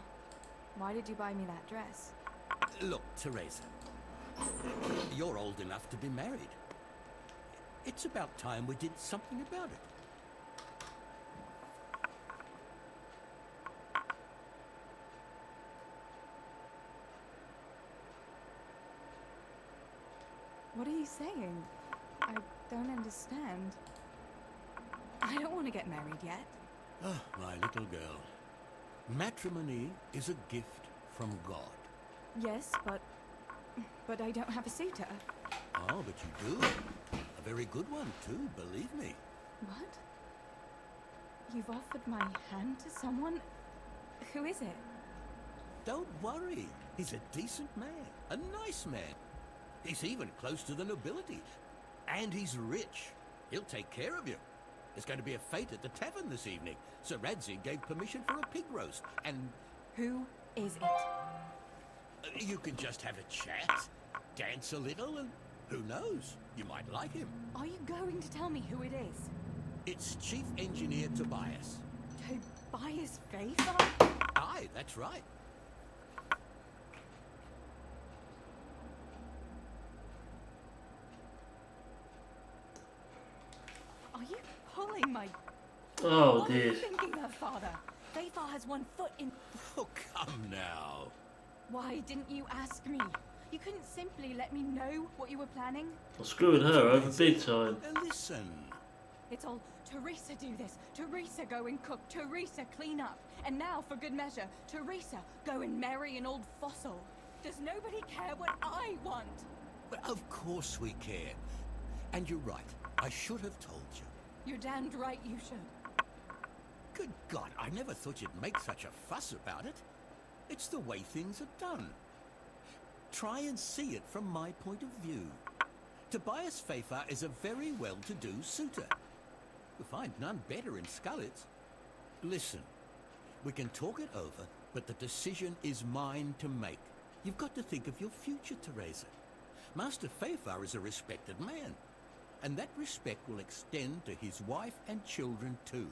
Why did you buy me that dress? Look, Teresa, you're old enough to be married. It's about time we did something about it. What are you saying? I don't understand. I don't want to get married yet. Oh, my little girl. Matrimony is a gift from God. Yes, but I don't have a suitor. Oh, but you do. A very good one, too, believe me. What? You've offered my hand to someone? Who is it? Don't worry. He's a decent man. A nice man. He's even close to the nobility. And he's rich. He'll take care of you. There's going to be a fete at the tavern this evening. Sir Radzig gave permission for a pig roast, and... Who is it? You can just have a chat, dance a little, and who knows? You might like him. Are you going to tell me who it is? It's Chief Engineer Tobias. Tobias Fafer? Aye, that's right. Are you pulling my... Oh, what are you dear. thinking of, Father? Fafer has one foot in... Oh, come now. Why didn't you ask me? You couldn't simply let me know what you were planning? I'm screwing her over big time. Listen. It's all, Teresa do this, Teresa go and cook, Teresa clean up. And now, for good measure, Teresa go and marry an old fossil. Does nobody care what I want? But of course we care. And you're right. I should have told you. You're damned right you should. Good God, I never thought you'd make such a fuss about it. It's the way things are done. Try and see it from my point of view. Tobias Fafer is a very well-to-do suitor. You'll find none better in Scullets. Listen, we can talk it over, but the decision is mine to make. You've got to think of your future, Teresa. Master Fafer is a respected man, and that respect will extend to his wife and children too.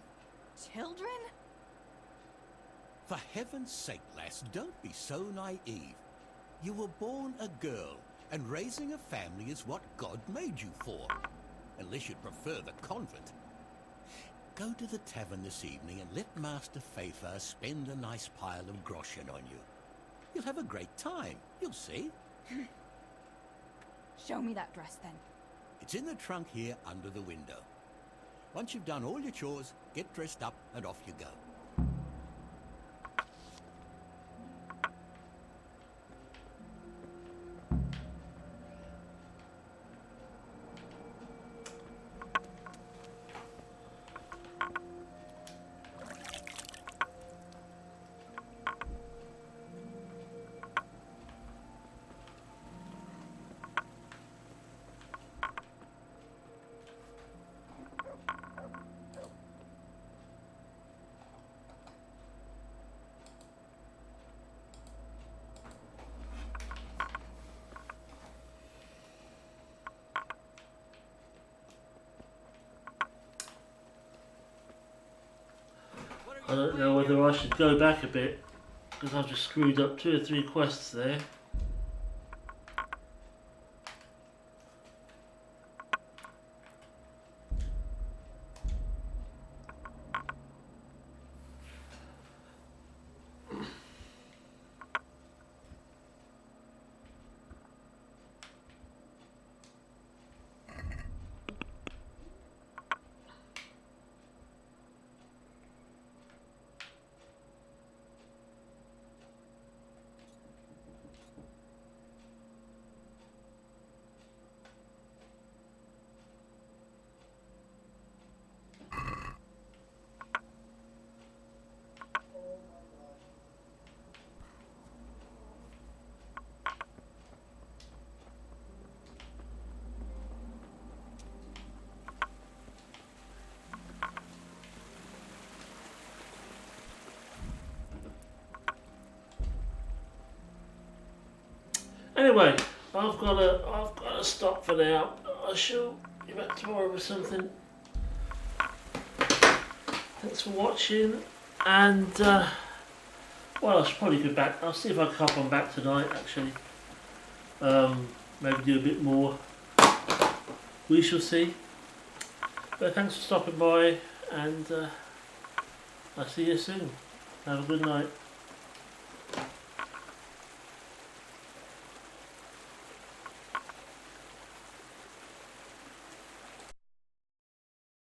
Children? For heaven's sake, lass, don't be so naive. You were born a girl, and raising a family is what God made you for. Unless you'd prefer the convent. Go to the tavern this evening and let Master Fafer spend a nice pile of groschen on you. You'll have a great time, you'll see. Show me that dress, then. It's in the trunk here under the window. Once you've done all your chores, get dressed up and off you go. I don't know whether I should go back a bit, because I've just screwed up 2 or 3 quests there. Anyway, I've gotta stop for now. I shall be back tomorrow with something. Thanks for watching, and well, I should probably go back. I'll see if I can hop on back tonight. Actually, maybe do a bit more. We shall see. But thanks for stopping by, and I'll see you soon. Have a good night.